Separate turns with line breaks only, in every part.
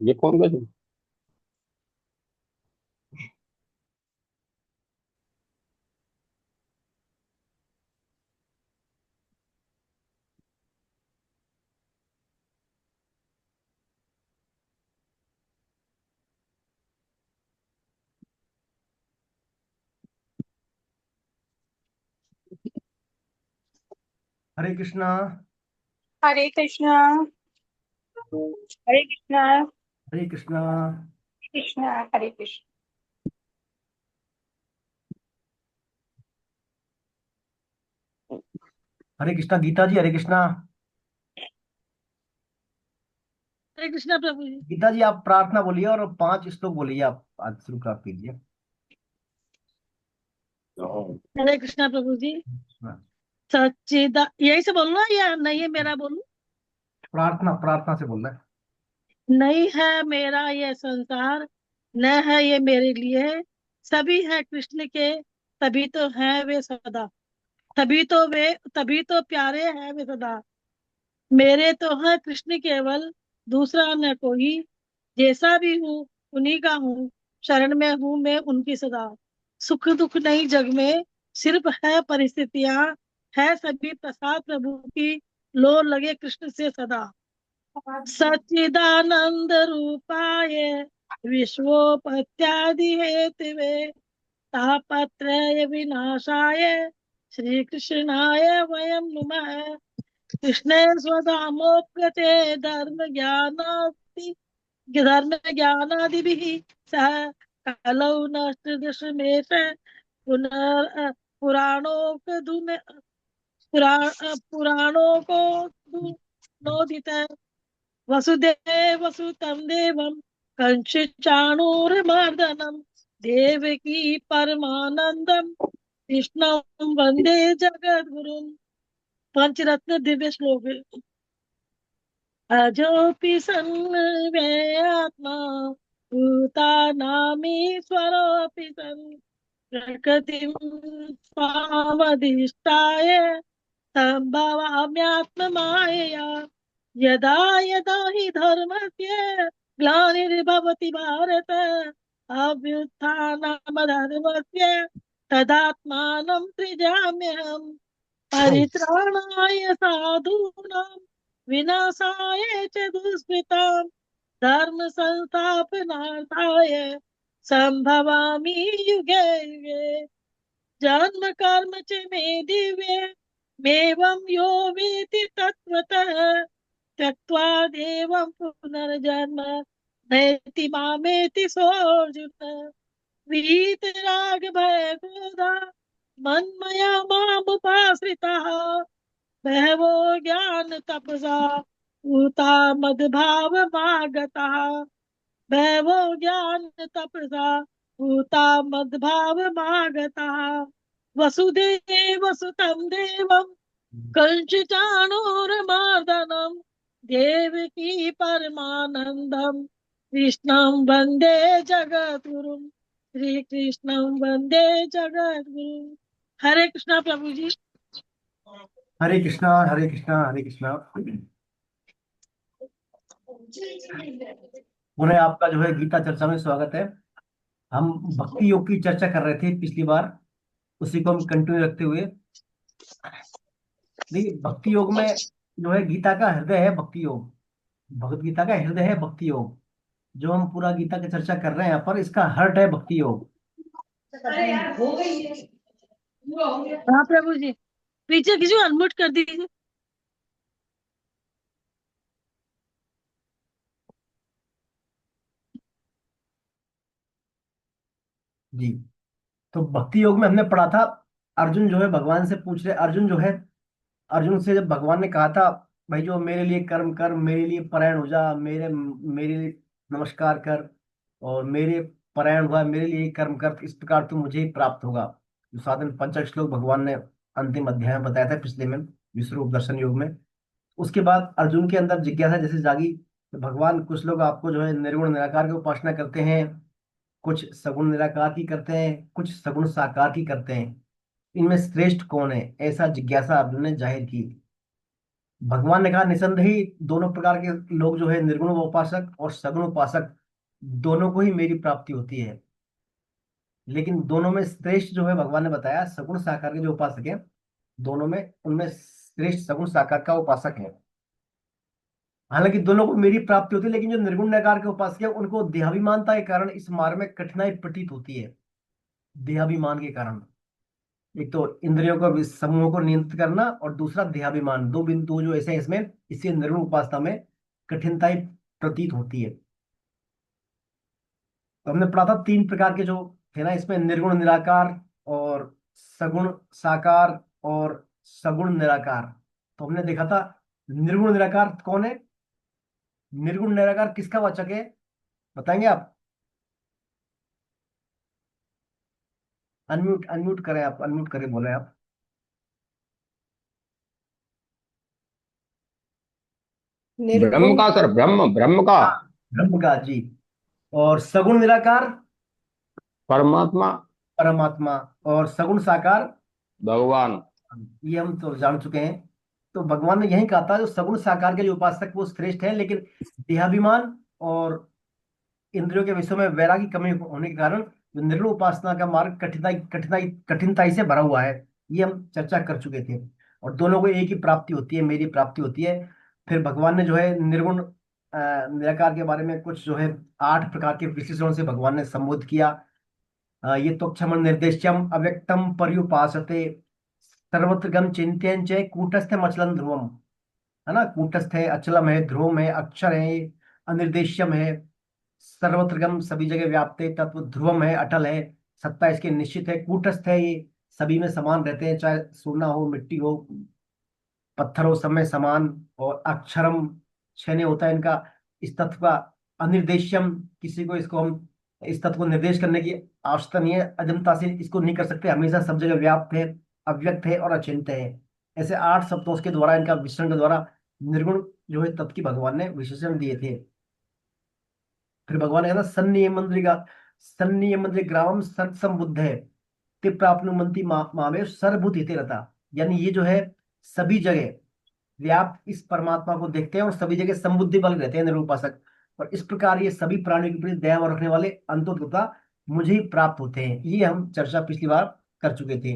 ये कौन बजा?
हरे कृष्णा।
हरे कृष्णा। हरे कृष्णा।
हरे कृष्णा।
कृष्णा हरे कृष्ण।
हरे कृष्णा गीता जी, हरे कृष्णा।
हरे कृष्णा प्रभु जी।
गीता जी, आप प्रार्थना बोलिए और 5 श्लोक बोलिए। आप आज शुरू आप कीजिए।
हरे कृष्णा प्रभु जी।
हाँ,
सच्चिदा यही से बोलना या नहीं है मेरा बोलूं?
प्रार्थना प्रार्थना से बोलना है।
नहीं है मेरा ये संसार, न है ये मेरे लिए, सभी है कृष्ण के, तभी तो है वे सदा, तभी तो प्यारे हैं वे सदा। मेरे तो है कृष्ण केवल, दूसरा न कोई, जैसा भी हूँ उन्हीं का हूँ, शरण में हूँ मैं उनकी सदा। सुख दुख नहीं जग में, सिर्फ है परिस्थितियां, है सभी प्रसाद प्रभु की, लो लगे कृष्ण से सदा। सच्चिदानंद रूपाय विश्वोपत्यादि हेतवे, तापत्रय विनाशाय श्री कृष्णाय वयं नुमः। कृष्णे स्वधामोप्यते धर्म ज्ञानादिभिः सह, कलौ नष्टदशमेष पुनर् पुराणोक्तुने पुराणों को नोदित। वसुदेव सुतं देवं कंसचाणूरमर्दनं, देवकी परमानंदं कृष्णं वंदे जगद्गुरुं। पंचरत्न दिव्य श्लोक है। अजोऽपि सन्निवेयात्मा भूतानामीश्वरोऽपि सन्, प्रकृतिं स्वामधिष्ठाय सम्भवाम्यात्ममायया। यदा यदा हि धर्मस्य ग्लानिर्भवति भारत, अभ्युत्थानमधर्मस्य तदात्मानं सृजाम्यहम्। परित्राणाय साधूनां विनाशाय च दुष्कृतां, धर्म संस्थापनार्थाय संभवामि युगे युगे। जन्म कर्म च मे दिव्ये, मेवं यो वेति तत्त्वतः, त्यक्त्वा देवं पुनर्जन्म नयति मामेति सोऽर्जुन। वीतराग भय क्रोधा मन्मया मामुपाश्रिताः, बहवो ज्ञान तपसा भूता मद्भावमागताः, बहवो ज्ञान तपसा भूता मद्भावमागताः। वसुदेव सुतं देवं कंसचाणूरमर्दनं, देवकी परमानंदं कृष्णं वन्दे जगद्गुरुं। श्री कृष्णं वन्दे जगद्गुरुं। हरे कृष्णा प्रभु जी।
हरे कृष्णा हरे कृष्णा हरे कृष्णा। पुनः आपका जो है गीता चर्चा में स्वागत है। हम भक्ति योग की चर्चा कर रहे थे पिछली बार, उसी को हम कंटिन्यू रखते हुए। देखिए, भक्ति योग में जो है गीता का हृदय है भक्ति योग। भगवत गीता का हृदय है भक्ति योग। जो हम पूरा गीता की चर्चा कर रहे हैं यहाँ पर, इसका हर्ट है भक्ति योग।
हाँ प्रभु जी, पीछे किसी को अनम्यूट कर दीजिए।
जी। तो भक्ति योग में हमने पढ़ा था, अर्जुन जो है भगवान से पूछ रहे, अर्जुन जो है, अर्जुन से जब भगवान ने कहा था, भाई जो मेरे लिए कर्म कर, मेरे लिए परायण हो जा, मेरे मेरे लिए नमस्कार कर, और मेरे परायण हुआ, मेरे लिए कर्म कर, इस प्रकार तू मुझे ही प्राप्त होगा। जो साधन पंचक श्लोक भगवान ने अंतिम अध्याय में बताया था पिछले में, विश्व रूप दर्शन योग में। उसके बाद अर्जुन के अंदर जिज्ञासा जैसे जागी, तो भगवान, कुछ लोग आपको जो है निर्गुण निराकार की उपासना करते हैं, कुछ सगुण निराकार की करते हैं, कुछ सगुण साकार की करते हैं, इनमें श्रेष्ठ कौन है? ऐसा जिज्ञासा अर्जुन ने जाहिर की। भगवान ने कहा निसंदेह ही दोनों प्रकार के लोग जो है, निर्गुण उपासक और सगुण उपासक, दोनों को ही मेरी प्राप्ति होती है। लेकिन दोनों में श्रेष्ठ जो है, भगवान ने बताया सगुण साकार के जो उपासक हैं, दोनों में उनमें श्रेष्ठ सगुण साकार का उपासक है। हालांकि दोनों को मेरी प्राप्ति होती है, लेकिन जो निर्गुण निराकार के उपासक है उनको देहाभिमानता के कारण इस मार्ग में कठिनाई प्रतीत होती है। देहाभिमान के कारण, एक तो इंद्रियों को समूहों को नियंत्रित करना, और दूसरा देहाभिमान, दो बिंदु जो ऐसे हैं इसमें, इससे निर्गुण उपासना में कठिनताई प्रतीत होती है। तो हमने पढ़ा था तीन प्रकार के जो थे ना इसमें, निर्गुण निराकार और सगुण साकार और सगुण निराकार। तो हमने देखा था निर्गुण निराकार कौन है, निर्गुण निराकार किसका वाचक है, बताएंगे आप? अनम्यूट अनम्यूट करें आप, अनम्यूट करें, बोले आप।
ब्रह्म
निर्गुण
का सर, ब्रह्म ब्रह्म का।
हाँ, ब्रह्म का जी। और सगुण निराकार
परमात्मा।
परमात्मा। और सगुण साकार,
भगवान।
ये हम तो जान चुके हैं। तो भगवान ने यही कहा था जो सगुण साकार के जो उपासक वो श्रेष्ठ है, लेकिन देहाभिमान और इंद्रियों के विषयों में वैराग्य की कमी होने के कारण जो निर्गुण उपासना का मार्ग कठिनाई से भरा हुआ है, ये हम चर्चा कर चुके थे। और दोनों को एक ही प्राप्ति होती है, मेरी प्राप्ति होती है। फिर भगवान ने जो है निर्गुण निराकार के बारे में कुछ जो है 8 प्रकार के विशेषणों से भगवान ने संबोधित किया। ये तो क्षम निर्देश्यम अव्यक्तम पर्युपासते, सर्वत्र गम चिंत्यं च कूटस्थ अचलम ध्रुवम। है ना, कूटस्थ है, अचलम है, ध्रुवम है, अक्षर है, अनिर्देश्यम है, सर्वत्र गम सभी जगह व्याप्त है, तत्व ध्रुवम है, अटल है, सत्ता इसकी निश्चित है, कूटस्थ है, ये सभी में समान रहते हैं, चाहे सोना हो, मिट्टी हो, पत्थर हो, सब में समान। और अक्षरम, क्षय होता है इनका, इस तत्व का। अनिर्देश्यम, किसी को इसको हम इस तत्व को निर्देश करने की आवश्यकता नहीं है, अजंता से इसको नहीं कर सकते, हमेशा सब जगह व्याप्त है, अव्यक्त है और अचिंत्य है। ऐसे 8 शब्दों के द्वारा, इनका विश्लेषण के द्वारा निर्गुण जो है तत्व की भगवान ने विशेषण दिए थे। फिर भगवान ने कहा सन्नियमंत्रि ग्रामम सत्संबुद्ध है, ते प्राप्नुवन्ति मामेव सर्वभूत हिते रता। यानी ये जो है सभी जगह व्याप्त इस परमात्मा को देखते हैं और सभी जगह संबुद्धि बल रहते हैं निरूपासक। और इस प्रकार ये सभी प्राणियों के प्रति दया भाव रखने वाले अंततः मुझे ही प्राप्त होते हैं। ये हम चर्चा पिछली बार कर चुके थे।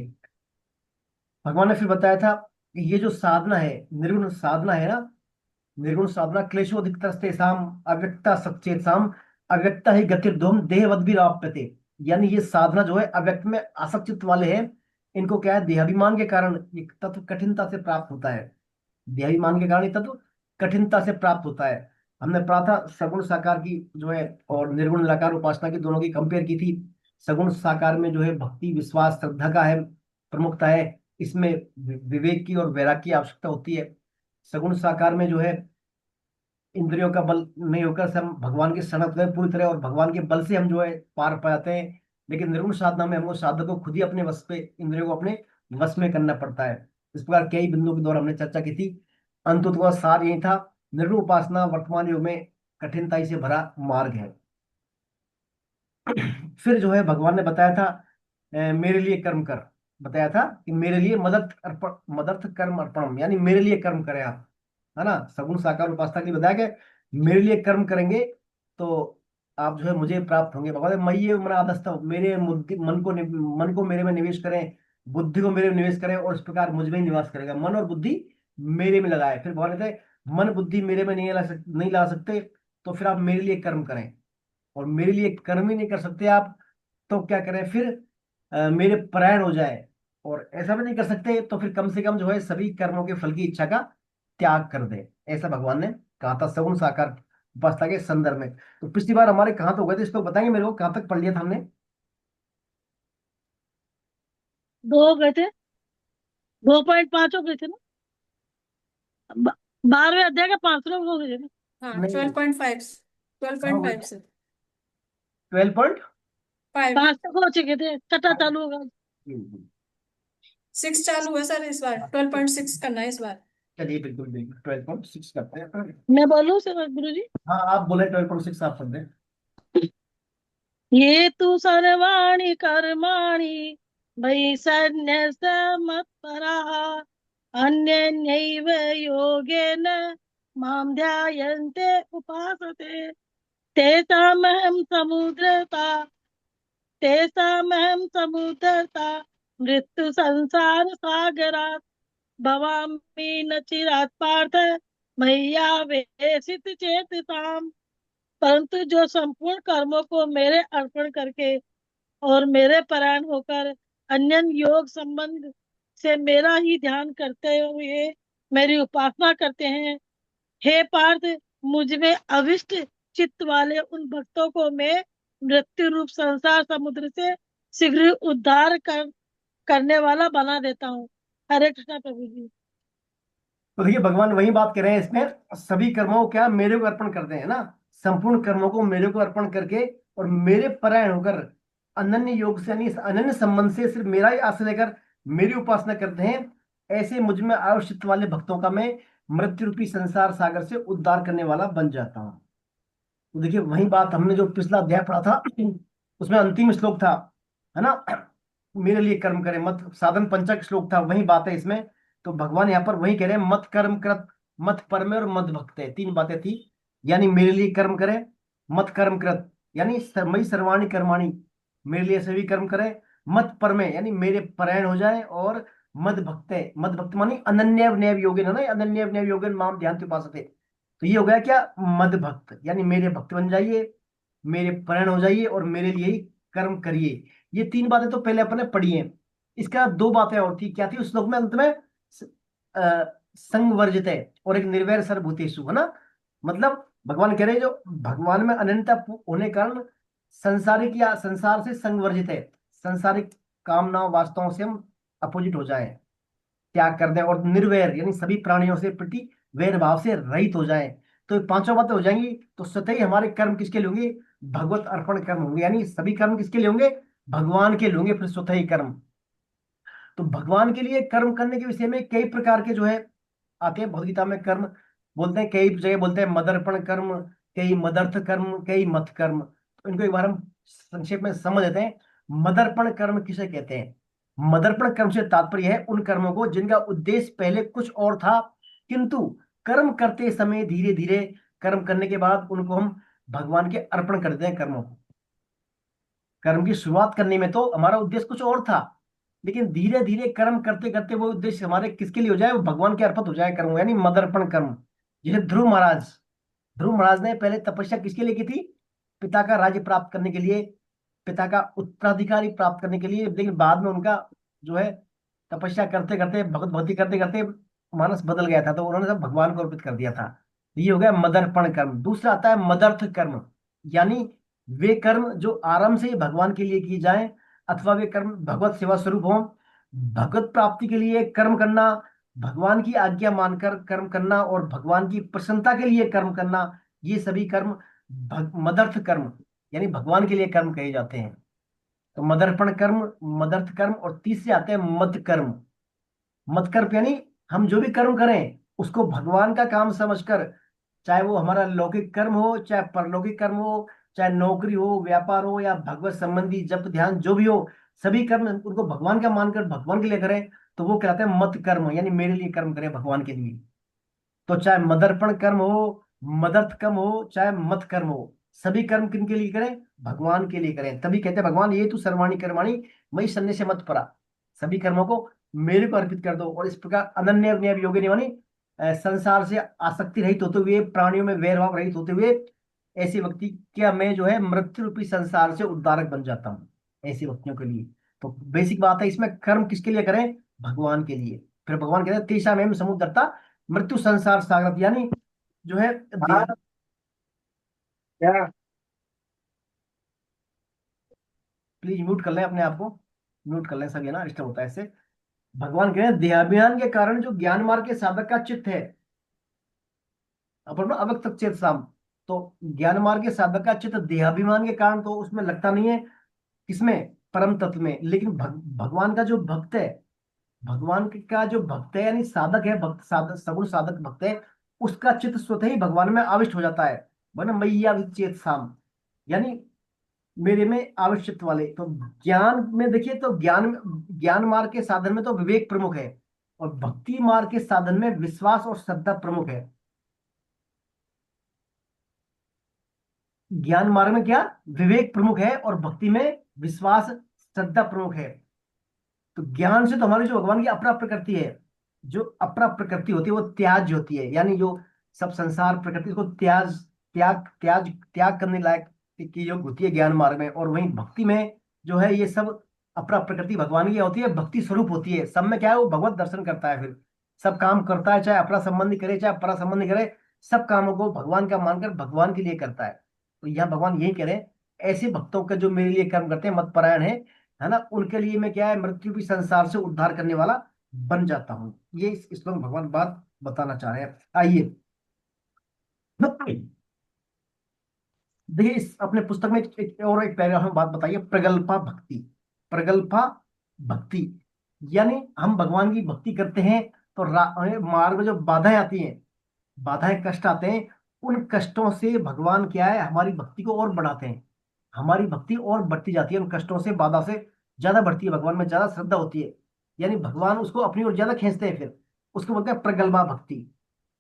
भगवान ने फिर बताया था कि ये जो साधना है, निर्गुण साधना है ना, निर्गुण साधना क्लेशोधिकतस्तेषाम अव्यक्ता सचेतसाम अव्यक्ता ही गतिर्धूम देहवद भी राप्यते। यानी ये साधना जो है अव्यक्त में आसक्त चित्त वाले हैं, इनको क्या है, देहाभिमान के कारण ये तत्व कठिनता से प्राप्त होता है। देहाभिमान के कारण ये तत्व कठिनता से प्राप्त होता है। हमने पढ़ा था सगुण साकार की जो है और निर्गुण निराकार उपासना की, दोनों की कंपेयर की थी। सगुण साकार में जो है भक्ति विश्वास श्रद्धा का है, प्रमुखता है, इसमें विवेक की और वैराग्य की आवश्यकता होती है। सगुण साकार में जो है इंद्रियों का बल नहीं होकर से हम भगवान के शरण में पूरी तरह, और भगवान के बल से हम जो है पार पाते हैं। लेकिन निर्गुण साधना में हमको साधक को खुद ही अपने वश पे, इंद्रियों को अपने वश में करना पड़ता है। इस प्रकार कई बिंदुओं के द्वारा हमने चर्चा की थी। अंततः सार यही था, निर्गुण उपासना वर्तमान युग में कठिनाई से भरा मार्ग है। फिर जो है भगवान ने बताया था मेरे लिए कर्म कर, बताया था कि मेरे लिए मदर्थ कर्म अर्पणम, यानी मेरे लिए कर्म करें आप। है ना, सगुण साकार उपासना के लिए बताया गया, मेरे लिए कर्म करेंगे तो आप जो है मुझे प्राप्त होंगे। भगवान मैं ये मन आदस्थ हूँ, मेरे मन को मेरे में निवेश करें, बुद्धि को मेरे में निवेश करें, और इस प्रकार मुझ में ही निवास करेगा। मन और बुद्धि मेरे में लगाए। फिर भगवान कहते हैं मन बुद्धि मेरे में नहीं ला सकते, तो फिर आप मेरे लिए कर्म करें। और मेरे लिए कर्म ही नहीं कर सकते आप, तो क्या करें फिर, मेरे परायण हो जाए। और ऐसा भी नहीं कर सकते तो फिर कम से कम जो है सभी कर्मों के फल की इच्छा का त्याग कर दे, ऐसा भगवान ने कहा था सगुण साकार उपासना के संदर्भ में। तो पिछली बार हमारे कहाँ तो गए थे, इसको बताएंगे मेरे को, कहाँ तक पढ़ लिया था हमने?
2 हो गए थे, 2.5 हो गए थे ना, 12वें अध्याय का 5 लोग हो गए थे ना।
हाँ
नहीं,
12.5 12.5 से
12
5
5 तक हो चुके थे, छठा चालू होगा।
पॉइंट।
6 चालू है सर, इस बार 12.6 करना है इस बार।
चलिए बिल्कुल बिल्कुल 12.6 करते हैं।
मैं बोलूं सर गुरु जी?
हाँ आप बोले 12.6, आप समझे।
ये तू सर्वाणि कर्माणि भई संन्यास मत्परः अन्यन्यैव योगेन मां ध्यायन्ते उपासते तेषामहं समुद्रता तेषामहं समुद्रता मृत्यु संसार सागरात् भवामि न चिरात् पार्थ मय्यावेशित चेतसाम्। परंतु जो संपूर्ण कर्मों को मेरे अर्पण करके और मेरे परायण होकर अन्य योग संबंध से मेरा ही ध्यान करते हुए मेरी उपासना करते हैं, हे पार्थ, मुझ में अविष्ट चित्त वाले उन भक्तों को मैं मृत्यु रूप संसार समुद्र से शीघ्र करने वाला बना देता हूँ। हरे कृष्णा प्रभु जी।
तो देखिए भगवान वही बात कर रहे हैं इसमें, सभी कर्मों को क्या मेरे को अर्पण करते हैं ना, संपूर्ण कर्मों को मेरे को अर्पण करके और मेरे परायण होकर अनन्य योग से यानी अनन्य संबंध से सिर्फ मेरा ही आश्रय लेकर मेरी उपासना करते हैं, ऐसे मुझ में आवश्यक वाले भक्तों का मैं मृत्यु रूपी संसार सागर से उद्धार करने वाला बन जाता हूँ। तो देखिए वही बात हमने जो पिछला अध्याय पढ़ा था उसमें अंतिम श्लोक था, है ना, मेरे लिए कर्म करें मत, साधन पंचक श्लोक था, वही बात है इसमें। तो भगवान यहाँ पर वही कह रहे हैं, मत कर्म कृत मत परमे और मत भक्ते, तीन बातें थी। यानी मेरे लिए कर्म करें, मत कर्म कृत यानी मई सर्वाणी कर्माणी, मेरे लिए सभी कर्म करें, मत परमे यानी मेरे परायण हो जाए, और मद भक्त मानी अनन्य नैव योगेन, है ना, अनन्य नैव योगेन माम ध्यान उपासते। तो ये हो गया क्या, मद भक्त यानी मेरे भक्त बन जाइए, मेरे परायण हो जाइए और मेरे लिए ही कर्म करिए। ये तीन बातें तो पहले अपन ने पढ़ी हैं। इसका दो बातें और थी, क्या थी उस श्लोक में अंत में, संग वर्जित है और एक निर्वैर सर्वभूतेषु, है ना। मतलब भगवान कह रहे हैं जो भगवान में अनंतता होने के कारण संसारिक या संसार से संग वर्जित है, संसारिक कामनाओं वास्तवों से हम अपोजिट हो जाए, त्याग कर दें, और निर्वैर यानी सभी प्राणियों से प्रति वैर भाव से रहित हो जाए। तो ये पांचों बातें हो जाएंगी तो स्वतः ही हमारे कर्म किसके लिए होंगे, भगवत अर्पण कर्म होंगे, यानी सभी कर्म किसके लिए होंगे, भगवान के लिए होंगे, फिर स्वतः ही कर्म। तो भगवान के लिए कर्म करने के विषय में कई प्रकार के जो है आते हैं भगवद गीता में, कर्म बोलते हैं, कई जगह बोलते हैं मदर्पण कर्म, कई मदर्थ कर्म, कई मत कर्म। तो इनको एक बार हम संक्षेप में समझ लेते हैं। मदर्पण कर्म किसे कहते हैं, मदर्पण कर्म से तात्पर्य है उन कर्मों को जिनका उद्देश्य पहले कुछ और था, किंतु कर्म करते समय धीरे धीरे कर्म करने के बाद उनको हम भगवान के अर्पण करते हैं कर्मों को। कर्म की शुरुआत करने में तो हमारा उद्देश्य कुछ और था, लेकिन धीरे धीरे कर्म करते करते वो उद्देश्य हमारे किसके लिए हो जाए, वो भगवान के अर्पित हो जाए कर्म, यानी मदर्पण कर्म। जैसे ध्रुव महाराज ने पहले तपस्या किसके लिए की थी, पिता का राज्य प्राप्त करने के लिए, पिता का उत्तराधिकारी प्राप्त करने के लिए, लेकिन बाद में उनका जो है तपस्या करते करते भगवत भक्ति करते करते मानस बदल गया था, तो उन्होंने सब भगवान को अर्पित कर दिया था। ये हो गया मदर्पण कर्म। दूसरा आता है मदर्थ कर्म, यानी वे कर्म जो आराम से ही भगवान के लिए किए जाएं, अथवा वे कर्म भगवत सेवा स्वरूप हों, भगवत प्राप्ति के लिए कर्म करना, भगवान की आज्ञा मानकर कर्म करना और भगवान की प्रसन्नता के लिए कर्म करना, ये सभी कर्म मदर्थ कर्म यानी भगवान के लिए कर्म कहे जाते हैं। तो मदर्पण कर्म, मदर्थ कर्म, और तीसरे आते हैं मत कर्म। मत कर्म यानी हम जो भी कर्म करें उसको भगवान का काम समझकर, चाहे वो हमारा लौकिक कर्म हो चाहे परलौकिक कर्म हो, चाहे नौकरी हो व्यापार हो या भगवत संबंधी जप ध्यान जो भी हो, सभी कर्म उनको भगवान का मानकर भगवान के लिए करें, तो वो कहते हैं मत कर्म, यानी मेरे लिए कर्म करें भगवान के लिए। तो चाहे मदर्पण कर्म हो, मदर्थ कर्म हो, चाहे मत कर्म हो, सभी कर्म किन के लिए करें, भगवान के लिए करें। तभी कहते हैं भगवान ये तू सर्वाणी कर्माणी मई सन्ने से मत परा, सभी कर्मों को मेरे को अर्पित कर दो। और इस प्रकार अनन्य नैव योगिनी मानी संसार से आसक्ति रहित होते हुए, प्राणियों में वैर भाव रहित होते हुए, ऐसी व्यक्ति क्या मैं जो है मृत्यु रूपी संसार से उद्धारक बन जाता हूँ, ऐसी व्यक्तियों के लिए। तो बेसिक बात है इसमें, कर्म किसके लिए करें, भगवान के लिए। फिर भगवान कहते हैं तेषाम एवं समुद्रता मृत्यु संसार सागर, यानी जो है
क्या
प्लीज म्यूट कर लें अपने आप को, म्यूट कर लें सभी, है ना, डिस्टर्ब होता है इससे। भगवान कह रहे हैं देहाभिमान के कारण जो ज्ञान मार्ग के साधक का चित्त है, अपन अव्यक्त चेत साम, तो ज्ञान मार्ग के साधक का चित्त देहाभिमान के कारण तो उसमें लगता नहीं है, किसमें, परम तत्व में। लेकिन भगवान का जो भक्त है, भगवान का जो भक्त है यानी साधक है, भक्त साधक सगुण साधक भक्त है, उसका चित्त स्वतः ही भगवान में आविष्ट हो जाता है। वरना मैया चेत साम, यानी मेरे में आवश्यक वाले। तो ज्ञान में देखिए, तो ज्ञान मार्ग के साधन में तो विवेक प्रमुख है, और भक्ति मार्ग के साधन में विश्वास और श्रद्धा प्रमुख है। ज्ञान मार्ग में क्या, विवेक प्रमुख है, और भक्ति में विश्वास श्रद्धा प्रमुख है। तो ज्ञान से तो हमारी जो भगवान की अपरा प्रकृति है, जो अपरा प्रकृति होती है वो त्याज होती है, यानी जो सब संसार प्रकृति को त्याग करने लायक की योग होती है ज्ञान मार्ग में। और वहीं भक्ति में जो है ये सब अपरा प्रकृति भगवान की होती है, भक्ति स्वरूप होती है। सब में क्या है, वो भगवत दर्शन करता है, फिर सब काम करता है, चाहे अपरा संबंधी करे चाहे परा संबंधी करे, सब कामों को भगवान का मानकर भगवान के लिए करता है। तो यहाँ भगवान यही कह रहे हैं, ऐसे भक्तों का जो मेरे लिए कर्म करते हैं, मत परायण है ना, उनके लिए मैं क्या है, मृत्यु भी संसार से उद्धार करने वाला बन जाता हूँ। ये इस श्लोक में भगवान बात बताना चाह रहे हैं। आइए देखिए, इस अपने पुस्तक में और एक पैराग्राफ में बात बताइए, प्रगल्भा भक्ति। प्रगल्भा भक्ति यानी हम भगवान की भक्ति करते हैं तो मार्ग में जो बाधाएं आती हैं, बाधाएं कष्ट आते हैं, उन कष्टों से भगवान क्या है, हमारी भक्ति को और बढ़ाते हैं। हमारी भक्ति और बढ़ती जाती है उन कष्टों से, बाधा से ज्यादा बढ़ती है, भगवान में ज्यादा श्रद्धा होती है, यानी भगवान उसको अपनी ओर ज्यादा खींचते हैं, फिर उसको बोलते हैं प्रगल्भा भक्ति।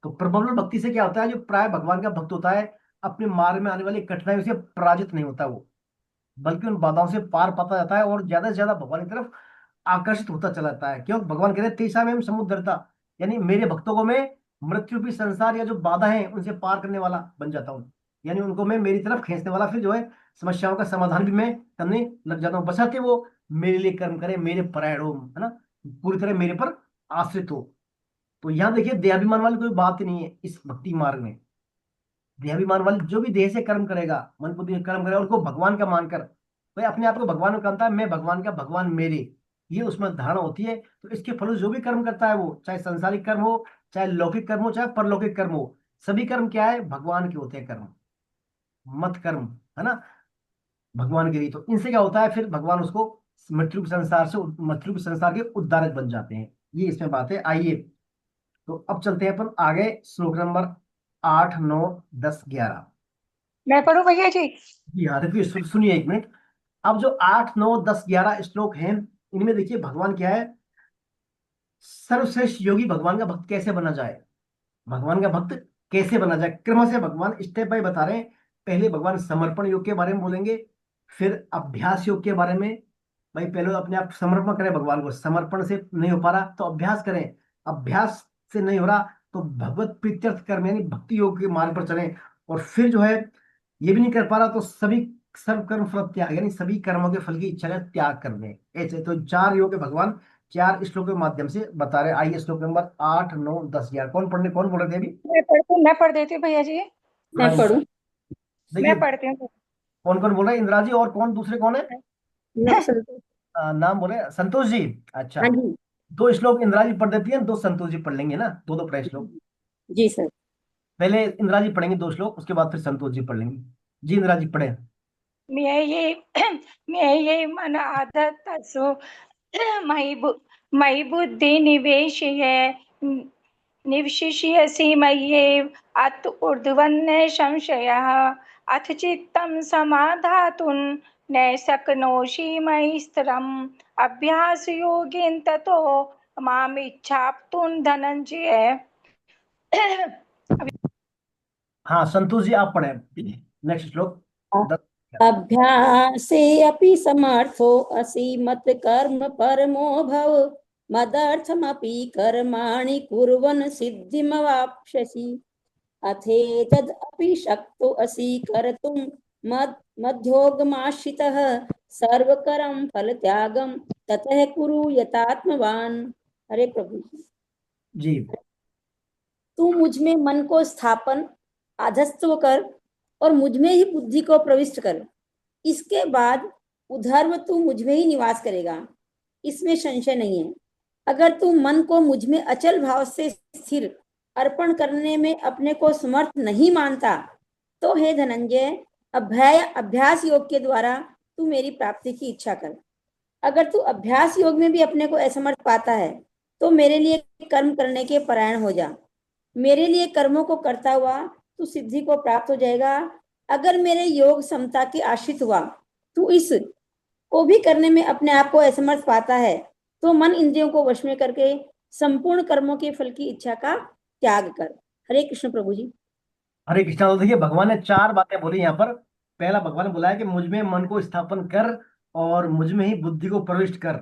तो प्रबल भक्ति से क्या होता है, जो प्राय भगवान का भक्त होता है अपने मार्ग में आने वाली कठिनाइयों से पराजित नहीं होता वो, बल्कि उन बाधाओं से पार पाता जाता है और ज्यादा से ज्यादा भगवान की तरफ आकर्षित होता चला जाता है। क्यों, भगवान कहते हैं तेषा में समुद्रता, यानी मेरे भक्तों को मैं मृत्यु भी संसार या जो बाधा है उनसे पार करने वाला बन जाता हूँ, यानी उनको मैं मेरी तरफ खींचने वाला, फिर जो है समस्याओं का समाधान भी मैं करने लग जाता हूँ, बशर्ते वो मेरे लिए कर्म करे, मेरे परायण हो, है ना, पूरी तरह मेरे पर आश्रित हो। तो यहाँ देखिए, देहाभिमान वाली कोई बात ही नहीं है इस भक्ति मार्ग में। देहाभिमान वाली जो भी देह से कर्म करेगा, मन बुद्धि से कर्म करेगा, उनको भगवान का मानकर, भाई अपने आप को भगवान में मानता है, मैं भगवान का, भगवान मेरे, ये उसमें धारणा होती है। तो इसके फल जो भी कर्म करता है वो, चाहे संसारिक कर्म हो, चाहे लौकिक कर्म हो, चाहे परलौकिक कर्म हो, सभी कर्म क्या है, भगवान के होते हैं कर्म, मत कर्म, है ना, भगवान के लिए। तो इनसे क्या होता है, फिर भगवान उसको मृत्यु के संसार के उद्धारक बन जाते हैं। ये इसमें बात है। आइए तो अब चलते हैं अपन आगे, श्लोक नंबर 8, 9, 10, 11।
मैं पढ़ूं भैया जी?
जी हाँ, देखिए सुनिए एक मिनट। अब जो 8, 9, 10, 11 श्लोक हैं, इनमें देखिए भगवान क्या है, सर्वश्रेष्ठ योगी भगवान का भक्त कैसे बना जाए, भगवान का भक्त कैसे बना जाए, क्रम से भगवान स्टेप बाय बता रहे हैं। पहले भगवान समर्पण योग के बारे में बोलेंगे, फिर अभ्यास योग के बारे में। भाई पहले अपने आप समर्पण करें भगवान को, समर्पण से नहीं हो पा रहा तो अभ्यास करें, अभ्यास से नहीं हो रहा तो भगवत प्रीत्यर्थ कर्म यानी भक्ति योग के मार्ग पर चलें, और फिर जो है ये भी नहीं कर पा रहा तो सभी सर्व कर्म फल त्याग, यानी सभी कर्मों के फल की इच्छा का त्याग कर दें। ऐसे तो 4 योग भगवान 4 श्लोक के माध्यम से बता रहे। आइए श्लोक नंबर 8, 9, 10, 11 कौन बोल रहे थे अभी?
मैं पढ़ देती हूँ भैया जी। मैं
हाँ,
पढ़ूं?
देखिए
मैं पढ़ती हूँ।
कौन बोल रहे हैं, इंदिरा जी और कौन दूसरे कौन है? नाम बोले संतोष जी। अच्छा,
हाँ जी।
2 श्लोक इंदिरा जी पढ़ देती है, 2 संतोष जी पढ़ लेंगे ना, 2 पढ़े श्लोक।
जी सर।
पहले इंदिरा जी पढ़ेंगे 2 श्लोक, उसके बाद फिर संतोष जी पढ़ लेंगे। जी इंदिरा जी पढ़े।
मैं ये मन आदत सो मयि बुद्धि निवेश है निवशिष्यसि मय्येव अत ऊर्ध्वन्य संशयः अथ चित्तं समाधातुं न शक्नोषि मयि स्थिरम् अभ्यासयोगेन ततो मामिच्छाप्तुं धनंजय।
हाँ संतोष जी आप पढ़े नेक्स्ट श्लोक 10।
अभ्यासे अपि समर्थो असि मत कर्म परमो भव मदर्थमपि कर्माणि कुर्वन् सिद्धिमवाप्स्यसि अथेतद् अपि शक्तो असि कर्तुं मध्योगमाश्रितः सर्वकरं फलत्यागं ततः कुरु यतात्मवान्। हरे प्रभु
जी,
तू मुझ में मन को स्थापन आधस्त्व कर और मुझ में ही बुद्धि को प्रविष्ट कर, इसके बाद उधर्व तू मुझ में ही निवास करेगा, इसमें संशय नहीं है। अगर तू मन को मुझ में अचल भाव से स्थिर अर्पण करने में अपने को समर्थ नहीं मानता तो हे धनंजय अभ्यास योग के द्वारा तू मेरी प्राप्ति की इच्छा कर। अगर तू अभ्यास योग में भी अपने को असमर्थ पाता है तो मेरे लिए कर्म करने के परायण हो जा, मेरे लिए कर्मों को करता हुआ तू सिद्धि को प्राप्त हो जाएगा। अगर मेरे योग समता के आश्रित हुआ तू इस को भी करने में अपने आप को असमर्थ पाता है तो मन इंद्रियों को वश में करके संपूर्ण कर्मों के फल की इच्छा का त्याग कर। हरे कृष्ण प्रभु जी।
हरे कृष्णा। तो देखिए भगवान ने चार बातें बोली यहाँ पर। पहला भगवान ने बोला है कि मुझ में मन को स्थापन कर और मुझ में ही बुद्धि को प्रविष्ट कर,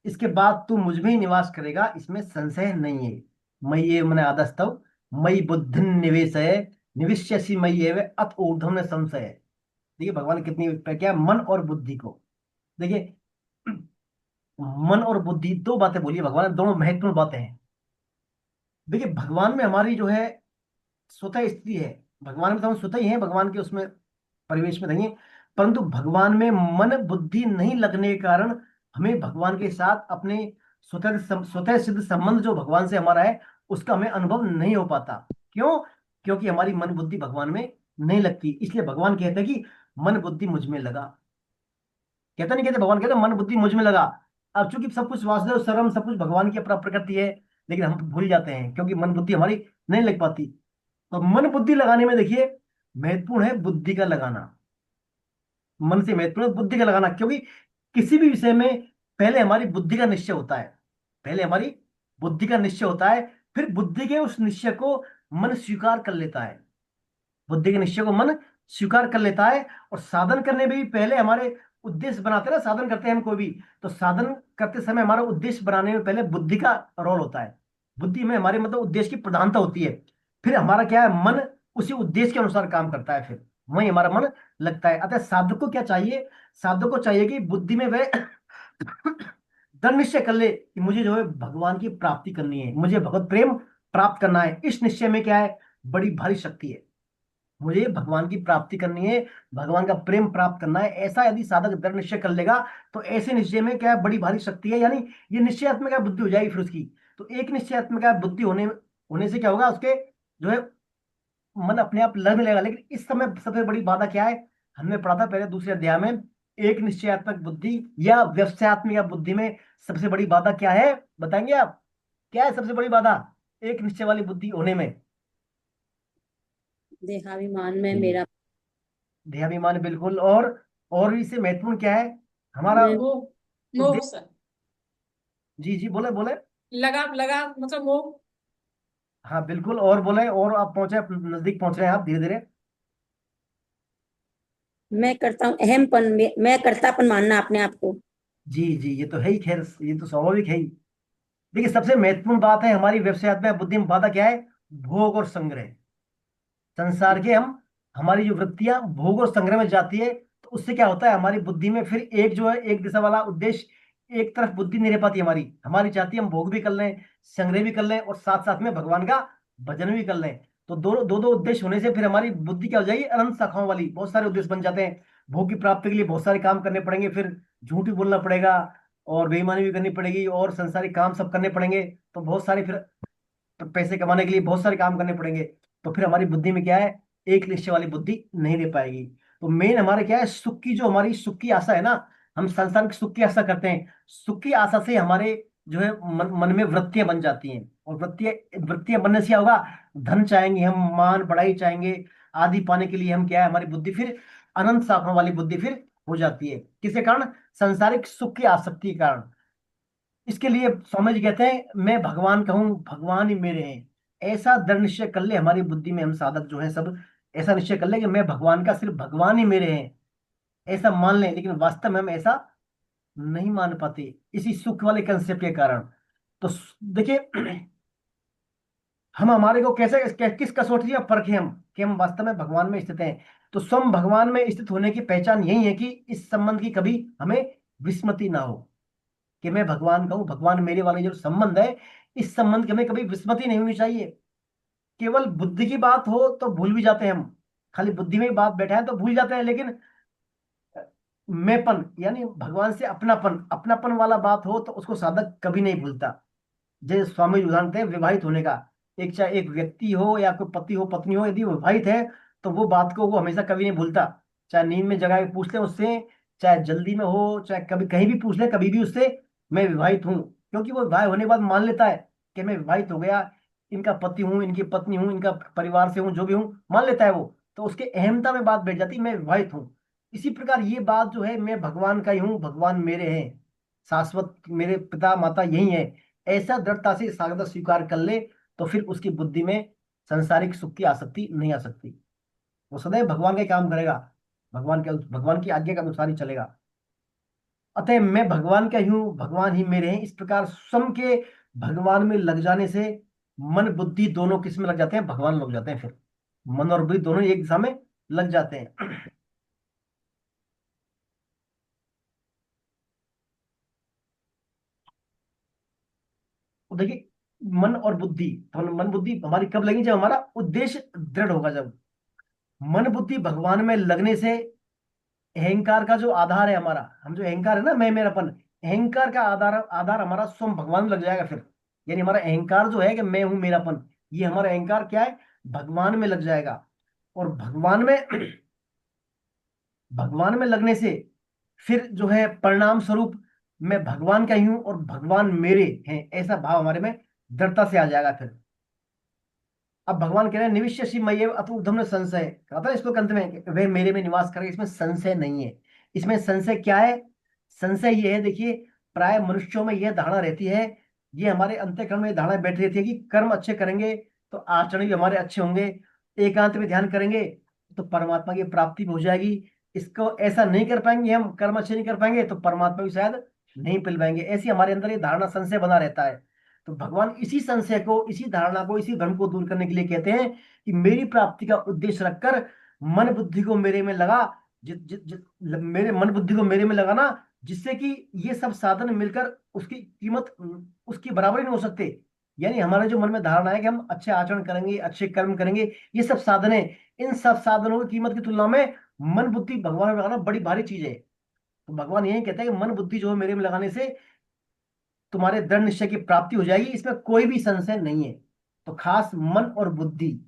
इसके बाद तू मुझ में ही निवास करेगा, इसमें संशय नहीं है। मय्ये मन आदस्तव मयि बुद्धि निवेशय निविष्यसि मय्येव अत ऊर्ध्वं न संशय। देखिए भगवान ने कितनी क्या मन और बुद्धि को, देखिए मन और बुद्धि दो बातें बोली है भगवान ने, दोनों महत्वपूर्ण बातें हैं। देखिए भगवान में हमारी जो है स्वतः स्थिति है, भगवान में तो हम स्वतः ही हैं, भगवान के उसमें परिवेश में नहीं है, परंतु भगवान में मन बुद्धि नहीं लगने के कारण हमें भगवान के साथ अपने स्वतः सिद्ध संबंध जो भगवान से हमारा है उसका हमें अनुभव नहीं हो पाता। क्यों? क्योंकि हमारी मन बुद्धि भगवान में नहीं लगती। इसलिए भगवान कहते हैं कि मन बुद्धि मुझ में लगा। कहता नहीं कहते, भगवान कहते मन बुद्धि मुझ में लगा। अब चूंकि सब कुछ वासुदेव सर्वम सब कुछ भगवान की अपना प्रकृति है, लेकिन हम भूल जाते हैं क्योंकि मन बुद्धि हमारी नहीं लग पाती। तो मन बुद्धि लगाने में देखिए महत्वपूर्ण है बुद्धि का लगाना। मन से महत्वपूर्ण है बुद्धि का लगाना, क्योंकि किसी भी विषय में पहले हमारी बुद्धि का निश्चय होता है, पहले हमारी बुद्धि का निश्चय होता है, फिर बुद्धि के उस निश्चय को मन स्वीकार कर लेता है, बुद्धि के निश्चय को मन स्वीकार कर लेता है। और साधन करने में भी पहले हमारे उद्देश्य बनाते हैं ना, साधन करते हैं हम कोई भी, तो साधन करते समय हमारा उद्देश्य बनाने में पहले बुद्धि का रोल होता है, बुद्धि में हमारे मतलब उद्देश्य की प्रधानता होती है। फिर हमारा क्या है, मन उसी उद्देश्य के अनुसार काम करता है, फिर वही हमारा मन लगता है। अतः साधक को क्या चाहिए, साधक को चाहिए कि बुद्धि में वह दृढ़ निश्चय कर ले कि मुझे जो है भगवान की प्राप्ति करनी है, मुझे भगवत प्रेम प्राप्त करना है। इस निश्चय में क्या है, बड़ी भारी शक्ति है, मुझे भगवान की प्राप्ति करनी है, भगवान का प्रेम प्राप्त करना है। ऐसा यदि साधक दृढ़ निश्चय कर लेगा तो ऐसे निश्चय में क्या है, बड़ी भारी शक्ति है, यानी ये निश्चयात्मक क्या बुद्धि हो जाएगी फिर उसकी। तो एक निश्चयात्मक क्या बुद्धि होने से क्या होगा, उसके जो है मन अपने आप लगने लगेगा। लेकिन इस समय सबसे बड़ी बाधा क्या है, हमने पढ़ा था पहले दूसरे अध्याय में, एक निश्चयात्मक बुद्धि या व्यवसायत्मक या बुद्धि में सबसे बड़ी बाधा क्या है, बताएंगे आप? क्या है सबसे बड़ी बाधा एक निश्चय वाली बुद्धि होने में?
देहाभिमान में मेरा
देहाभिमान, बिल्कुल। और इससे महत्वपूर्ण क्या है, हमारा
मैं
मोह, मोह
उद्देश्य।
सर।
जी जी, बोले बोले।
लगाव, लगाव मतलब मोह।
हाँ बिल्कुल, और बोले, और आप पहुंचे, आप नजदीक पहुंच रहे हैं आप धीरे धीरे।
मैं करता हूँ अहमपन में, मैं कर्तापन मानना अपने आप को।
जी जी, ये तो है ही, खैर ये तो स्वाभाविक है ही। देखिए सबसे महत्वपूर्ण बात है हमारी व्यवसायत्मक बुद्धि में बाधा क्या है, भोग और संग्रह। संसार के हम हमारी जो वृत्तियां भोग और संग्रह में जाती है, तो उससे क्या होता है, हमारी बुद्धि में फिर एक जो है एक दिशा वाला उद्देश्य, एक तरफ बुद्धि नहीं रह पाती हमारी। हमारी चाहती है हम भोग भी कर लें, संग्रह भी कर लें, और साथ साथ में भगवान का भजन भी कर लें। तो दोनों दो दो उद्देश्य होने से फिर हमारी बुद्धि क्या हो जाएगी, अनंत शाखाओं वाली, बहुत सारे उद्देश्य बन जाते हैं। भोग की प्राप्ति के लिए बहुत सारे काम करने पड़ेंगे, फिर झूठ भी बोलना पड़ेगा, और बेईमानी भी करनी पड़ेगी, और संसारिक काम सब करने पड़ेंगे। तो बहुत सारे फिर पैसे कमाने के लिए बहुत सारे काम करने पड़ेंगे। तो फिर हमारी बुद्धि में क्या है, एक निश्चय वाली बुद्धि नहीं रह पाएगी। तो मेन हमारे क्या है, सुख की जो हमारी सुख की आशा है ना, हम संसार की सुख की आशा करते हैं, सुख की आशा से हमारे जो है मन में वृत्तियां बन वृत्तियां जाती हैं। और वृत्तियां बनने से क्या होगा, धन चाहेंगे हम, मान बढ़ाई चाहेंगे, आदि पाने के लिए हम क्या है, हमारी बुद्धि फिर अनंत शाखाओं वाली बुद्धि फिर हो जाती है। किसके कारण, संसारिक सुख की आसक्ति के कारण। इसके लिए स्वामी जी कहते हैं मैं भगवान कहूँ, भगवान ही मेरे हैं। ऐसा दृढ़ निश्चय कर ले हमारी बुद्धि में, हम साधक जो है सब ऐसा निश्चय कर ले कि मैं भगवान का, सिर्फ भगवान ही मेरे हैं, ऐसा मान लें। लेकिन वास्तव में हम ऐसा नहीं मान पाते इसी सुख वाले कंसेप्ट के कारण। तो देखिए हम हमारे को कैसे किस कसौटी में परखें हम कि हम वास्तव में भगवान में स्थित हैं। तो स्वयं भगवान में स्थित होने की पहचान यही है कि इस संबंध की कभी हमें विस्मृति ना हो, कि मैं भगवान का हूं, भगवान मेरे वाले जो संबंध है, इस संबंध की हमें कभी विस्मृति नहीं होनी चाहिए। केवल बुद्धि की बात हो तो भूल भी जाते हैं हम, खाली बुद्धि में ही बात बैठा है तो भूल जाते हैं। लेकिन मैंपन यानी भगवान से अपनापन, अपनापन वाला बात हो तो उसको साधक कभी नहीं भूलता। जैसे स्वामी जी उदाहरण देते हैं विवाहित होने का, एक चाहे एक व्यक्ति हो या कोई पति हो पत्नी हो, यदि वो विवाहित है तो वो बात को वो हमेशा कभी नहीं भूलता। चाहे नींद में जगा के पूछ ले उससे, चाहे जल्दी में हो, चाहे कभी कहीं भी पूछ ले, कभी भी उससे मैं विवाहित हूँ। क्योंकि वो विवाह होने के बाद मान लेता है कि मैं विवाहित हो गया, इनका पति हूँ, इनकी पत्नी हूँ, इनका परिवार से हूँ, जो भी हूँ मान लेता है वो। तो उसके अहमता में बात बैठ जाती है, मैं विवाहित हूँ। इसी प्रकार ये बात जो है, मैं भगवान का ही हूँ, भगवान मेरे हैं, शाश्वत मेरे पिता माता यही है, ऐसा दृढ़ता से साधना स्वीकार कर ले तो फिर उसकी बुद्धि में संसारिक सुख की आसक्ति नहीं आ सकती। वो सदैव भगवान का ही काम करेगा, भगवान की आज्ञा के अनुसार ही चलेगा। अतः मैं भगवान का ही हूँ, भगवान ही मेरे हैं, इस प्रकार स्वयं के भगवान में लग जाने से मन बुद्धि दोनों किस में लग जाते हैं? भगवान में लग जाते हैं। फिर मन और बुद्धि दोनों एक दिशा में लग जाते हैं। तो देखिए, मन और बुद्धि, तो मन बुद्धि हमारी कब लगेगी? जब हमारा उद्देश्य दृढ़ होगा। जब मन बुद्धि भगवान में लगने से अहंकार का जो आधार है हमारा, हम जो अहंकार है ना, मैं मेरापन, अहंकार का आधार आधार हमारा स्वयं भगवान में लग जाएगा फिर। यानी हमारा अहंकार जो है कि मैं हूं मेरापन, ये हमारा अहंकार क्या है? भगवान में लग जाएगा। और भगवान में लगने से फिर जो है परिणाम स्वरूप मैं भगवान का ही हूं और भगवान मेरे हैं, ऐसा भाव हमारे में दृढ़ता से आ जाएगा फिर। अब भगवान कह रहे हैं निविष्यसि मय्येव अतु ऊर्ध्वं न संशय, कहा था इसको अंत में कि वह मेरे में निवास करेगा, इसमें संशय नहीं है। इसमें संशय क्या है? संशय ये है, देखिए, प्राय मनुष्यों में यह धारणा रहती है, ये हमारे अंतःकरण में धारणा बैठी रहती है कि कर्म अच्छे करेंगे तो आचरण भी हमारे अच्छे होंगे, एकांत में ध्यान करेंगे तो परमात्मा की प्राप्ति भी हो जाएगी। इसको ऐसा नहीं कर पाएंगे, हम कर्म अच्छे नहीं कर पाएंगे तो परमात्मा भी शायद नहीं मिल पाएंगे, ऐसी हमारे अंदर ये धारणा संशय बना रहता है। तो भगवान इसी संशय को, इसी धारणा को, इसी भ्रम को दूर करने के लिए कहते हैं कि मेरी प्राप्ति का उद्देश्य रखकर मन बुद्धि को मेरे में लगा, जि, जि, जि, मेरे मन बुद्धि को मेरे में लगाना, जिससे कि ये सब साधन मिलकर उसकी कीमत उसकी बराबरी नहीं हो सकते। यानी हमारे जो मन में धारणा है कि हम अच्छे आचरण करेंगे, अच्छे कर्म करेंगे, ये सब साधन है, इन सब साधनों की कीमत की तुलना में मन बुद्धि भगवान में लगाना बड़ी भारी चीज है। तो भगवान यही कहते हैं कि मन बुद्धि जो है मेरे में लगाने से तुम्हारे दृढ़ निश्चय की प्राप्ति हो जाएगी, इसमें कोई भी संशय नहीं है। तो खास मन और बुद्धि,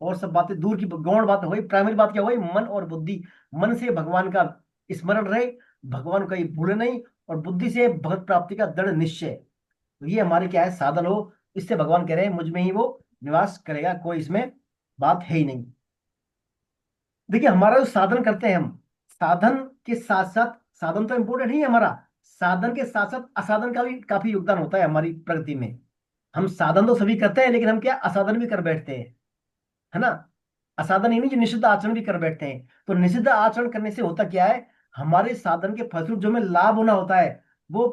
और सब बातें दूर की गौण बात हो गई, प्राइमरी बात क्या हो गई? मन और बुद्धि। मन से भगवान का स्मरण रहे, भगवान का भूले नहीं, और बुद्धि से भगत प्राप्ति का दृढ़ निश्चय। तो ये हमारे क्या है? साधन हो। इससे भगवान कह रहे हैं मुझ में ही वो निवास करेगा, कोई इसमें बात है ही नहीं। देखिए, हमारा जो साधन करते हैं हम, साधन के साथ साथ, साधन तो इंपोर्टेंट ही है हमारा, साधन के साथ साथ असाधन का भी काफी योगदान होता है हमारी प्रगति में। हम साधन तो सभी करते हैं, लेकिन हम क्या असाधन भी कर बैठते हैं, है ना? असाधन ही नहीं, जो निषिद्ध आचरण भी कर बैठते हैं। तो निषिद्ध आचरण करने से होता क्या है? हमारे साधन के फलस्वरूप जो हमें लाभ होना होता है वो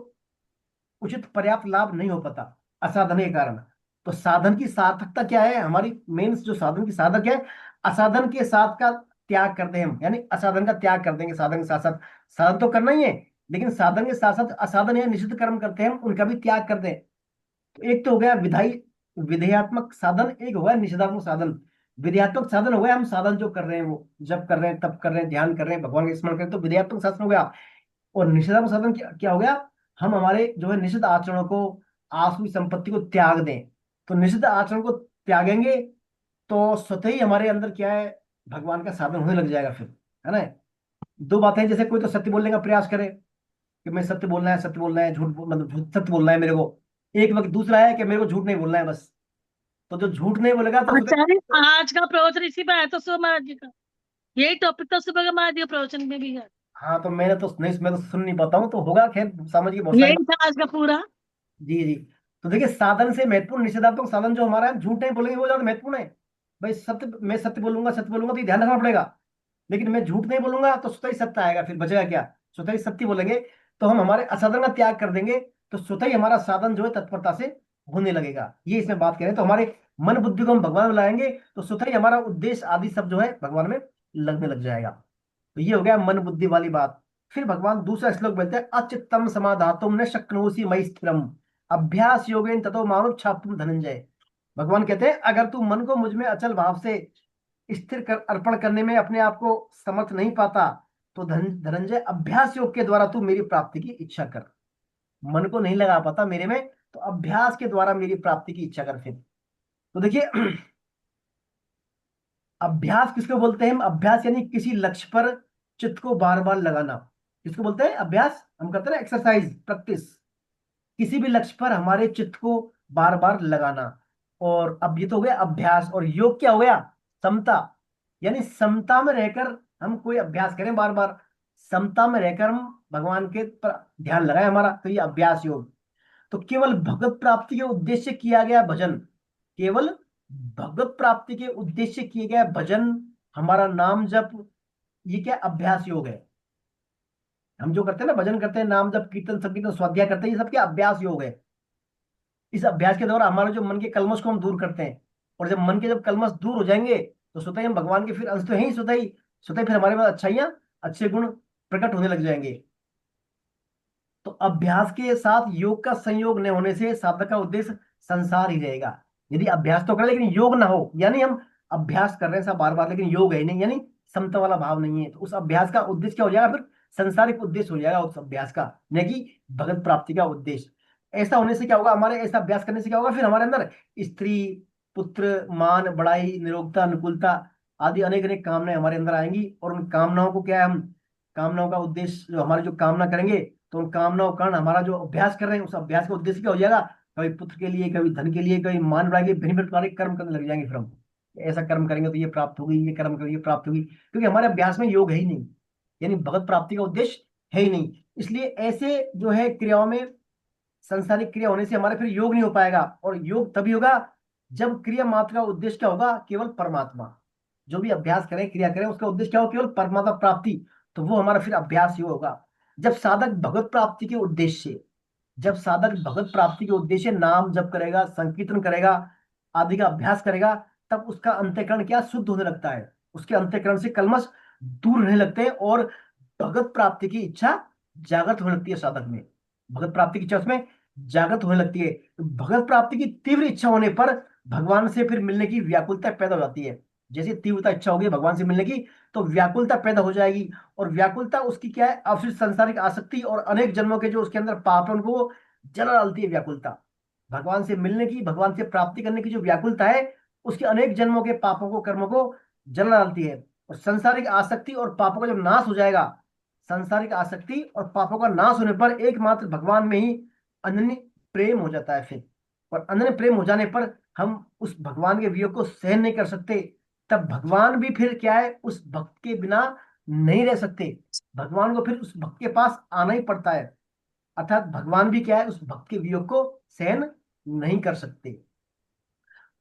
उचित पर्याप्त लाभ नहीं हो पाता असाधन के कारण। तो साधन की सार्थकता क्या है? हमारी मेन जो साधन की साधक है, असाधन के साथ का त्याग करते हैं हम, यानी असाधन का त्याग कर देंगे साधन के साथ साथ। साधन तो करना ही है, लेकिन साधन के साथ साथ असाधन या निषिद्ध कर्म करते हैं हम, उनका भी त्याग कर दें। तो एक तो हो गया विधेयात्मक साधन, एक हो गया निषेधात्मक साधन। विधेयात्मक साधन हो गया हम साधन जो कर रहे हैं, वो जब कर रहे हैं, तब कर रहे हैं, ध्यान कर रहे हैं, भगवान का स्मरण कर रहे हैं, तो विधेयात्मक साधन हो गया। और निषेधात्मक साधन क्या हो गया? हम हमारे जो है निषिद्ध आचरणों को, आसुरी संपत्ति को त्याग दें। तो निषिद्ध आचरण को त्यागेंगे तो स्वतः ही हमारे अंदर क्या है? भगवान का साधन होने लग जाएगा फिर, है ना? दो बातें हैं, जैसे कोई तो सत्य बोलने का प्रयास करे कि मैं सत्य बोलना है, सत्य बोलना है, सत्य बोलना है मेरे को। एक वक्त दूसरा है कि मेरे को झूठ नहीं बोलना है बस। तो जो झूठ नहीं बोलेगा तो
आचार्य, आज का प्रवचन इसी पे है तो सुबह महाराज जी का यही टॉपिक तो सुबह का महाराज जी का प्रवचन में भी है।
हाँ, तो मैंने तो नहीं, मैं तो सुन नहीं पाता हूँ, तो होगा, खैर समझ के बहुत सारी
यही था आज का पूरा।
जी जी। तो देखिए, साधन से महत्वपूर्ण निषेधात्मक साधन जो हमारा है, झूठ नहीं बोलेंगे वो ज्यादा महत्वपूर्ण है। भाई सत्य, मैं सत्य बोलूंगा, सत्य बोलूंगा, तो ये ध्यान रखना पड़ेगा। लेकिन मैं झूठ नहीं बोलूंगा तो स्वतः ही सत्य आएगा, फिर बचेगा क्या? स्वतः ही सत्य बोलेंगे तो हम हमारे असाधन का त्याग कर देंगे, तो स्वतः ही हमारा साधन जो है तत्परता से होने लगेगा। ये इसमें बात करें तो हमारे मन बुद्धि को हम भगवान में लाएंगे तो स्वतः ही हमारा उद्देश्य आदि सब जो है भगवान में लगने लग जाएगा। तो ये हो गया मन बुद्धि वाली बात। फिर भगवान दूसरा श्लोक बोलते हैं, अचित्तम समाधातुम न शक्नोसी मयि स्थिरम अभ्यास योगेन ततो मानुष छाप्तुम धनंजय। भगवान कहते हैं अगर तू मन को मुझ में अचल भाव से स्थिर कर अर्पण करने में अपने आप को समर्थ नहीं पाता, तो धनंजय अभ्यास योग के द्वारा तू मेरी प्राप्ति की इच्छा कर। मन को नहीं लगा पाता मेरे में, तो अभ्यास के द्वारा मेरी प्राप्ति की इच्छा कर। फिर तो देखिए, अभ्यास किसको बोलते हैं हम? अभ्यास यानी किसी लक्ष्य पर चित्त को बार बार लगाना, किसको बोलते हैं? अभ्यास। हम करते हैं ना एक्सरसाइज, प्रैक्टिस, किसी भी लक्ष्य पर हमारे चित्त को बार बार लगाना। और अब ये तो हो गया अभ्यास। और योग क्या हो गया? समता, यानी समता में रहकर हम कोई अभ्यास करें बार बार, समता में रहकर हम भगवान के पर ध्यान लगाएं हमारा, तो ये अभ्यास योग। तो केवल भगवत प्राप्ति के उद्देश्य किया गया भजन, केवल भगवत प्राप्ति के उद्देश्य किए गए भजन, हमारा नाम जप, ये क्या अभ्यास योग है। हम जो करते हैं ना, भजन करते हैं, नाम जप, कीर्तन संकीर्तन स्वाध्याय करते हैं, ये सब क्या अभ्यास योग है। इस अभ्यास के द्वारा हमारे जो मन के कलमश को हम दूर करते हैं, और जब मन के जब कलमश दूर हो जाएंगे तो स्वतः ही हम भगवान के फिर अंश तो है ही, स्वतः ही फिर हमारे पास अच्छाइयाँ, अच्छे गुण प्रकट होने लग जाएंगे। तो अभ्यास के साथ योग का संयोग न होने से साधक का उद्देश्य संसार ही रहेगा। यदि अभ्यास तो करें लेकिन योग ना हो, यानी हम अभ्यास कर रहे हैं सब बार बार लेकिन योग है ही नहीं, यानी समता वाला भाव नहीं है, तो उस अभ्यास का उद्देश्य क्या हो जाएगा, फिर सांसारिक उद्देश्य हो जाएगा उस अभ्यास का, न कि भगत प्राप्ति का उद्देश्य। ऐसा होने से क्या होगा, हमारे ऐसा अभ्यास करने से क्या होगा, फिर हमारे अंदर स्त्री पुत्र मान बड़ाई निरोगता अनुकूलता आदि अनेक अनेक कामनाएं हमारे अंदर आएंगी, और उन कामनाओं को क्या है, हम कामनाओं का उद्देश्य जो हमारे जो कामना करेंगे, तो उन कामनाओं कारण हमारा जो अभ्यास कर रहे हैं उस अभ्यास का उद्देश्य क्या हो जाएगा, कभी पुत्र के लिए, कभी धन के लिए, कभी मान बड़ाई के लिए, भिन्न भिन्न प्रकार के कर्म करने लग जाएंगे। फिर हम ऐसा कर्म करेंगे तो ये प्राप्त होगी, ये कर्म करेंगे ये प्राप्त होगी, क्योंकि हमारे अभ्यास में योग है ही नहीं, यानी भगवत प्राप्ति का उद्देश्य है ही नहीं। इसलिए ऐसे जो है क्रियाओं में संसारिक क्रिया होने से हमारे फिर योग नहीं हो पाएगा, और योग तभी होगा जब क्रिया मात्र का उद्देश्य क्या होगा, केवल परमात्मा। जो भी अभ्यास करें क्रिया करें उसका उद्देश्य क्या हो, केवल परमात्मा प्राप्ति, तो वो हमारा फिर अभ्यास योग होगा। जब साधक भगवत प्राप्ति के उद्देश्य, जब साधक भगवत प्राप्ति के उद्देश्य नाम जप करेगा, संकीर्तन करेगा, आदि का अभ्यास करेगा, तब उसका अंतःकरण क्या शुद्ध होने लगता है, उसके अंतःकरण से कल्मश दूर रहने लगते हैं, और भगवत प्राप्ति की इच्छा जागृत होने लगती है साधक में, भगवत प्राप्ति की इच्छा उसमें जागृत होने लगती है। तो भगवत प्राप्ति की तीव्र इच्छा होने पर भगवान से फिर मिलने की व्याकुलता पैदा हो जाती है। जैसे तीव्रता इच्छा होगी भगवान से मिलने की, तो व्याकुलता पैदा हो जाएगी, और व्याकुलता उसकी क्या है, अवशिष्ट सांसारिक आसक्ति और अनेक जन्मों के जो उसके अंदर पाप है उनको वो जला डालती है। व्याकुलता भगवान से मिलने की, भगवान से प्राप्ति करने की जो व्याकुलता है, उसके अनेक जन्मों के पापों को, कर्मों को जला डालती है, और सांसारिक आसक्ति और पापों का जब नाश हो जाएगा, सांसारिक आसक्ति और पापों का नाश होने पर एकमात्र भगवान में ही अनन्य प्रेम हो जाता है फिर, और अनन्य प्रेम हो जाने पर हम उस भगवान के वियोग को सहन नहीं कर सकते। तब भगवान भी फिर क्या है, उस भक्त के बिना नहीं रह सकते, भगवान को फिर उस भक्त के पास आना ही पड़ता है, अर्थात भगवान भी क्या है, उस भक्त के वियोग को सहन नहीं कर सकते।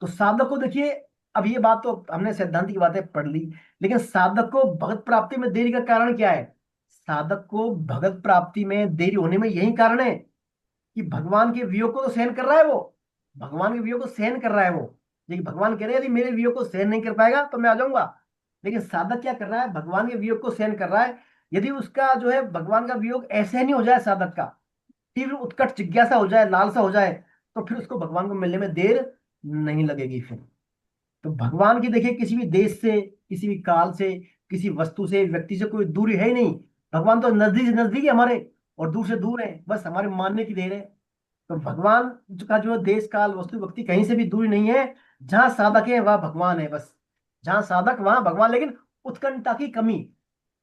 तो साधक को देखिए, अब ये बात तो हमने सिद्धांत की बातें पढ़ ली, लेकिन साधक को भगत प्राप्ति में देरी का कारण क्या है, साधक को भगत प्राप्ति में देरी होने में यही कारण है कि भगवान के वियोग को तो सहन कर रहा है वो, भगवान के वियोग को सहन कर रहा है वो, लेकिन भगवान कह रहे हैं यदि मेरे वियोग को सहन नहीं कर पाएगा तो मैं आ जाऊंगा। लेकिन साधक क्या कर रहा है, भगवान के वियोग को सहन कर रहा है। यदि उसका जो है भगवान का वियोग ऐसे नहीं हो जाए, साधक का तीव्र उत्कट जिज्ञासा हो जाए, लालसा हो जाए, तो फिर उसको भगवान को मिलने में देर नहीं लगेगी फिर। तो भगवान की देखिए किसी भी देश से, किसी भी काल से, किसी वस्तु से, व्यक्ति से कोई दूरी है ही नहीं। भगवान तो नजदीक से नजदीक है हमारे, और दूर से दूर है, बस हमारे मानने की देर है। तो भगवान का जो देश काल वस्तु व्यक्ति कहीं से भी दूरी नहीं है, जहां साधक है वहां भगवान है, बस जहां साधक वहां भगवान। लेकिन उत्कंठा की कमी,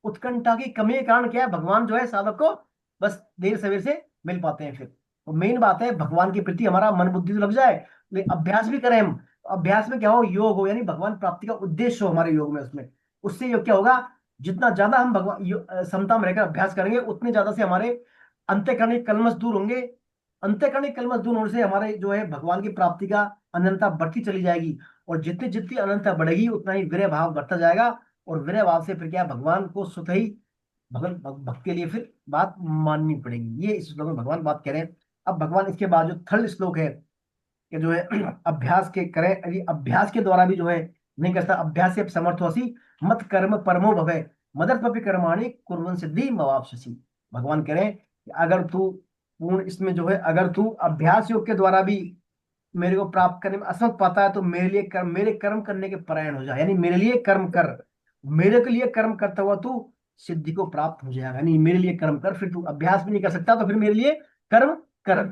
उत्कंठा की कमी के कारण क्या है, भगवान जो है साधक को बस देर सवेर से मिल पाते हैं फिर। तो मेन बात है भगवान के प्रति हमारा मन बुद्धि तो लग जाए, लेकिन अभ्यास भी करें हम। अभ्यास में क्या हो, योग हो, यानी भगवान प्राप्ति का उद्देश्य हो हमारे योग में, उसमें उससे योग क्या होगा, जितना ज्यादा हम भगवान समता में रहकर अभ्यास करेंगे उतने ज्यादा से हमारे अंतःकरण के कल्मश दूर होंगे। अंतःकरण के कल्मश दूर होने से हमारे जो है भगवान की प्राप्ति का अनंतता बढ़ती चली जाएगी, और जितनी जितनी अनंतता बढ़ेगी उतना ही विरह भाव बढ़ता जाएगा, और विरह भाव से फिर क्या है, भगवान को स्वतः ही भगत भक्त के लिए फिर बात माननी पड़ेगी। ये इस श्लोक में भगवान बात कह रहे हैं। अब भगवान इसके बाद जो थर्ड श्लोक है कि जो है अभ्यास के करें, यदि अभ्यास के द्वारा भी जो है नहीं करता, अभ्यास से समर्थोसी मत कर्म परमो भवे मदर्पपि कर्माणि कुर्वन् सिद्धि मवाप्स्यसि। भगवान कह रहे हैं कि अगर तू पूर्ण इसमें जो है, अगर तू अभ्यास योग के द्वारा भी मेरे को प्राप्त करने में असमर्थ पाता है, तो मेरे लिए कर्म, मेरे कर्म करने के परायण हो जा, यानी मेरे लिए कर्म कर, मेरे के लिए कर्म करता हुआ तू सिद्धि को प्राप्त हो जाएगा। यानी मेरे लिए कर्म कर, फिर तू अभ्यास भी नहीं कर सकता तो फिर मेरे लिए कर्म कर।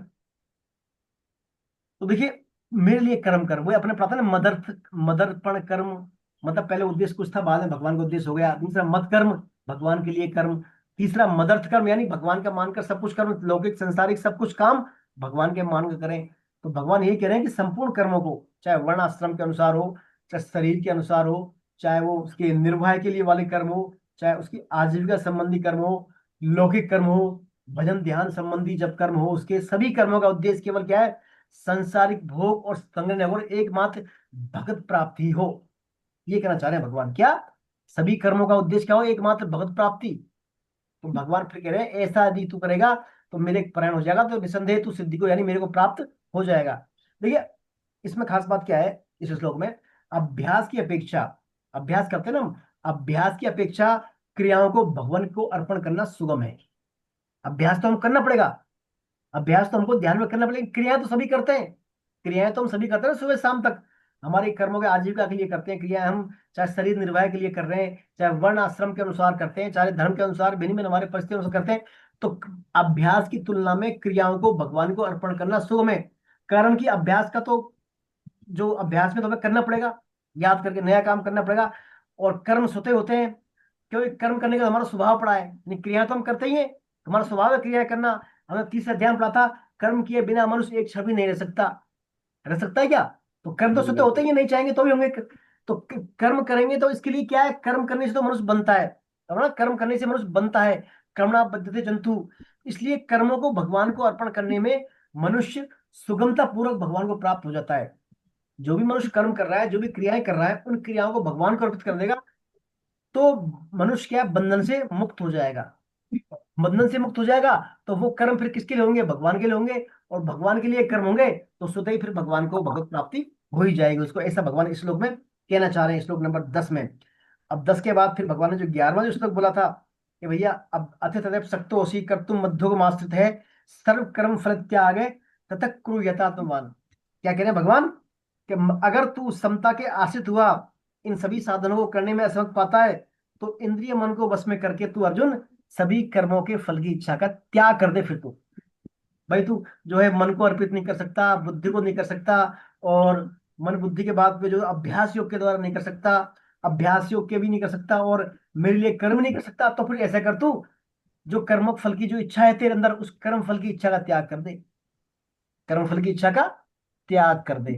तो देखिए मेरे लिए कर्म कर, वो अपने प्राप्त है ना, मदर्पण कर्म, मतलब पहले उद्देश्य कुछ था, बाद में भगवान का उद्देश्य हो गया। दूसरा मत कर्म, भगवान के लिए कर्म। तीसरा मदर्थ कर्म, यानी भगवान का मानकर सब कुछ कर्म, लौकिक संसारिक सब कुछ काम भगवान के मानकर करें। तो भगवान यही कह रहे हैं कि संपूर्ण कर्मों को, चाहे वर्ण आश्रम के अनुसार हो, चाहे शरीर के अनुसार हो, चाहे वो उसके निर्वाह के लिए वाले कर्म हो, चाहे उसकी आजीविका संबंधी कर्म हो, लौकिक कर्म हो, भजन ध्यान संबंधी जब कर्म हो, उसके सभी कर्मों का उद्देश्य केवल क्या है? संसारिक भोग और संग्रह और एकमात्र भगत प्राप्ति हो। ये कहना चाह रहे हैं भगवान। क्या? सभी कर्मों का उद्देश्य क्या हो? एकमात्र भगत प्राप्ति। तो भगवान फिर कह रहे हैं ऐसा यदि तू करेगा तो मेरे परायण हो जाएगा, तो निसंदेह तू सिद्धि को यानी मेरे को प्राप्त हो जाएगा। देखिए इसमें खास बात क्या है इस श्लोक में? अभ्यास की अपेक्षा, अभ्यास करते हैं ना हम, अभ्यास की अपेक्षा क्रियाओं को भगवान को अर्पण करना सुगम है। अभ्यास तो हम करना पड़ेगा, अभ्यास तो हमको ध्यान में करना पड़ेगा। क्रियाएं तो सभी करते हैं, क्रियाएं तो हम सभी करते हैं सुबह शाम तक। हमारे कर्मों के आजीविका के लिए करते हैं क्रियाएं हम, चाहे शरीर निर्वाह के लिए कर रहे हैं, चाहे वर्ण आश्रम के अनुसार करते हैं, चाहे धर्म के अनुसार, भिन्न भिन्न हमारे परिस्थितियों अनुसार करते हैं। तो अभ्यास की तुलना में क्रियाओं को भगवान को अर्पण करना सुगम है। कारण कि अभ्यास का तो जो अभ्यास में तो हमें करना पड़ेगा, याद करके नया काम करना पड़ेगा। और कर्म स्वतः होते हैं, क्योंकि कर्म करने का हमारा स्वभाव पड़ा है। नहीं, क्रिया तो हम करते ही हैं, हमारा स्वभाव है क्रिया करना। हमें तीसरा अध्याय में पढ़ा था, कर्म किए बिना मनुष्य एक क्षण भी नहीं रह सकता। रह सकता है क्या? तो कर्म तो स्वतः होते ही हैं, नहीं चाहेंगे तो भी होंगे। तो कर्म करेंगे तो इसके लिए क्या है? कर्म करने से तो मनुष्य बनता है, तो ना कर्म करने से मनुष्य बनता है। कर्मणा बद्धते जंतु। इसलिए कर्मों को भगवान को अर्पण करने में मनुष्य सुगमता पूर्वक भगवान को प्राप्त हो जाता है। जो भी मनुष्य कर्म कर रहा है, जो भी क्रियाएं कर रहा है, उन क्रियाओं को भगवान को अर्पित कर देगा तो मनुष्य क्या है? बंधन से मुक्त हो जाएगा। बंधन से मुक्त हो जाएगा तो वो कर्म फिर किसके लिए होंगे? भगवान के लिए होंगे। और भगवान के लिए कर्म होंगे तो स्वतः ही फिर भगवान को भगवत प्राप्ति हो ही जाएगी उसको। ऐसा भगवान इस श्लोक में कहना चाह रहे हैं, श्लोक नंबर 10 में। अब 10 के बाद फिर भगवान ने जो 11वां जो श्लोक बोला था कि भैया अब अथ तदेव सक्तोषि कर्तुम मध्योगमाश्रित है सर्व कर्म फल त्यागे ततः कुरु यथात्मवान। क्या कह रहे हैं भगवान? कि अगर तू समता के आश्रित हुआ, इन सभी साधनों को करने में असमर्थ पाता है, तो इंद्रिय मन को वश में करके तू अर्जुन सभी कर्मों के फल की इच्छा का त्याग कर दे। फिर तू भाई तू जो है मन को अर्पित नहीं कर सकता, बुद्धि को नहीं कर सकता, और मन बुद्धि के बाद में जो अभ्यास योग के द्वारा नहीं कर सकता, अभ्यास योग के भी नहीं कर सकता, और मेरे लिए कर्म नहीं कर सकता, तो फिर ऐसा कर तू जो कर्म फल की जो इच्छा है तेरे अंदर, उस कर्म फल की इच्छा का त्याग कर दे। कर्म फल की इच्छा का त्याग कर दे,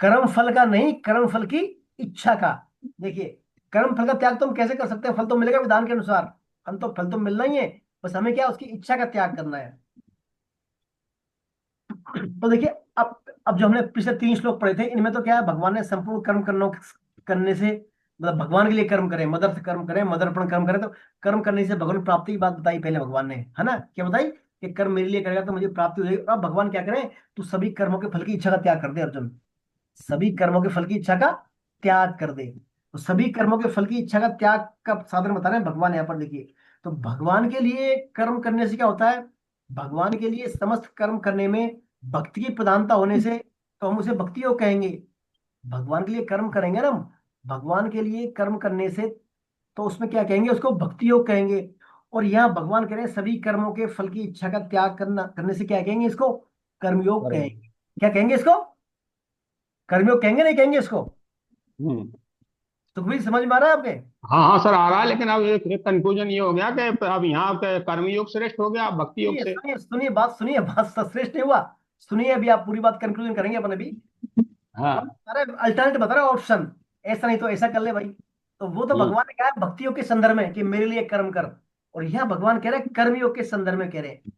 कर्म फल का नहीं, कर्म फल की इच्छा का। देखिए कर्म फल का त्याग तो हम कैसे कर सकते हैं? फल तो मिलेगा विधान के अनुसार, हम तो फल तो मिलना ही है, बस हमें क्या उसकी इच्छा का त्याग करना है। तो देखिए अब जो हमने पिछले 3 श्लोक पढ़े थे, इनमें तो क्या है? भगवान ने संपूर्ण कर्म करने से, मतलब भगवान के लिए कर्म करें, मदर्थ कर्म करें, मदर्पण कर्म करें, तो कर्म करने से भगवान प्राप्ति की बात बताई पहले भगवान ने, है ना? क्या बताई? कि कर्म मेरे लिए करेगा तो मुझे प्राप्ति हो जाएगी। अब भगवान क्या करें? तू सभी कर्मों के फल की इच्छा का त्याग कर दे अर्जुन, सभी कर्मों के फल की इच्छा का त्याग कर दे। तो सभी कर्मों के फल की इच्छा का त्याग का साधन बता रहे हैं भगवान यहाँ पर। देखिए तो भगवान के लिए कर्म करने से क्या होता है? भगवान के लिए समस्त कर्म करने में भक्ति की प्रधानता होने से तो हम उसे भक्ति योग कहेंगे। भगवान के लिए कर्म करेंगे ना हम, भगवान के लिए कर्म करने से तो उसमें क्या कहेंगे? उसको भक्ति योग कहेंगे। और यहाँ भगवान कह रहे हैं सभी कर्मों के फल की इच्छा का त्याग करने से क्या कहेंगे? इसको कर्मयोग
कर्म।
कहेंगे। क्या कहेंगे इसको? कर्मयोग कहेंगे, नहीं कहेंगे इसको?
हम्म।
सुखबीर समझ में आ रहा है आपके?
हाँ हाँ सर, आ रहा है, लेकिन अब एक कंफ्यूजन ये हो गया कि अब यहाँ पे कर्मयोग श्रेष्ठ हो गया भक्ति योग
सुनिए
से।
सुनिए सुनिए, बात सुनिए, बात श्रेष्ठ नहीं हुआ। सुनिए अभी आप पूरी बात कंक्लूजन करेंगे अपन अभी।
हाँ।
अरे अल्टरनेट बता रहा हूँ ऑप्शन, ऐसा नहीं तो ऐसा कर ले भाई। तो वो तो
हम्म।
भगवान ने कहा है भक्ति योग के संदर्भ में कि मेरे लिए कर्म कर, और यहाँ भगवान कह रहे हैं कर्मयोग के संदर्भ में कह रहे हैं।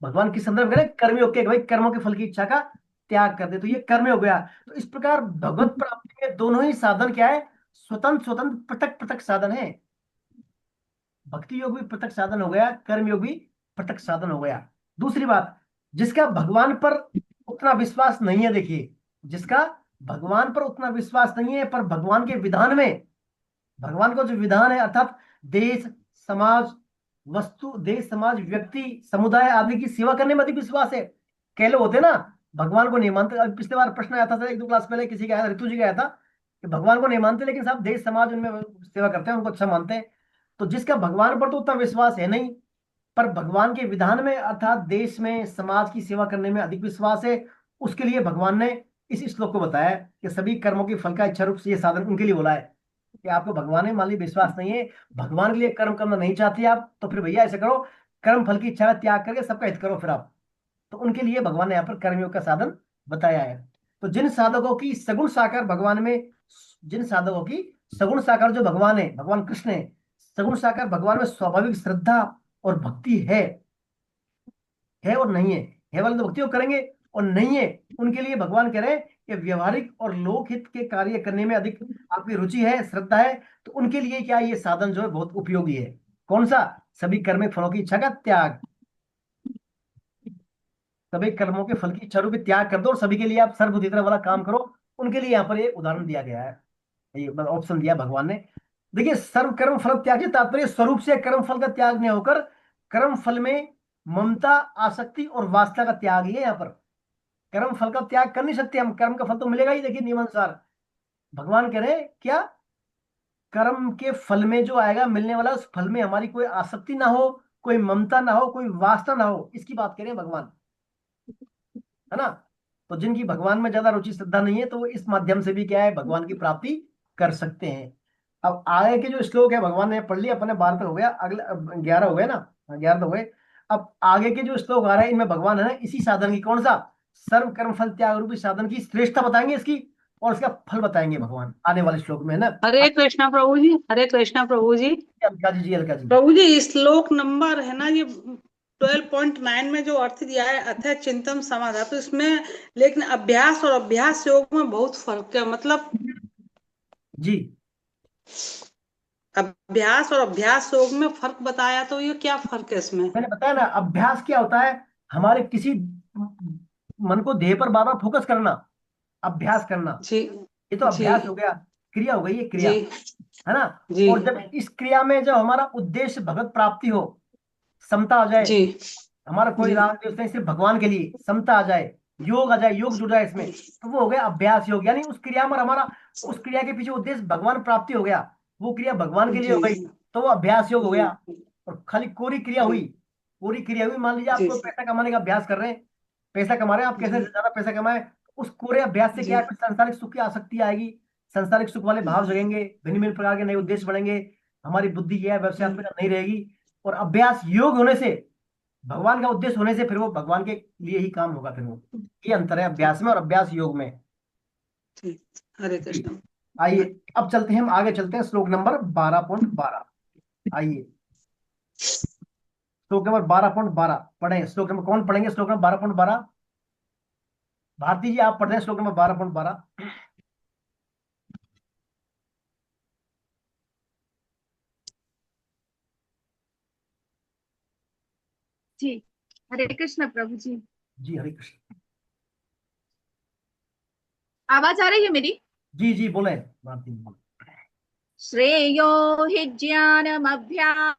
भगवान किस संदर्भ में कह रहे हैं? कर्मयोग के, भाई कर्मों के फल की इच्छा का त्याग कर दे, तो ये कर्म हो गया। तो इस प्रकार भगवत प्राप्ति के दोनों ही साधन क्या है? स्वतंत्र स्वतंत्र पृथक पृथक साधन है। भक्ति योग भी पृथक साधन हो गया, कर्म योग भी पृथक साधन हो गया। दूसरी बात, जिसका भगवान पर उतना विश्वास नहीं है, देखिए जिसका भगवान पर उतना विश्वास नहीं है पर भगवान के विधान में, भगवान का जो विधान है अर्थात देश समाज वस्तु, देश समाज व्यक्ति समुदाय आदि की सेवा करने में अधिक विश्वास है। कह लो होते ना भगवान को नहीं मानते। अभी पिछले बार प्रश्न आया था 1-2 क्लास पहले, किसी का आया था, ऋतु जी का आया था कि भगवान को नहीं मानते लेकिन साहब देश समाज उनमें सेवा करते हैं, उनको अच्छा मानते हैं। तो जिसका भगवान पर तो उतना विश्वास है नहीं पर भगवान के विधान में अर्थात देश में समाज की सेवा करने में अधिक विश्वास है, उसके लिए भगवान ने इस श्लोक को बताया कि सभी कर्मों की फल का इच्छा रूप से ये साधन उनके लिए बोला है। कि आपको भगवान में मान ली विश्वास नहीं है, भगवान के लिए कर्म करना नहीं चाहते आप, तो फिर भैया ऐसा करो, कर्म फल की इच्छा का त्याग करके सबका हित करो फिर आप। तो उनके लिए भगवान ने यहाँ पर कर्मयोग का साधन बताया है। तो जिन साधकों की सगुण साकार भगवान में, जिन साधकों की सगुण साकार जो भगवान है, भगवान कृष्ण है, सगुण साकार भगवान में स्वाभाविक श्रद्धा और भक्ति है और नहीं है वाले तो भक्ति को करेंगे, और नहीं है उनके लिए भगवान कह रहे हैं कि व्यवहारिक और लोकहित के कार्य करने में अधिक आपकी रुचि है, श्रद्धा है, तो उनके लिए क्या ये साधन जो है बहुत उपयोगी है। कौन सा? सभी कर्मिक फलों की इच्छा का त्याग। सभी कर्मों के फल की इच्छा रूपी त्याग कर दो और सभी के लिए आप सर्वभूतित्व वाला काम करो। उनके लिए यहाँ पर ये उदाहरण दिया गया है, ये ऑप्शन दिया भगवान ने। देखिए, सर्व कर्म फल त्याग से तात्पर्य स्वरूप से कर्म फल का त्याग नहीं होकर कर्म फल में ममता, आसक्ति और वासना का त्याग ही है। यहाँ पर कर्म फल का त्याग कर नहीं सकते हम, कर्म का फल तो मिलेगा ही। देखिए नियमानुसार भगवान कह रहे हैं क्या, कर्म के फल में जो आएगा मिलने वाला, उस फल में हमारी कोई आसक्ति ना हो, कोई ममता ना हो, कोई वासना ना हो, इसकी बात करें भगवान, है ना। तो जिनकी भगवान में ज्यादा रुचि श्रद्धा नहीं है तो वो इस माध्यम से भी क्या है, भगवान की प्राप्ति कर सकते हैं। अब आगे के जो श्लोक है भगवान ने पढ़ लिया, अपने 12 पे हो गया, अगले 11 हो गए ना, 11 तो हो गए। अब आगे के जो श्लोक आ रहा है इनमें भगवान है ना इसी साधन की, कौन सा, सर्व कर्म फल त्याग रूपी साधन की श्रेष्ठता बताएंगे इसकी, और इसका फल बताएंगे भगवान आने वाले श्लोक में, है ना।
हरे कृष्णा प्रभु जी, हरे कृष्णा प्रभु जी।
अलका जी, अलका जी।
प्रभु जी श्लोक नंबर है ना ये 12.9 में जो अर्थ दिया है अथ चिंतन समाधा, तो इसमें लेकिन अभ्यास और अभ्यास योग में बहुत फर्क है, मतलब
जी
अभ्यास और अभ्यास योग में फर्क बताया, तो ये क्या फर्क है इसमें?
मैंने बताया ना, अभ्यास क्या होता है, हमारे किसी मन को ध्येय पर बार बार फोकस करना, अभ्यास करना,
जी
ये तो
जी
अभ्यास हो गया, क्रिया हो गई ये क्रिया,
जी
है ना।
जी
और जब इस क्रिया में जब हमारा उद्देश्य भगवत प्राप्ति हो, समता आ जाए,
जी
हमारा कोई
जी
राग द्वेष नहीं, सिर्फ भगवान के लिए समता आ जाए, योग आ जाए, योग जुड़ जाए इसमें, तो वो हो गया अभ्यास योग। यानी उस क्रिया में हमारा, उस क्रिया के पीछे उद्देश्य भगवान प्राप्ति हो गया, वो क्रिया भगवान के लिए हो
जी
गई, तो वो अभ्यास योग हो
जी
गया। और खाली कोरी क्रिया हुई, कोरी क्रिया हुई, मान लीजिए आप
जी
कोई पैसा कमाने का अभ्यास कर रहे हैं, पैसा कमा रहे हैं, आप कैसे
जी
ज्यादा पैसा कमाए, उस कोरे अभ्यास से क्या
जी
है, कुछ सांसारिक सुख की आसक्ति आएगी, सांसारिक सुख वाले भाव जगेंगे, भिन्न भिन्न प्रकार के नए उद्देश्य बढ़ेंगे, हमारी बुद्धि यह व्यवसायत्मक नहीं रहेगी। और अभ्यास योग होने से, भगवान का उद्देश्य होने से, फिर वो भगवान के लिए ही काम होगा, फिर वो, ये अंतर है अभ्यास में और अभ्यास योग में।
जी। हरे
जी।
कृष्ण।
आइए अब चलते हैं, हम आगे चलते हैं, श्लोक नंबर 12.12। आइए श्लोक नंबर 12.12 पढ़े। श्लोक नंबर कौन पढ़ेंगे? श्लोक नंबर 12.12 भारती जी आप पढ़ रहे हैं, श्लोक नंबर 12.12।
जी हरे कृष्ण प्रभु जी।
जी हरे कृष्ण।
आवाज आ रही है मेरी?
जी जी बोले भारती जी।
श्रेयो हि ज्ञानमभ्यासात्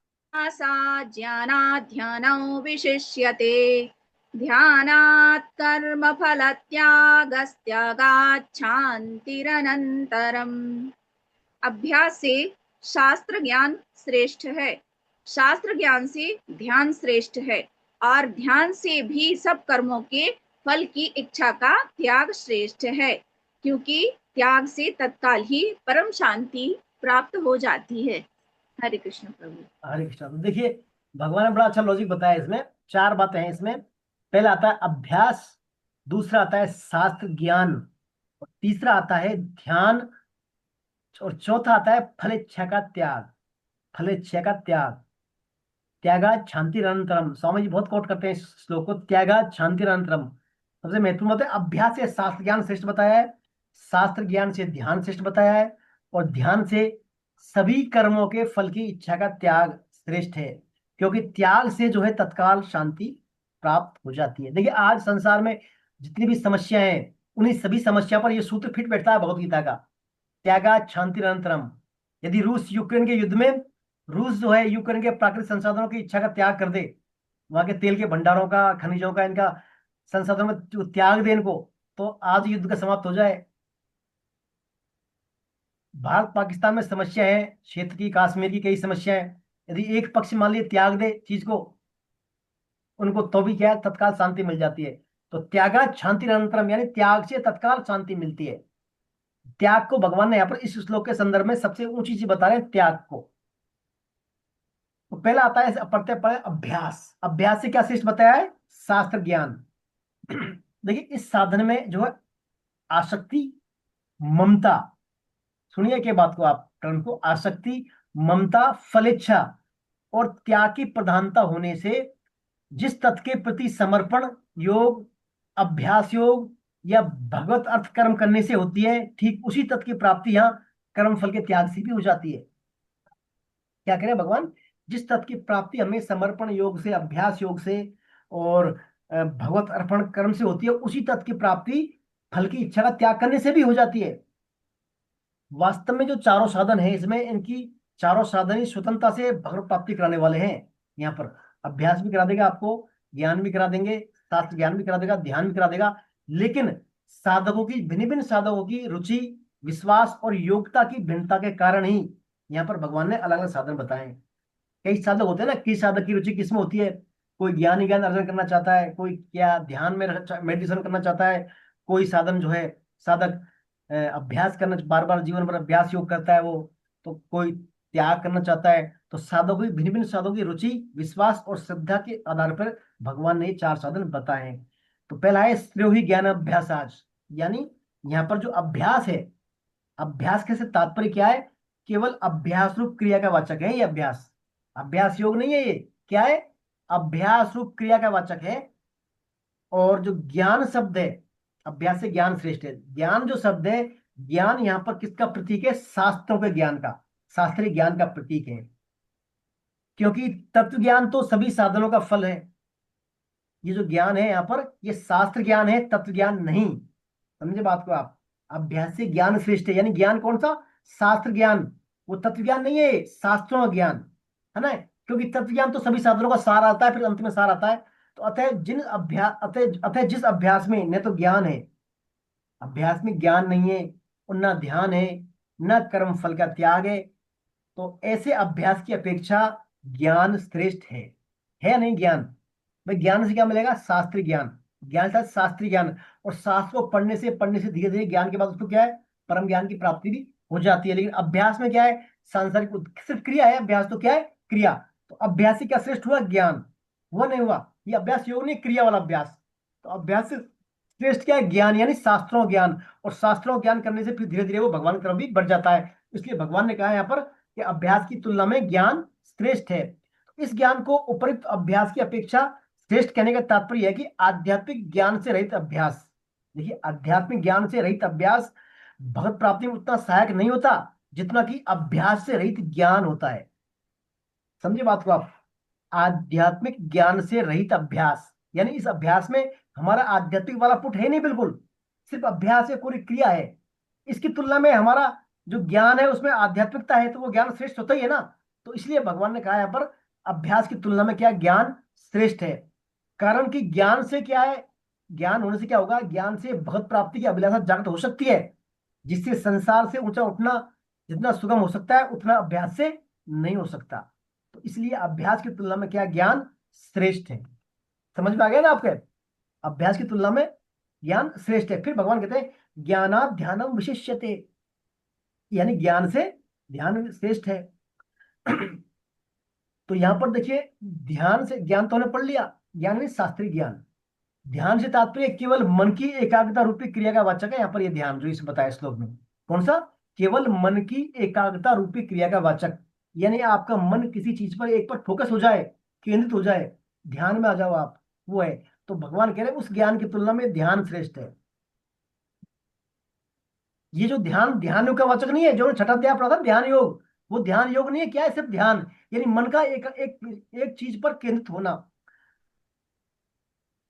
ज्ञानात् ध्यानो विशिष्यते ध्यानात् कर्मफलत्यागस्त्यागात् शान्तिरनन्तरम्। अभ्यास से शास्त्र ज्ञान श्रेष्ठ है, शास्त्र ज्ञान से ध्यान श्रेष्ठ है, और ध्यान से भी सब कर्मों के फल की इच्छा का त्याग श्रेष्ठ है, क्योंकि त्याग से तत्काल ही परम शांति प्राप्त हो जाती है। हरे कृष्ण प्रभु।
हरे कृष्ण। तो देखिए भगवान ने बड़ा अच्छा लॉजिक बताया, इसमें 4 बातें हैं इसमें। पहला आता है अभ्यास, दूसरा आता है शास्त्र ज्ञान, और तीसरा आता है ध्यान, और चौथा आता है फलेच्छा का त्याग। फलेच्छा का त्याग, त्यागा शांतिरनंतरम। स्वामी जी बहुत कोट करते हैं इस श्लोक को, त्यागा शांतिरनंतरम। सबसे महत्वपूर्ण बात है, अभ्यास से शास्त्र ज्ञान श्रेष्ठ बताया है, शास्त्र ज्ञान से ध्यान श्रेष्ठ बताया है, और ध्यान से सभी कर्मों के फल की इच्छा का त्याग श्रेष्ठ है, क्योंकि त्याग से जो है तत्काल शांति प्राप्त हो जाती है। देखिए आज संसार में जितनी भी समस्याएं हैं, उन्हीं सभी समस्या पर यह सूत्र फिट बैठता है भगवत गीता का, त्यागा शांतिरनंतरम। यदि रूस यूक्रेन के युद्ध में, रूस जो है यूक्रेन के प्राकृतिक संसाधनों की इच्छा का त्याग कर दे, वहां के तेल के भंडारों का, खनिजों का, इनका संसाधनों में जो त्याग दे इनको, तो आज युद्ध का समाप्त हो जाए। भारत पाकिस्तान में समस्या है, क्षेत्र की, कश्मीर की कई समस्याएं, यदि एक पक्ष मान लीजिए त्याग दे चीज को उनको, तो भी क्या है, तत्काल शांति मिल जाती है। तो त्यागा शांतिरनंतरम, यानी त्याग से तत्काल शांति मिलती है। त्याग को भगवान ने यहाँ पर इस श्लोक के संदर्भ में सबसे ऊंची चीज बता रहे हैं, त्याग को। तो पहला आता है पढ़ते पढ़े अभ्यास। अभ्यास से क्या श्रेष्ठ बताया है? शास्त्र ज्ञान। देखिए इस साधन में जो है आसक्ति, ममता, सुनिए क्या बात को, आप टर्म को, आसक्ति, ममता, फलेच्छा और त्याग की प्रधानता होने से जिस तत्व के प्रति समर्पण योग, अभ्यास योग या भगवत अर्थ कर्म करने से होती है, ठीक उसी तत्व की प्राप्ति यहाँ कर्म फल के त्याग से भी हो जाती है। क्या करें भगवान, जिस तत्व की प्राप्ति हमें समर्पण योग से, अभ्यास योग से और भगवत अर्पण कर्म से होती है, उसी तत्व की प्राप्ति फल की इच्छा का त्याग करने से भी हो जाती है। वास्तव में जो चारों साधन है, इसमें इनकी चारों साधन ही स्वतंत्रता से भगवत प्राप्ति कराने वाले हैं। यहाँ पर अभ्यास भी करा देगा आपको, ज्ञान भी करा देंगे, शास्त्र ज्ञान भी करा देगा, ध्यान भी करा देगा, लेकिन साधकों की भिन्न भिन्न साधकों की रुचि, विश्वास और योग्यता की भिन्नता के कारण ही यहाँ पर भगवान ने अलग अलग साधन बताए। कई साधक होते हैं ना, किस साधक की रुचि किसमें होती है, कोई ज्ञान ही ज्ञान अर्जन करना चाहता है, कोई क्या ध्यान में मेडिटेशन करना चाहता है, कोई साधन जो है साधक अभ्यास करना, बार बार जीवन भर अभ्यास योग करता है वो, तो कोई त्याग करना चाहता है। तो साधकों की भिन्न भिन्न साधकों की रुचि, विश्वास और श्रद्धा के आधार पर भगवान ने ये चार साधन बताए हैं। तो पहला है श्रेयोही ज्ञान अभ्यास आज, यानी यहाँ पर जो अभ्यास है, अभ्यास के से तात्पर्य क्या है, केवल अभ्यास रूप क्रिया का वाचक है ये अभ्यास, अभ्यास योग नहीं है ये, क्या है, अभ्यास रूप क्रिया का वाचक है। और जो ज्ञान शब्द है, अभ्यास से ज्ञान श्रेष्ठ है, ज्ञान जो शब्द है, ज्ञान यहाँ पर किसका प्रतीक है, शास्त्रों के ज्ञान का, शास्त्रीय ज्ञान का प्रतीक है, क्योंकि तत्व ज्ञान तो सभी साधनों का फल है। ये जो ज्ञान है यहाँ पर, ये शास्त्र ज्ञान है, तत्व ज्ञान नहीं, समझे बात को आप। अभ्यास से ज्ञान श्रेष्ठ है, यानी ज्ञान कौन सा, शास्त्र ज्ञान, वो तत्व ज्ञान नहीं है, शास्त्रों का ज्ञान है ना, क्योंकि तत्व ज्ञान तो सभी साधनों का सार आता है, फिर अंत में सार आता है। तो अतः जिस अभ्यास में न तो ज्ञान है, अभ्यास में ज्ञान नहीं है, और न ध्यान है, न कर्म फल का त्याग है, तो ऐसे अभ्यास की अपेक्षा ज्ञान श्रेष्ठ है या नहीं। ज्ञान, भाई ज्ञान से क्या मिलेगा, शास्त्रीय ज्ञान, ज्ञान का शास्त्रीय ज्ञान, और शास्त्र को पढ़ने से धीरे धीरे ज्ञान के बाद उसको क्या है, परम ज्ञान की प्राप्ति भी हो जाती है। लेकिन अभ्यास में क्या है, सांसारिक सिर्फ क्रिया है, अभ्यास तो क्या है, क्रिया। तो अभ्यास से क्या श्रेष्ठ हुआ, ज्ञान, हुआ नहीं हुआ, ये अभ्यास योग नहीं, क्रिया वाला अभ्यास। तो अभ्यास से श्रेष्ठ क्या है, ज्ञान, यानी शास्त्रों ज्ञान, और शास्त्रों ज्ञान करने से फिर धीरे धीरे वो भगवान की तरफ भी बढ़ जाता है। इसलिए भगवान ने कहा यहाँ पर कि अभ्यास की तुलना में ज्ञान श्रेष्ठ है। इस ज्ञान को उपयुक्त अभ्यास की अपेक्षा श्रेष्ठ कहने का तात्पर्य है कि आध्यात्मिक ज्ञान से रहित अभ्यास, देखिए आध्यात्मिक ज्ञान से रहित अभ्यास भगवत प्राप्ति में उतना सहायक नहीं होता जितना कि अभ्यास से रहित ज्ञान होता है। समझे बात को आप, आध्यात्मिक ज्ञान से रहित अभ्यास, यानी इस अभ्यास में हमारा आध्यात्मिक वाला पुट है नहीं, बिल्कुल सिर्फ अभ्यास है, पूरी क्रिया है। इसकी तुलना में हमारा जो ज्ञान है उसमें आध्यात्मिकता है, तो वो ज्ञान श्रेष्ठ होता ही है ना। तो इसलिए भगवान ने कहा यहाँ पर अभ्यास की तुलना में क्या, ज्ञान श्रेष्ठ है। कारण कि ज्ञान से क्या है, ज्ञान होने से क्या होगा, ज्ञान से भगवत प्राप्ति की अभिलाषा जागृत हो सकती है, जिससे संसार से ऊंचा उठना जितना सुगम हो सकता है उतना अभ्यास से नहीं हो सकता। तो इसलिए अभ्यास की तुलना में क्या, ज्ञान श्रेष्ठ है। समझ में आ गया ना आपके, अभ्यास की तुलना में ज्ञान श्रेष्ठ है। फिर भगवान कहते हैं ज्ञानात् ध्यानम विशिष्यते, यानी ज्ञान से ध्यान श्रेष्ठ है। तो यहां पर देखिए, ध्यान से ज्ञान तो हमने पढ़ लिया, ज्ञान में शास्त्रीय ज्ञान, ध्यान से तात्पर्य केवल मन की एकाग्रता रूपी क्रिया का वाचक है। यहाँ पर ये ध्यान जो इसे बताया श्लोक में, कौन सा, केवल मन की एकाग्रता रूपी क्रिया का वाचक, यानी आपका मन किसी चीज पर एक पर फोकस हो जाए, केंद्रित हो जाए, ध्यान में आ जाओ आप, वो है। तो भगवान कह रहे हैं उस ज्ञान की तुलना में ध्यान श्रेष्ठ है। ये जो ध्यान, ध्यान योग का वाचक नहीं है, जो छठा अध्याय पढ़ा था ध्यान योग, वो ध्यान योग नहीं है, क्या है, सिर्फ ध्यान, यानी मन का एक चीज पर केंद्रित होना।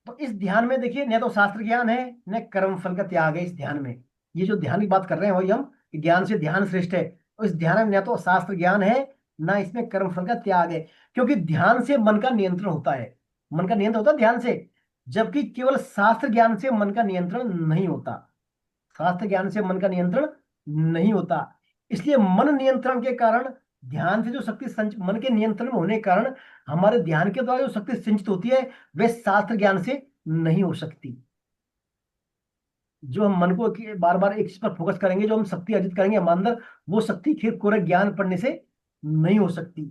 तो इस ध्यान में देखिए, न तो शास्त्र ज्ञान है न कर्म फल का त्याग है इस ध्यान में। ये जो ध्यान की बात कर रहे हैं वही हम, ज्ञान से ध्यान श्रेष्ठ है। तो इस ध्यान में न तो शास्त्र ज्ञान है ना इसमें कर्म फल का त्याग है, क्योंकि ध्यान से मन का नियंत्रण होता है, मन का नियंत्रण होता है ध्यान से, जबकि केवल शास्त्र ज्ञान से मन का नियंत्रण नहीं होता, शास्त्र ज्ञान से मन का नियंत्रण नहीं होता। इसलिए मन नियंत्रण के कारण, ध्यान से जो शक्ति मन के नियंत्रण में होने के कारण हमारे ध्यान के द्वारा जो शक्ति संचित होती है वह शास्त्र ज्ञान से नहीं हो सकती। जो हम मन को बार बार एक चीज पर फोकस करेंगे, जो हम शक्ति अर्जित करेंगे हमारे अंदर, वो शक्ति फिर कोरे ज्ञान पढ़ने से नहीं हो सकती।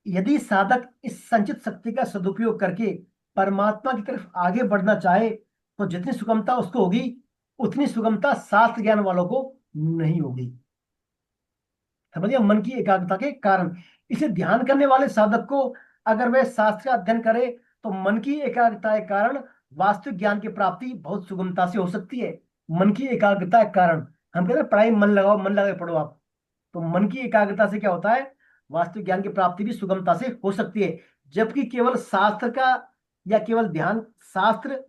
यदि साधक इस संचित शक्ति का सदुपयोग करके परमात्मा की तरफ आगे बढ़ना चाहे तो जितनी सुगमता उसको होगी उतनी सुगमता शास्त्र ज्ञान वालों को नहीं होगी, समझिए, मन की एकाग्रता के कारण। इसे ध्यान करने वाले साधक को अगर वह शास्त्र का अध्ययन करे तो मन की एकाग्रता के कारण वास्तविक ज्ञान की प्राप्ति बहुत सुगमता से हो सकती है। मन की एकाग्रता के कारण, हम कहते हैं पढ़ाई में मन लगाओ, मन लगा के पढ़ो आप, तो मन की एकाग्रता से क्या होता है, वास्तविक ज्ञान की प्राप्ति भी सुगमता से हो सकती है। जबकि केवल शास्त्र का या केवल ध्यान शास्त्र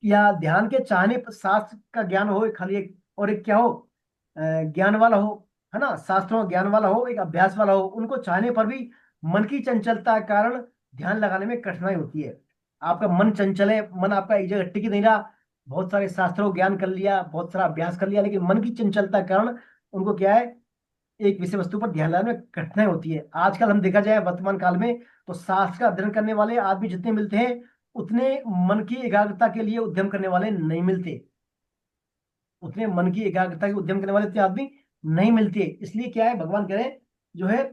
या ध्यान के चाहने पर शास्त्र का ज्ञान हो खाली एक, और एक क्या हो, ज्ञान वाला हो, है ना, शास्त्रों का ज्ञान वाला हो, एक अभ्यास वाला हो, उनको चाहने पर भी मन की चंचलता के कारण ध्यान लगाने में कठिनाई होती है। आपका मन चंचल है, मन आपका एक जगह टिक नहीं रहा, बहुत सारे शास्त्रों का ज्ञान कर लिया, बहुत सारा अभ्यास कर लिया, लेकिन मन की चंचलता के कारण उनको क्या है, एक विषय वस्तु पर ध्यान लगाने में कठिनाई होती है। आजकल हम देखा जाए वर्तमान काल में तो शास्त्र का अध्ययन करने वाले आदमी जितने मिलते हैं उतने मन की एकाग्रता के लिए उद्यम करने वाले नहीं मिलते, उतने मन की एकाग्रता के उद्यम करने वाले इतने आदमी नहीं मिलते। इसलिए क्या है, भगवान कह रहे हैं जो है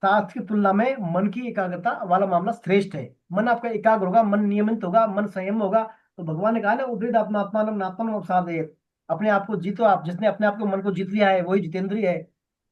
शास्त्र की तुलना में मन की एकाग्रता वाला मामला श्रेष्ठ है। मन आपका एकाग्र होगा, मन नियमित होगा, मन संयम होगा, तो भगवान ने कहा ना, उदृढ़ आत्मात्मान अवसादेत, अपने आप को जीतो आप, जिसने अपने आप को मन को जीत लिया है वही जितेंद्रिय है।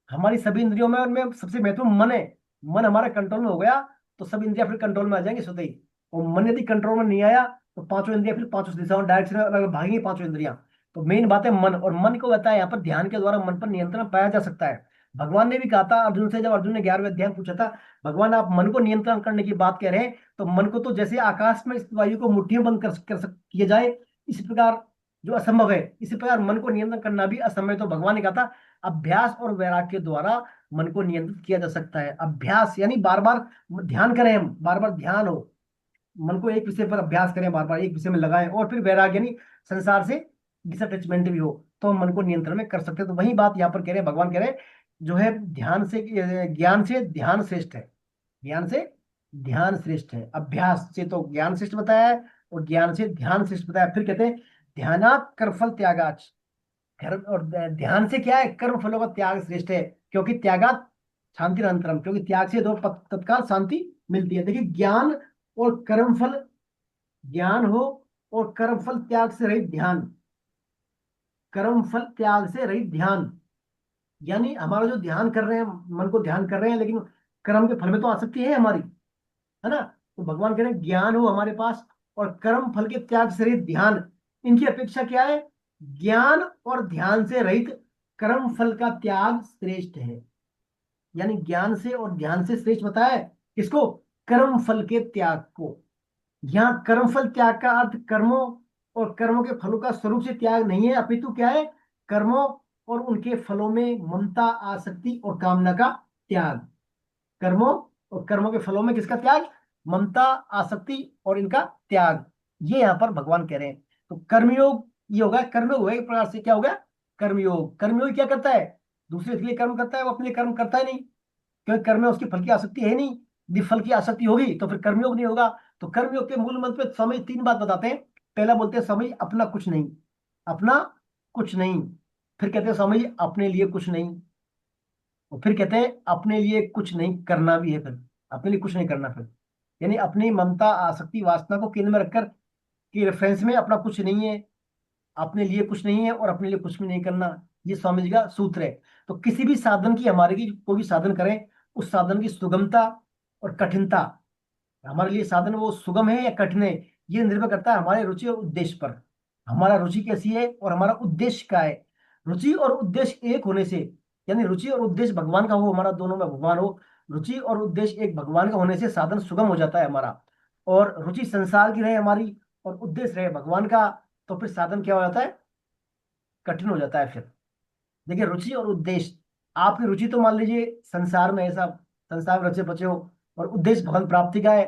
हमारी सभी इंद्रियों में, उनमें सबसे महत्वपूर्ण मन है। मन हमारे कंट्रोल में हो गया तो सब इंद्रियां फिर कंट्रोल में आ जाएंगे स्वतः ही। और मन यदि कंट्रोल में नहीं आया तो पांचों इंद्रियां फिर पांचों दिशाओं डायरेक्शन भागेंगी पांचों इंद्रियां। तो मेन बात है मन, और मन को कहता है यहाँ पर ध्यान के द्वारा मन पर नियंत्रण पाया जा सकता है। भगवान ने भी कहा था अर्जुन से, जब अर्जुन ने 11वें अध्याय पूछा था, भगवान आप मन को नियंत्रण करने की बात कह रहे हैं, तो मन को तो जैसे आकाश में स्थित वायु को मुट्ठी में बंद किया जाए इस प्रकार जो असंभव है, इसी प्रकार मन को नियंत्रण करना भी असंभव है। तो भगवान ने कहा था अभ्यास और वैराग्य के द्वारा मन को नियंत्रित किया जा सकता है। अभ्यास यानी बार बार ध्यान करें, हम बार बार ध्यान हो, मन को एक विषय पर अभ्यास करें, बार बार एक विषय में लगाएं, और फिर वैराग्य यानी संसार से डिसअटैचमेंट भी हो, तो हम मन को नियंत्रण में कर सकते हैं। तो वही बात यहाँ पर कह रहे हैं, भगवान कह रहे हैं जो है ध्यान से ज्ञान से ध्यान श्रेष्ठ है, ज्ञान से ध्यान श्रेष्ठ है। अभ्यास से तो ज्ञान श्रेष्ठ बताया है और ज्ञान से ध्यान श्रेष्ठ बताया। फिर कहते हैं ध्यानात् कर्मफल त्यागाच, कर्म और ध्यान से क्या है, कर्म फलों का त्याग श्रेष्ठ है, क्योंकि त्यागात् शांति अनंतरम, क्योंकि त्याग से दो तत्काल शांति मिलती है। देखिए ज्ञान और कर्मफल, ज्ञान हो और कर्मफल त्याग से रहित ध्यान, कर्मफल त्याग से रहित ध्यान, यानी हमारा जो ध्यान कर रहे हैं, मन को ध्यान कर रहे हैं, लेकिन कर्म के फल में तो आसक्ति है हमारी, है ना। तो भगवान कह रहे हैं ज्ञान हो हमारे पास और कर्म फल के त्याग से रहित ध्यान, इनकी अपेक्षा क्या है, ज्ञान और ध्यान से रहित कर्म फल का त्याग श्रेष्ठ है। यानी ज्ञान से और ध्यान से श्रेष्ठ बताया है किसको, कर्म फल के त्याग को। यहाँ कर्म फल त्याग का अर्थ कर्मों और कर्मों के फलों का स्वरूप से त्याग नहीं है, अपितु क्या है, कर्मों और उनके फलों में ममता, आसक्ति और कामना का त्याग। कर्मों और कर्मों के फलों में किसका त्याग, ममता, आसक्ति और इनका त्याग, ये यहाँ पर भगवान कह रहे हैं। तो कर्मयोग ये होगा, कर्मयोग हुआ एक प्रकार से, क्या हो गया, कर्मयोग। कर्मयोग क्या करता है, दूसरे के लिए कर्म करता है, वो अपने लिए कर्म करता ही नहीं, क्योंकि कर्म में उसकी फल की आसक्ति है नहीं। यदि फल की आसक्ति होगी तो फिर कर्मयोग नहीं होगा। तो कर्मयोग के मूल मंत्र पे स्वामी 3 बात बताते हैं। पहला बोलते हैं स्वामी अपना कुछ नहीं, अपना कुछ नहीं। फिर कहते हैं स्वामी अपने लिए कुछ नहीं, और फिर कहते हैं अपने लिए कुछ नहीं करना भी है, फिर अपने लिए कुछ नहीं करना। फिर यानी अपनी ममता, आसक्ति, वासना को केंद्र में रखकर कि रेफरेंस में अपना कुछ नहीं है, अपने लिए कुछ नहीं है और अपने लिए कुछ भी नहीं करना, ये स्वामी जी का सूत्र है। तो किसी भी साधन की, हमारे की कोई भी साधन करें, उस साधन की सुगमता और कठिनता, हमारे लिए साधन वो सुगम है या कठिन है, ये निर्भर करता है हमारे रुचि और उद्देश्य पर। हमारा रुचि कैसी है और हमारा उद्देश्य क्या है। रुचि और उद्देश्य एक होने से, यानी रुचि और उद्देश्य भगवान का हो, हमारा दोनों में भगवान हो, रुचि और उद्देश्य एक भगवान का होने से साधन सुगम हो जाता है हमारा। और रुचि संसार की रहे हमारी और उद्देश्य रहे भगवान का, तो फिर साधन क्या हो जाता है, कठिन हो जाता है। फिर देखिए रुचि और उद्देश्य, आपकी रुचि तो मान लीजिए संसार में, ऐसा संसार में रचे बचे हो, और उद्देश्य भगवान प्राप्ति का है,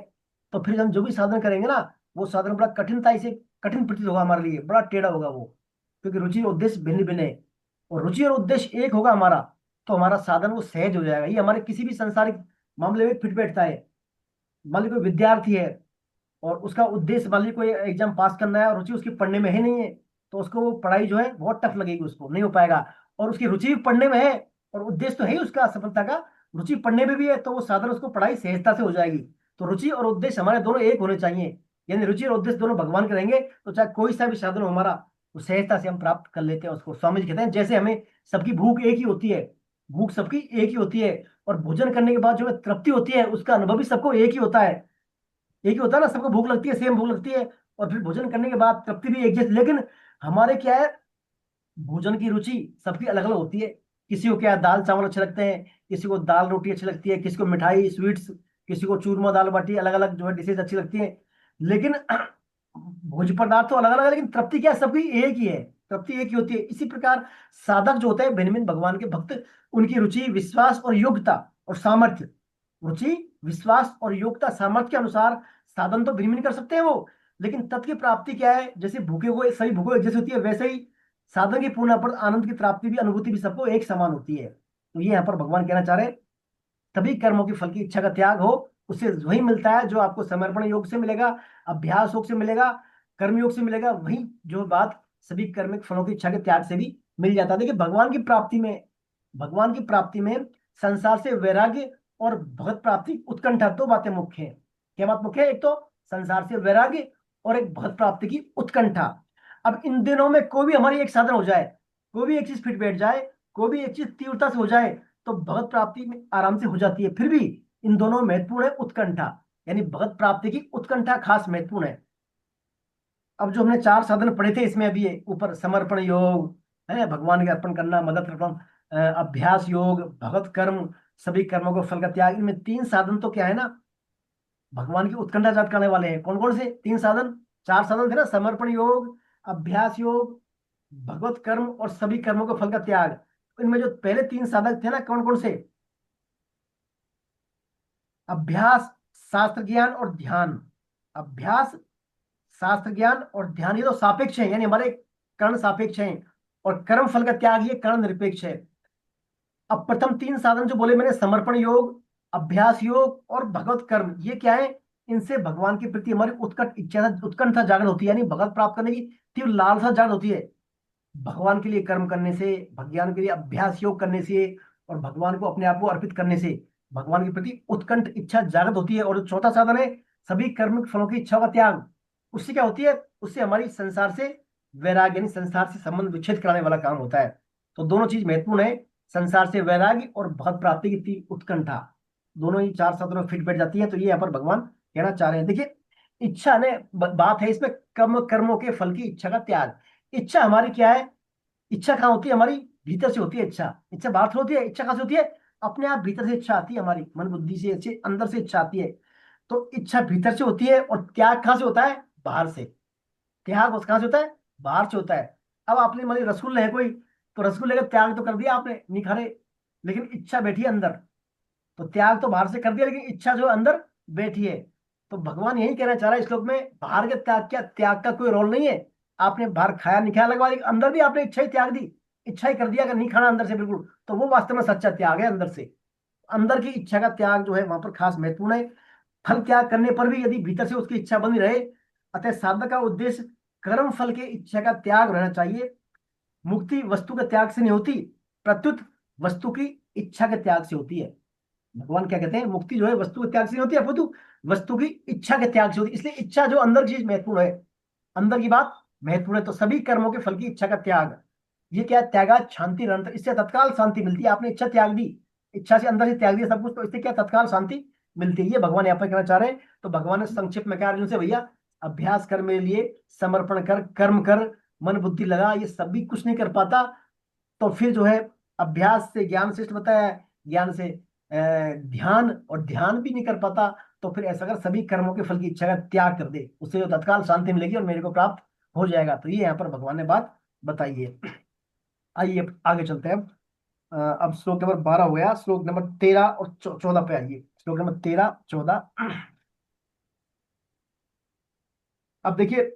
तो फिर हम जो भी साधन करेंगे ना, वो साधन बड़ा कठिनता से कठिन प्रतीत होगा हमारे लिए, बड़ा टेढ़ा होगा वो, क्योंकि रुचि और उद्देश्य भिन्न भिन्न है। और रुचि और उद्देश्य एक होगा हमारा, तो हमारा साधन वो सहज हो जाएगा। ये हमारे किसी भी सांसारिक मामले में फिट बैठता है। मान लीजिए कोई विद्यार्थी है और उसका उद्देश्य, मान लीजिए कोई एग्जाम पास करना है और रुचि उसकी पढ़ने में है नहीं है, तो उसको वो पढ़ाई जो है बहुत टफ लगेगी, उसको नहीं हो पाएगा। और उसकी रुचि भी पढ़ने में है और उद्देश्य तो है ही उसका सफलता का, रुचि पढ़ने में भी है, तो वो साधन उसको पढ़ाई सहजता से हो जाएगी। तो रुचि और उद्देश्य हमारे दोनों एक होने चाहिए, यानी रुचि और उद्देश्य दोनों भगवान के रहेंगे, तो चाहे कोई सा भी साधन हो हमारा, वो सहजता से हम प्राप्त कर लेते हैं उसको। स्वामी जी कहते हैं जैसे हमें सबकी भूख एक ही होती है, भूख सबकी एक ही होती है, और भोजन करने के बाद जो हमें तृप्ति होती है उसका अनुभव भी सबको एक ही होता है। एक ही होता है ना, सबको भूख लगती है, सेम भूख लगती है, और फिर भोजन करने के बाद तृप्ति भी एक जैसी। लेकिन हमारे क्या है, भोजन की रुचि सबकी अलग अलग होती है। किसी को क्या दाल चावल अच्छे लगते हैं, किसी को दाल रोटी अच्छी लगती है, किसी को मिठाई स्वीट्स, किसी को चूरमा दाल बाटी, अलग अलग जो है डिशेज अच्छी लगती है। लेकिन भोज्य पदार्थ तो अलग अलग है, लेकिन तृप्ति क्या है, सबकी एक ही है, तृप्ति एक ही होती है। इसी प्रकार साधक जो होते हैं भिन्न भिन्न भगवान के भक्त, उनकी रुचि विश्वास और योग्यता और सामर्थ्य, रुचि विश्वास और योग्यता सामर्थ्य के अनुसार साधन तो भिन्न भिन्न कर सकते हैं वो, लेकिन तत् की प्राप्ति क्या है, जैसे भूखे को सभी भूखे एक जैसी होती है, वैसे ही साधन की पूर्ण पर आनंद की प्राप्ति भी, अनुभूति भी सबको एक समान होती है। तो ये यहाँ पर भगवान कहना चाह रहे हैं, तभी कर्मों की फल की इच्छा का त्याग हो, उससे वही मिलता है जो आपको समर्पण योग से मिलेगा, अभ्यास योग से मिलेगा, कर्म योग से मिलेगा, वही जो बात सभी कर्मिक फलों की इच्छा के त्याग से भी मिल जाता है। देखिए भगवान की प्राप्ति में, भगवान की प्राप्ति में संसार से वैराग्य और भगत प्राप्ति उत्कंठा, दो बातें मुख्य है। क्या बात मुख्य है? एक तो संसार से वैराग्य और एक भगत प्राप्ति की उत्कंठा। अब इन दिनों में कोई भी हमारी एक साधन हो जाए, कोई भी एक चीज फिट बैठ जाए, कोई भी एक चीज तीव्रता से हो जाए, तो भगत प्राप्ति में आराम से हो जाती है। फिर भी इन दोनों महत्वपूर्ण है उत्कंठा, यानी भगत प्राप्ति की उत्कंठा खास महत्वपूर्ण है। अब जो हमने चार साधन पढ़े थे इसमें अभी ऊपर, समर्पण योग है, भगवान के अर्पण करना, मदद अर्पण, अभ्यास योग, भगत कर्म, सभी कर्मों को फल का त्याग, इनमें तीन साधन तो क्या है ना, भगवान की उत्कंठा जात करने वाले हैं। कौन कौन से तीन साधन? चार साधन थे ना, समर्पण योग, अभ्यास योग, भगवत कर्म और सभी कर्मों के फल का त्याग। इनमें जो पहले तीन साधक थे ना, कौन कौन से? अभ्यास, शास्त्र ज्ञान और ध्यान। अभ्यास, शास्त्र ज्ञान और ध्यान, ये तो सापेक्ष है, यानी हमारे कर्ण सापेक्ष हैं, और कर्म फल का त्याग ये कर्ण निरपेक्ष है। अब प्रथम तीन साधन जो बोले मैंने, समर्पण योग, अभ्यास योग और भगवत कर्म, ये क्या है? इनसे भगवान के प्रति हमारी उत्कट इच्छा, उत्कंठा जागृत होती है, यानी भगवत प्राप्त करने की तीव्र लालसा जागृत होती है। भगवान के लिए कर्म करने से, भगवान के लिए अभ्यास योग करने से, और भगवान को अपने आप को अर्पित करने से भगवान के प्रति उत्कंठ इच्छा जागृत होती है। और जो चौथा साधन है सभी कर्मिक फलों की इच्छा का त्याग, उससे क्या होती है? उससे हमारी संसार से वैराग्य, यानी संसार से संबंध विच्छेद कराने वाला काम होता है। तो दोनों चीज महत्वपूर्ण है, संसार से वैराग्य और भगवत प्राप्ति की तीव्र उत्कंठा, दोनों ही चार साधनों में फिट बैठ जाती है। तो ये यहाँ पर भगवान कहना चाह रहे हैं। देखिए इच्छा ने बात है इसमें, कर्मों के फल की इच्छा का त्याग। इच्छा हमारी क्या है? इच्छा कहाँ होती है? हमारी भीतर से होती है इच्छा। इच्छा बाहर से होती है? इच्छा कहाँ से होती है? अपने आप भीतर से इच्छा आती है, हमारी मन बुद्धि से, अच्छे अंदर से इच्छा आती है। तो इच्छा भीतर से होती है, और त्याग कहाँ से होता है? बाहर से। त्याग कहाँ से होता है? बाहर से होता है। अब आपने मान लीजिए रसगुल्ले है कोई, तो रसगुल्ले का त्याग तो कर दिया आपने, नहीं खा रहे, लेकिन इच्छा बैठी है अंदर, तो त्याग तो बाहर से कर दिया, लेकिन इच्छा जो अंदर बैठी है। तो भगवान यही कहना चाह रहा है इस श्लोक में, बाहर के त्याग का कोई रोल नहीं है। आपने बाहर खाया नहीं खाया लगवा, लेकिन अंदर भी आपने इच्छा ही त्याग दी, इच्छा ही कर दिया अगर नहीं खाना अंदर से बिल्कुल, तो वो वास्तव में सच्चा त्याग है अंदर से। अंदर की इच्छा का त्याग जो है वहां पर खास महत्वपूर्ण है। फल त्याग करने पर भी यदि भीतर से उसकी इच्छा बनी रहे, अतः साधक का उद्देश्य कर्म फल के इच्छा का त्याग रहना चाहिए। मुक्ति वस्तु के त्याग से नहीं होती, प्रत्युत वस्तु की इच्छा के त्याग से होती है। भगवान क्या कहते हैं? मुक्ति जो है वस्तु के त्याग से नहीं होती है, अपितु वस्तु की इच्छा के त्याग से होती है। इसलिए इच्छा जो अंदर की चीज महत्वपूर्ण है, अंदर की बात महत्वपूर्ण है। तो सभी कर्मों के फल की इच्छा का त्याग, ये क्या? त्यागा शांति निरंतर, इससे तत्काल शांति मिलती है। आपने इच्छा त्याग दी, इच्छा से अंदर से त्याग दिया सब कुछ, तो इससे क्या? तत्काल शांति मिलती है। ये भगवान यहाँ पर कहना चाह रहे हैं। तो भगवान ने संक्षिप्त में कहा अर्जुन से, भैया अभ्यास कर मेरे लिए, समर्पण कर, कर्म कर, मन बुद्धि लगा, ये सब भी कुछ नहीं कर पाता, तो फिर जो है अभ्यास से ज्ञान श्रेष्ठ बताया, ज्ञान से ध्यान, और ध्यान भी नहीं कर पाता, तो फिर ऐसा कर सभी कर्मों के फल की इच्छा का त्याग कर दे, उससे जो तत्काल शांति मिलेगी और मेरे को प्राप्त हो जाएगा। तो ये यहाँ पर भगवान ने बात बताई है। आइए अब आगे चलते हैं। अब श्लोक नंबर 12 हो गया, श्लोक नंबर 13 और 14 पे आइए। श्लोक नंबर 13, 14। अब देखिए,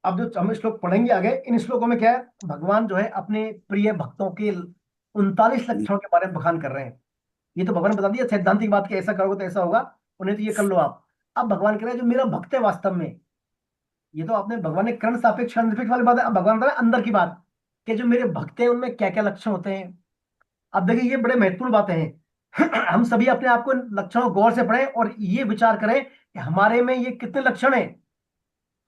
अब जो हम श्लोक पढ़ेंगे आगे, इन श्लोकों में क्या है? भगवान जो है अपने प्रिय भक्तों के 39 लक्षणों के बारे में बखान कर रहे हैं। ये तो भगवान ने बता दिया सैद्धांतिक बात कि ऐसा करोगे तो ऐसा होगा, उन्हें तो ये कर लो आप। अब भगवान कह रहे हैं जो मेरा भक्त है वास्तव में, ये तो आपने भगवान ने कर्ण सापेक्ष वाली बात है। अब भगवान बता रहे अंदर की बात कि जो मेरे भक्त हैं उनमें क्या क्या लक्षण होते हैं। अब देखिए ये बड़े महत्वपूर्ण बातें हैं। हम सभी अपने आप को लक्षणों गौर से पढ़ें और ये विचार करें कि हमारे में ये कितने लक्षण हैं,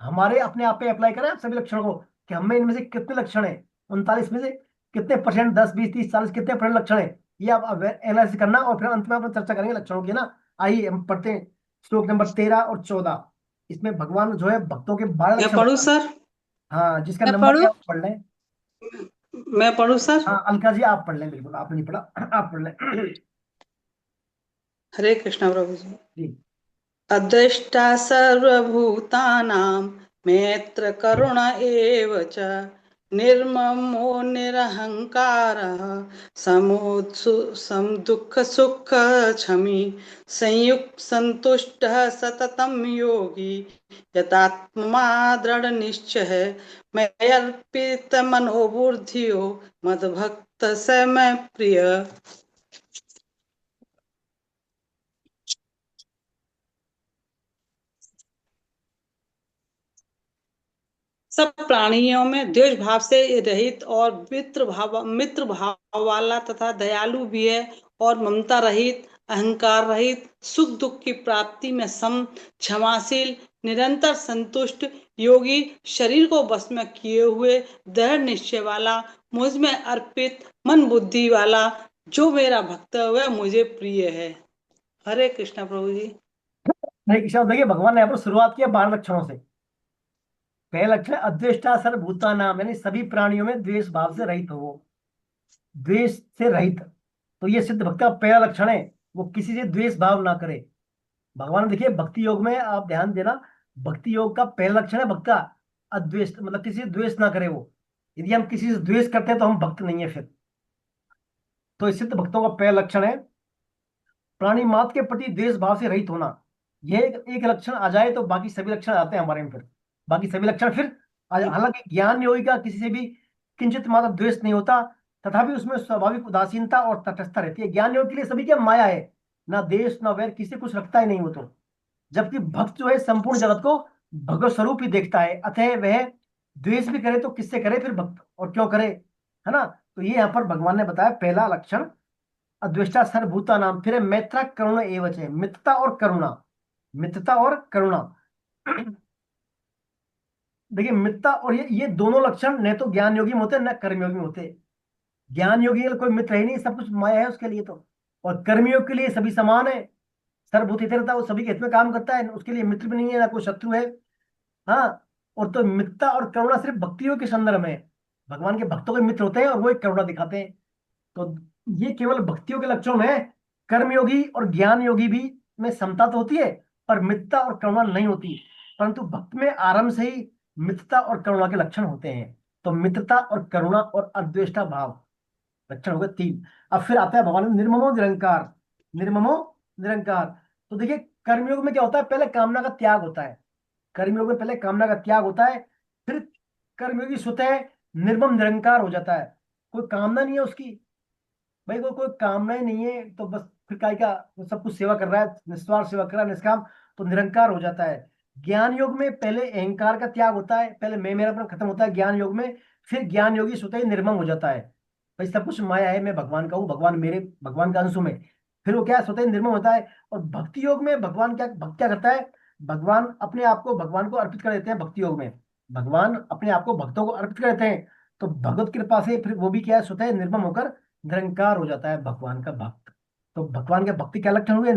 हमारे अपने आप पे अप्लाई करें आप सभी लक्षणों को। कि हमें इनमें से कितने लक्षण है, 39 में से कितने परसेंट, 10, 20, 30, 40 कितने परसेंट लक्षण है, ये आप एनालिसिस करना और फिर अंत में अपन चर्चा करेंगे लक्षणों की, ना। आइए हम पढ़ते हैं श्लोक नंबर 13 और 14। इसमें भगवान जो है भक्तों के 12
मैं
लक्षण
पढ़ूँ
बताए।
सर?
हाँ, जिसका
मैं
नंबर क्या
पढ़ूं?
आप पढ़ लें।
मैं पढ़ूँ सर?
हाँ अलका जी आप पढ़ लें, बिल्कुल आपने नहीं पढ़ा, आप पढ़ लें।
हरे कृष्णा प्रभु जी।
जी।
अद्रष्टा सर्वभूतानां मैत्र करुण एव च निर्ममो निरहङ्कारः दुःख सुख क्षमी संयुक्त संतुष्टः सततं योगी यतात्मा दृढ़ निश्चय मय्यर्पित मनोबुद्धियो मद्भक्त स मैं प्रिय। सब प्राणियों में द्वेष भाव से रहित और मित्र भाव वाला तथा दयालु भी है, और ममता रहित, अहंकार रहित, सुख दुख की प्राप्ति में सम, क्षमाशील, निरंतर संतुष्ट योगी, शरीर को वश में किए हुए, दृढ़ निश्चय वाला, मुझ में अर्पित मन बुद्धि वाला, जो मेरा भक्त है वह मुझे प्रिय है। हरे कृष्णा प्रभु जी।
हरे कृष्णा। देखिए भगवान ने यहाँ पर शुरुआत किया 12 लक्षणों से। पहला लक्षण अद्वेष्टा सर्वभूता नाम, यानी सभी प्राणियों में द्वेष भाव से रहित हो, वो द्वेष से रहित। तो ये सिद्ध भक्त का पहला लक्षण है, वो किसी से द्वेष भाव ना करे। भगवान देखिए भक्ति योग में आप ध्यान देना, भक्ति योग का पहला लक्षण है भक्त का अद्वेष, मतलब किसी से द्वेष ना करे वो। यदि हम किसी से द्वेष करते हैं तो हम भक्त नहीं है फिर। तो इस सिद्ध भक्तों का पहला लक्षण है प्राणी मात्र के प्रति द्वेष भाव से रहित होना। यह एक लक्षण आ जाए तो बाकी सभी लक्षण आते हैं हमारे में फिर, बाकी सभी लक्षण फिर हालांकि ज्ञान योगी का किसी से भी किंचित मात्र द्वेष नहीं होता, तथापि उसमें स्वाभाविक उदासीनता और तटस्थता रहती है। ज्ञान योग के लिए सभी क्या माया है, ना देश ना वैर, किसी कुछ रखता ही नहीं वो तो। जबकि भक्त जो है संपूर्ण जगत को भगवत स्वरूप ही देखता है, अतः वह द्वेष भी करे तो किससे करे फिर भक्त, और क्यों करे, है ना। तो ये यहाँ पर भगवान ने बताया पहला लक्षण अद्वेष्टा सर्वभूता नाम। फिर है मैत्रा करुणा एवच, है मित्रता और करुणा, मित्रता और करुणा। देखिए मित्रता और ये दोनों लक्षण न तो ज्ञान योगी में होते न कर्म योगी में होते। ज्ञान योगी के लिए कोई मित्र है नहीं, सब कुछ माया है उसके लिए तो। और कर्मयोग के लिए सभी समान है, सर्वभूत हितैषिता, वो सभी के हित में काम करता है, उसके लिए मित्र भी नहीं है ना कोई शत्रु है। हाँ, और तो मित्रता और करुणा सिर्फ भक्तियों के संदर्भ में है। भगवान के भक्तों के मित्र होते हैं और वो एक करुणा दिखाते हैं। तो ये केवल भक्तियों के लक्षण में, कर्मयोगी और ज्ञान योगी भी में समता तो होती है पर मित्रता और करुणा नहीं होती, परंतु भक्त में आरंभ से ही मित्रता और करुणा के लक्षण होते हैं। तो मित्रता और करुणा और अद्वेष्टा भाव लक्षण हो गए 3। अब फिर आता है भगवान निर्ममो निरंकार, निर्ममो निरंकार। तो देखिए कर्मयोग में क्या होता है, पहले कामना का त्याग होता है, कर्मयोग में पहले कामना का त्याग होता है, फिर कर्मयोगी स्वतः निर्मम निरंकार हो जाता है। कोई कामना नहीं है उसकी, भाई कोई कामना ही नहीं है तो बस फिर काय का, वो सब कुछ सेवा कर रहा है, निस्वार्थ सेवा कर रहा है, निष्काम, तो निरंकार हो जाता है। ज्ञान योग में पहले अहंकार का त्याग होता है, पहले मैं मेरापन खत्म होता है ज्ञान योग में, फिर ज्ञान योगी स्वतः ही निर्मम हो जाता है, भाई सब कुछ माया है, मैं भगवान का हूँ, भगवान मेरे, भगवान का अंश हूं मैं, फिर वो क्या स्वतः ही निर्मम होता है। और भक्ति योग में भगवान क्या, भक्त क्या करता है, भगवान अपने आप को भगवान को अर्पित कर देते हैं। भक्ति योग में भगवान अपने आप को भक्तों को अर्पित कर देते हैं, तो भगवत कृपा से फिर वो भी क्या है, स्वतः निर्मम होकर निरंकार हो जाता है भगवान का भक्त। तो भगवान के भक्ति क्या लक्षण हुए,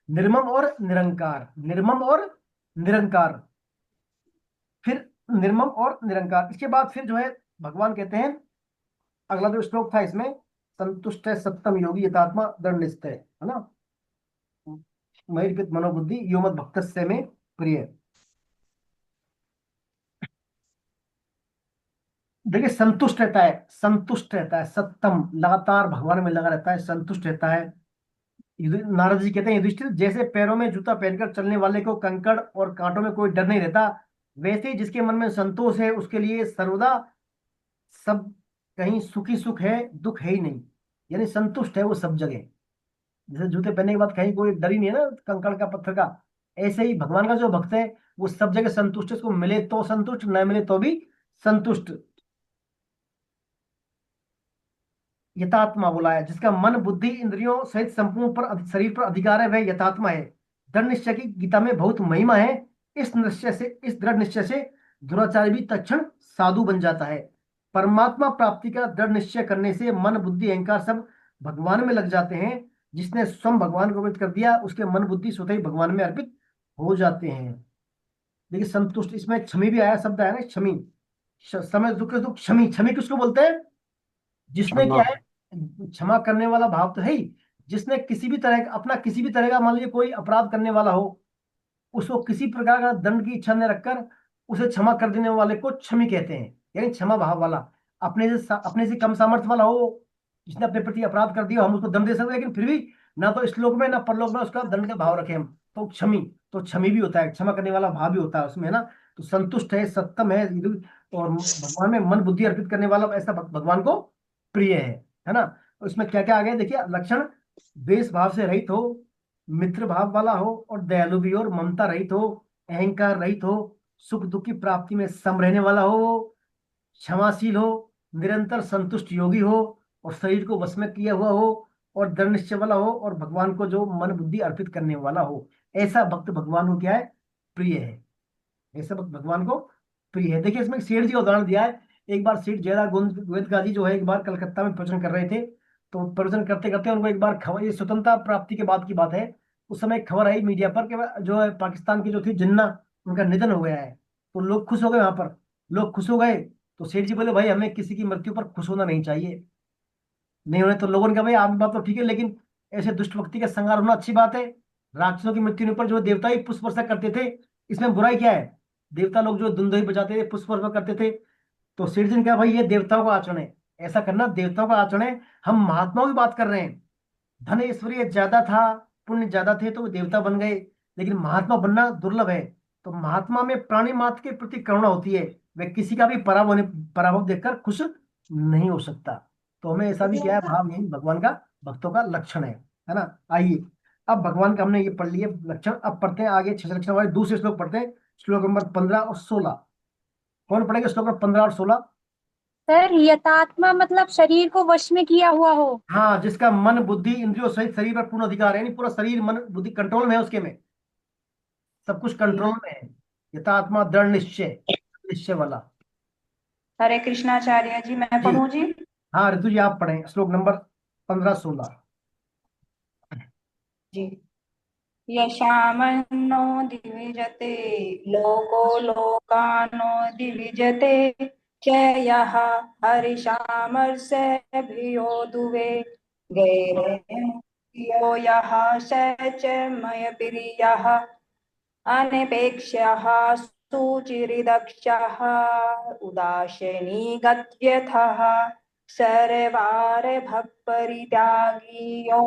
निर्मम और निरंकार, निर्मम और निरंकार, फिर निर्मम और निरंकार। इसके बाद फिर जो है भगवान कहते हैं, अगला जो श्लोक था इसमें, संतुष्ट है सत्तम योगी यथात्मा दृढ़ निश्चय, है ना, मयिर्पित मनोबुद्धि यो मत भक्त से में प्रिय। देखिए संतुष्ट रहता है, संतुष्ट रहता है, सत्तम लगातार भगवान में लगा रहता है, संतुष्ट रहता है। नारद जी कहते हैं युधिष्ठिर, जैसे पैरों में जूता पहनकर चलने वाले को कंकड़ और कांटों में कोई डर नहीं रहता, वैसे ही जिसके मन में संतोष है उसके लिए सर्वदा सब, कहीं सुखी सुख है दुख है ही नहीं, यानी संतुष्ट है वो सब जगह। जैसे जूते पहनने के बाद कहीं कोई डर ही नहीं है ना कंकड़ का पत्थर का, ऐसे ही भगवान का जो भक्त है वो सब जगह संतुष्ट है, उसको मिले तो संतुष्ट, न मिले तो भी संतुष्ट। यथात्मा बोला है, जिसका मन बुद्धि इंद्रियों सहित संपूर्ण पर शरीर पर अधिकार है, वह यथात्मा है। दृढ़ निश्चय की गीता में बहुत महिमा है। इस निश्चय से, इस दृढ़ निश्चय से दुराचारी भी तत्क्षण साधु बन जाता है। परमात्मा प्राप्ति का दृढ़ निश्चय करने से मन बुद्धि अहंकार सब भगवान में लग जाते हैं। जिसने स्वयं भगवान को अर्पित कर दिया उसके मन बुद्धि स्वतः ही भगवान में अर्पित हो जाते हैं। देखिए संतुष्ट, इसमें क्षमी भी आया, शब्द आया ना क्षमी, समय दुख दुख क्षमी, क्षमी किसको बोलते हैं? जिसने
क्षमा।
क्या है, क्षमा करने वाला भाव तो है ही। जिसने किसी भी तरह का अपना किसी भी तरह का, मान लीजिए कोई अपराध करने वाला हो, उसको किसी प्रकार का दंड की इच्छा न रखकर उसे क्षमा कर देने वाले को क्षमी कहते हैं, यानी क्षमा भाव वाला। अपने से कम सामर्थ्य वाला हो, जिसने अपने प्रति अपराध कर दिया, हम उसको दंड दे सकते हैं, लेकिन फिर भी ना तो इस लोक में ना परलोक में उसका दंड का भाव रखे हम, तो क्षमी, तो क्षमी भी होता है, क्षमा करने वाला भाव भी होता है उसमें, है ना। तो संतुष्ट है, सत्यम है, और भगवान में मन बुद्धि अर्पित करने वाला ऐसा भगवान को प्रिय है ना। तो इसमें क्या क्या आ गया देखिए लक्षण, द्वेष भाव से रहित हो, मित्र भाव वाला हो, और दयालु भी हो, और ममता रहित हो, अहंकार रहित हो, सुख दुख की प्राप्ति में सम रहने वाला हो, क्षमाशील हो, निरंतर संतुष्ट योगी हो, और शरीर को वश में किया हुआ हो, और दृढ़ निश्चय वाला हो, और भगवान को जो मन बुद्धि अर्पित करने वाला हो, ऐसा भक्त भगवान को क्या है, प्रिय है। ऐसा भक्त भगवान को प्रिय है। देखिए इसमें सेठ जी का उदाहरण दिया है। एक बार सेठ जयराम गोविंद जी जो है, एक बार कलकत्ता में प्रवचन कर रहे थे। तो प्रवचन करते करते उनको एक बार खबर, ये स्वतंत्रता प्राप्ति के बाद की बात है, उस समय एक खबर आई मीडिया पर कि जो है पाकिस्तान की जो थी जिन्ना, उनका निधन हो गया है। तो लोग खुश हो गए, वहां पर लोग खुश हो गए। तो सेठ जी बोले भाई हमें किसी की मृत्यु पर खुश होना नहीं चाहिए। नहीं होने तो लोगों ने कहा भाई आपकी बात तो ठीक है, लेकिन ऐसे दुष्ट व्यक्ति का संहार होना अच्छी बात है। राक्षसों की मृत्यु पर जो देवता ही पुष्प वर्षा करते थे, इसमें बुराई क्या है? देवता लोग जो धुंधई बजाते थे, पुष्प वर्षा करते थे। तो सेठ जी ने कहा भाई ये देवताओं का आचरण है, ऐसा करना देवताओं का आचरण है। हम महात्माओं की बात कर रहे हैं। धन ऐश्वर्य ज्यादा था, पुण्य ज्यादा थे तो वो देवता बन गए, लेकिन महात्मा बनना दुर्लभ है। तो महात्मा में प्राणी मात्र के प्रति करुणा होती है, वह किसी का भी पराभव देखकर खुश नहीं हो सकता। तो हमें ऐसा भी क्या है भाव, यही भगवान का भक्तों का लक्षण है ना। आइए अब भगवान का हमने ये पढ़ लिए लक्षण, अब पढ़ते हैं आगे 6 लक्षण वाले दूसरे श्लोक पढ़ते हैं, श्लोक नंबर 15 और 16। कौन पढ़ेगा श्लोक नंबर 15 और 16?
सर यथात्मा मतलब शरीर को वश में किया हुआ हो।
हाँ, जिसका मन बुद्धि इंद्रियों सहित शरीर पर पूर्ण अधिकार है, यानी पूरा शरीर मन बुद्धि कंट्रोल में है, उसके में सब कुछ कंट्रोल में है। यथात्मा दृढ़ निश्चय, निश्चय वाला।
हरे कृष्णाचार्य जी, मैं
जी
पढ़ूं जी?
हाँ ऋतु जी आप पढ़ें श्लोक नंबर 15-16।
जी। यशामन्नो दिविजते लोको लोकानो दिविजते च यः हरिशामर्षभियो दुवे गैरेयो यः स च मयप्रियः अनपेक्ष्यः सुचिरिदक्षः उदासीनी गत्यथः सर्वारभक्परित्यागी यो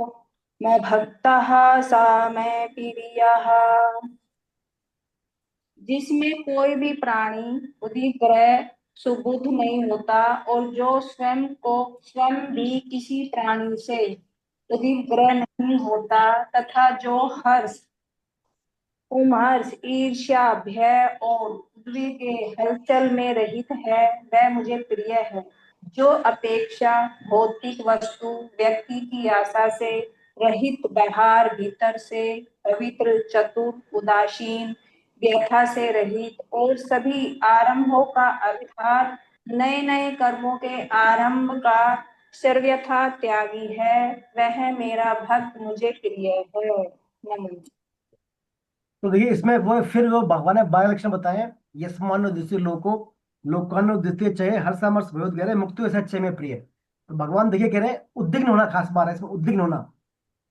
मैं भक्तः सा मैं प्रियः। जिसमें कोई भी प्राणी उदिग्रह सुबुद्ध नहीं होता, और जो स्वयं भी किसी प्राणी से उदिग्रह नहीं होता, तथा जो हर्ष उमहर्ष ईर्ष्या भय और उद्वेग के हलचल में रहित है, वह मुझे प्रिय है। जो अपेक्षा भौतिक वस्तु व्यक्ति की आशा से रहित, बाहर भीतर से पवित्र, चतुर, उदासीन, व्यथा से रहित, और सभी आरंभों का अर्थात नए नए कर्मों के आरंभ का सर्वथा त्यागी है, वह मेरा भक्त मुझे प्रिय है। नमन।
तो देखिए इसमें वो फिर वो भगवान ने 12 लक्षण बताए हैं। यस्मानो द्वितीय लोको लोकानो द्वितीय चय हर समर्थ भयोद गहरे मुक्ति ऐसा चय में प्रिय। तो भगवान देखिए कह रहे हैं उद्विग्न होना खास बात है इसमें, उद्विग्न होना।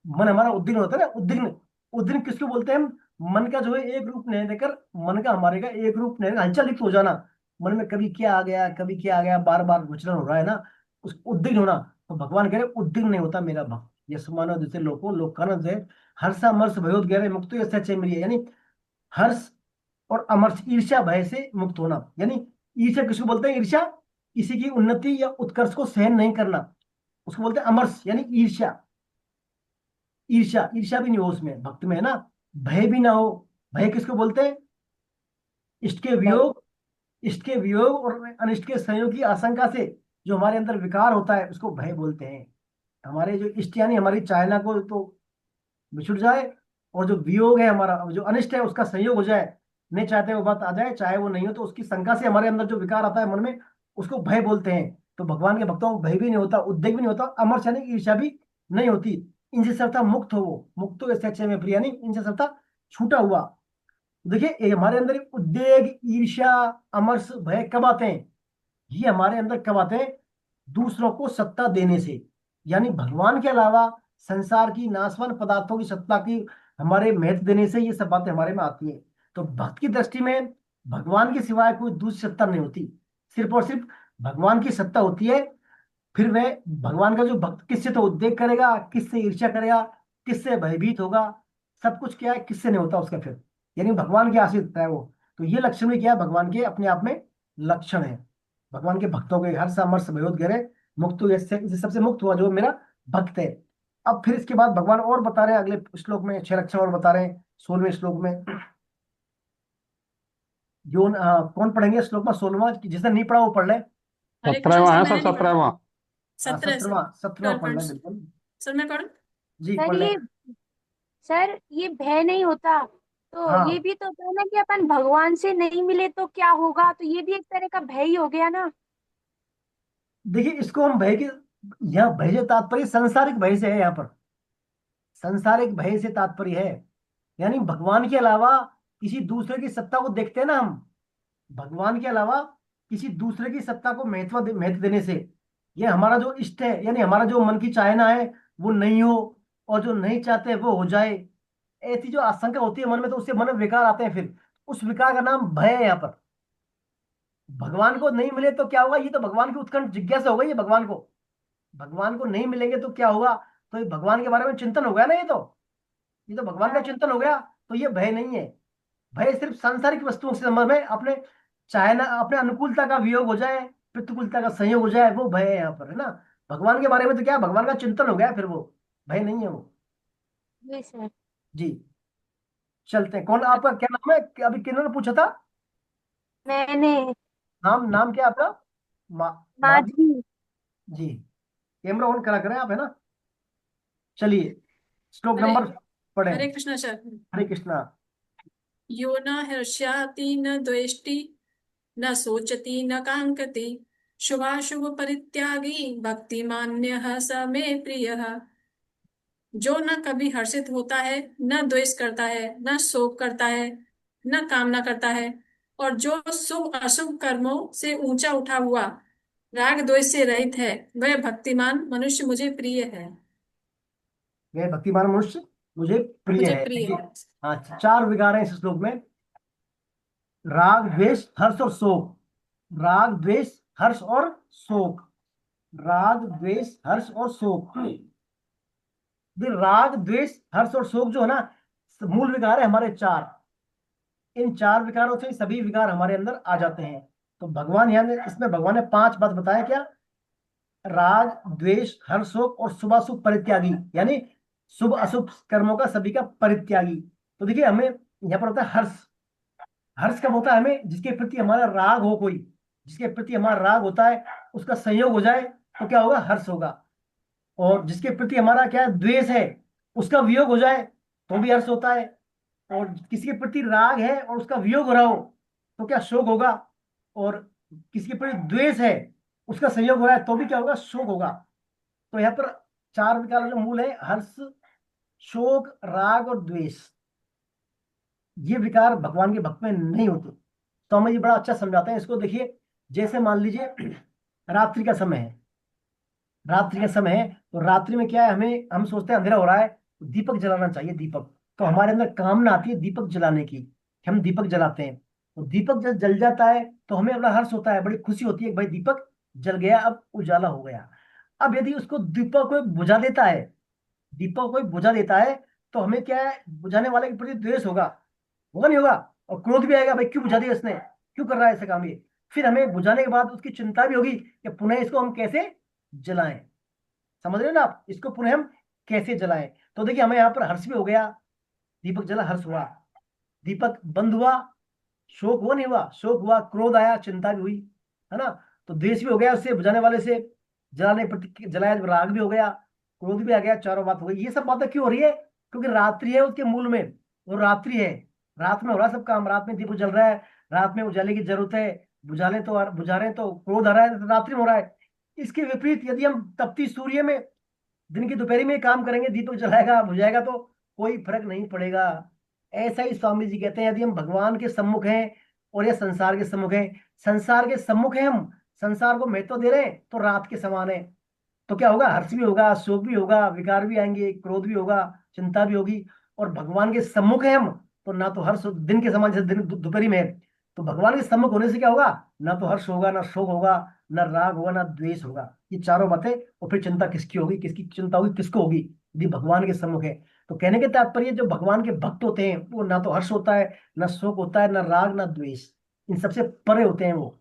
मन हमारा उद्विग्न होता है ना, उद्विग्न, उद्विग्न किसको बोलते हैं हम? मन का जो है एक रूप नहीं देकर, मन का हमारे का एक रूप नहीं, हलचल लिप्त हो जाना, मन में कभी क्या आ गया कभी क्या आ गया, बार बार विचलन हो रहा है ना, उस उद्विग्न होना। तो भगवान कह रहे उद्विग्न नहीं होता मेरा भक्त। यस्मानो द्वितीय लोको लोकानो जय हर्षा मर्ष भयोद गहरे मुक्ति ऐसा चय में, यानी हर्ष और अमर्ष ईर्ष्या भय से मुक्त होना। यानी ईर्ष्या किसको बोलते हैं? ईर्ष्या किसी की उन्नति या उत्कर्ष को सहन नहीं करना, उसको बोलते हैं अमर्ष, यानी ईर्ष्या। ईर्ष्या ईर्ष्या भी नहीं हो उसमें, भक्त में, है ना। भय भी ना हो, भय किसको बोलते हैं? इष्ट के वियोग, इष्ट के वियोग और अनिष्ट के संयोग की आशंका से जो हमारे अंदर विकार होता है उसको भय बोलते हैं। हमारे जो इष्ट यानी हमारी चाहना को तो बिछुड़ जाए, और जो वियोग है हमारा, जो अनिष्ट है उसका संयोग हो जाए, नहीं चाहते वो बात आ जाए, चाहे वो नहीं हो, तो उसकी शंका से हमारे अंदर जो विकार आता है मन में, उसको भय बोलते हैं। तो भगवान के भक्तों को भय भी नहीं होता, उद्वेग भी नहीं होता, अमर्ष यानी ईर्ष्या भी नहीं होती। इनसे सर्वथा मुक्त हो वो, मुक्त हो इससे अच्छे में प्रिय, यानी इनसे सर्वथा छूटा हुआ। देखिए ये हमारे अंदर उद्वेग, ईर्ष्या, अमर्ष, भय कब आते हैं? ये हमारे अंदर कब आते हैं? दूसरों को सत्ता देने से, यानी भगवान के अलावा संसार की नाशवान पदार्थों की सत्ता की हमारे महत्व देने से ये सब बातें हमारे में आती है। तो भक्त की दृष्टि में भगवान के सिवाय कोई दूसरी सत्ता नहीं होती, सिर्फ और सिर्फ भगवान की सत्ता होती है। फिर वह भगवान का जो भक्त किससे तो उद्वेग करेगा, किससे ईर्ष्या करेगा, किससे भयभीत होगा, सब कुछ क्या है किससे नहीं होता उसका फिर, यानी भगवान के आश्रित है वो। तो ये लक्षण भी क्या है? भगवान के अपने आप में लक्षण है। भगवान के भक्तों के हर समर्थ भयोद्गरे मुक्त हुए, इससे सबसे मुक्त हुआ जो मेरा भक्त है। अब फिर इसके बाद भगवान और बता रहे हैं अगले श्लोक में, 6 लक्षण और बता रहे हैं 16वें श्लोक में। कौन पढ़ेंगे श्लोक में 16वां? जिसने नहीं पढ़ा वो पढ़ ले।
हरे कृष्णा
17वां है
सर,
सर,
मैंने नहीं पढ़ा।
17वां।
17
17वां
सर,
17वां पढ़ ले
12
बिल्कुल।
सर मैं पढ़ूं?
जी
सर
पढ़ ले।
ये सर ये भय नहीं होता तो ये
हाँ
भी तो होता है ना कि अपन भगवान से नहीं मिले तो क्या होगा, तो ये भी एक तरह का भय ही हो गया ना।
देखिए इसको हम भय के, यह भय से तात्पर्य संसारिक भय से है, यहाँ पर संसारिक भय से तात्पर्य है, यानी भगवान के अलावा किसी दूसरे की सत्ता को देखते हैं ना हम, भगवान के अलावा किसी दूसरे की सत्ता को महत्व देने से ये हमारा जो इष्ट है, यानी हमारा जो मन की चाहना है वो नहीं हो, और जो नहीं चाहते वो हो जाए, ऐसी जो आशंका होती है मन में, तो उससे मन में विकार आते हैं। फिर उस विकार का नाम भय है यहाँ पर। भगवान को नहीं मिले तो क्या होगा? ये तो भगवान की उत्कंठ जिज्ञासा हो गई है। भगवान को नहीं मिलेंगे तो क्या होगा? तो ये भगवान के बारे में चिंतन हो गया ना, ये तो भगवान का चिंतन हो गया। तो ये भय नहीं है। भय सिर्फ सांसारिक वस्तुओं से संबंध में, अपने चाहना, अपने अनुकूलता का वियोग हो जाए, प्रतिकूलता का संयोग हो जाए, वो भय है यहाँ पर, है ना। भगवान के बारे में तो क्या, भगवान का चिंतन हो गया, फिर वो भय नहीं है वो।
जी सर।
जी चलते हैं। कौन आपका क्या नाम है? अभी किन्होंने पूछा था?
मैंने
नाम नाम क्या आपका? माधवी
माधवी।
जी। कैमरा ऑन करा करें आप, है ना। चलिए श्लोक
हरे
नंबर पढ़ें।
हरे कृष्णा सर।
हरे कृष्णा।
यो न हर्ष्याति न द्वेष्टि न सोचति न कांक्षति शुभाशुभ परित्यागी भक्तिमान्यः स मे प्रियः। जो न कभी हर्षित होता है, न द्वेष करता है, न शोक करता है, न कामना करता है, और जो शुभ अशुभ कर्मों से ऊंचा उठा हुआ राग द्वेष से रहित है, वह भक्तिमान मनुष्य मुझे प्रिय है।
यह भक्तिमान मनुष्य मुझे प्रिय
मुझे
है।
प्रिय
देखिए,
है।
हाँ 4 विकार हैं इस श्लोक में। राग, द्वेष, हर्ष और शोक। राग, द्वेष, हर्ष और शोक। राग, द्वेष, हर्ष और शोक। राग, द्वेष, हर्ष और शोक जो है ना, मूल विकार है हमारे 4। इन 4 विकारों से सभी विकार हमारे अंदर आ जाते हैं। तो भगवान यहाँ इसमें भगवान ने 5 बात बताया। क्या? राग, द्वेष, हर्ष, शोक और शुभाशुभ परित्यागी, यानी शुभ अशुभ कर्मों का सभी का परित्यागी। तो देखिए हमें यहाँ पर होता है हर्ष। हर्ष कब होता है? हमें जिसके प्रति हमारा राग हो, कोई जिसके प्रति हमारा राग होता है उसका संयोग हो जाए तो क्या होगा? हर्ष होगा। और जिसके प्रति हमारा क्या है? द्वेष है, उसका वियोग हो जाए तो भी हर्ष होता है। और किसी के प्रति राग है और उसका वियोग हो रहा हो तो क्या? शोक होगा। और किसी के प्रति द्वेष है, उसका संयोग हो रहा है तो भी क्या होगा? शोक होगा। तो यहाँ पर 4 विकार जो मूल है, हर्ष, शोक, राग और द्वेष, ये विकार भगवान के भक्त में नहीं होते। तो हमें ये बड़ा अच्छा समझाते हैं इसको। देखिए जैसे मान लीजिए रात्रि का समय है, रात्रि का समय है, तो रात्रि में क्या है, हम सोचते हैं अंधेरा हो रहा है तो दीपक जलाना चाहिए, दीपक। तो हमारे अंदर कामना आती है दीपक जलाने की, कि हम दीपक जलाते हैं। तो दीपक जब जल जाता है तो हमें अपना हर्ष होता है, बड़ी खुशी होती है कि भाई दीपक जल गया, अब उजाला हो गया। अब यदि उसको दीपक को बुझा देता है, दीपक को बुझा देता है, तो हमें क्या है? बुझाने वाले के प्रति द्वेष होगा, होगा नहीं होगा? और क्रोध भी आएगा, भाई क्यों बुझा दिया इसने, क्यों कर रहा है ऐसा काम ये। फिर हमें बुझाने के बाद उसकी चिंता भी होगी कि पुनः इसको हम कैसे जलाएं। समझ रहे हो ना आप? इसको पुनः हम कैसे जलाएं। तो देखिए हमें यहाँ पर हर्ष भी हो गया, दीपक जला, हर्ष हुआ। दीपक बंद हुआ, शोक हुआ नहीं हुआ? शोक हुआ। क्रोध आया, चिंता भी हुई, है ना। तो द्वेष भी हो गया, उससे बुझाने वाले से जलाने प्रति जलाया, राग भी हो गया, क्रोध भी आ गया, चारों बात हो गई। ये सब बातें क्यों हो रही है? क्योंकि रात्रि है उसके मूल में, वो रात्रि है। रात में हो रहा है सब काम, रात में दीप उजल रहा है, रात में उजाले की जरूरत है, बुझा रहे हैं तो क्रोध आ रहा है, तो रात्रि में हो रहा है। इसके विपरीत यदि हम तपती सूर्य में दिन की दोपहरी में काम करेंगे, दीप जलाएगा बुझाएगा तो कोई फर्क नहीं पड़ेगा। ऐसा ही स्वामी जी कहते हैं, यदि हम भगवान के सम्मुख हैं और ये संसार के सम्मुख हैं, संसार के सम्मुख हैं हम, संसार को महत्व दे रहे हैं, तो रात के समान है। तो क्या होगा, हर्ष भी होगा, शोक भी होगा, विकार भी आएंगे, क्रोध भी होगा, चिंता भी होगी। और भगवान के सम्मुख है हम, तो ना तो हर्ष दिन के समान, जैसे दिन दोपहरी में है, तो भगवान के सम्मुख होने से क्या होगा, ना तो हर्ष होगा, ना शोक होगा, ना राग होगा, ना द्वेष होगा। ये चारों बातें। और फिर चिंता किसकी होगी, किसकी चिंता होगी, किसको होगी, यदि भगवान के सम्मुख है। तो कहने के तात्पर्य, जो भगवान के भक्त होते हैं वो ना तो हर्ष होता है, ना शोक होता है, ना राग, ना द्वेष, इन सबसे परे होते हैं वो।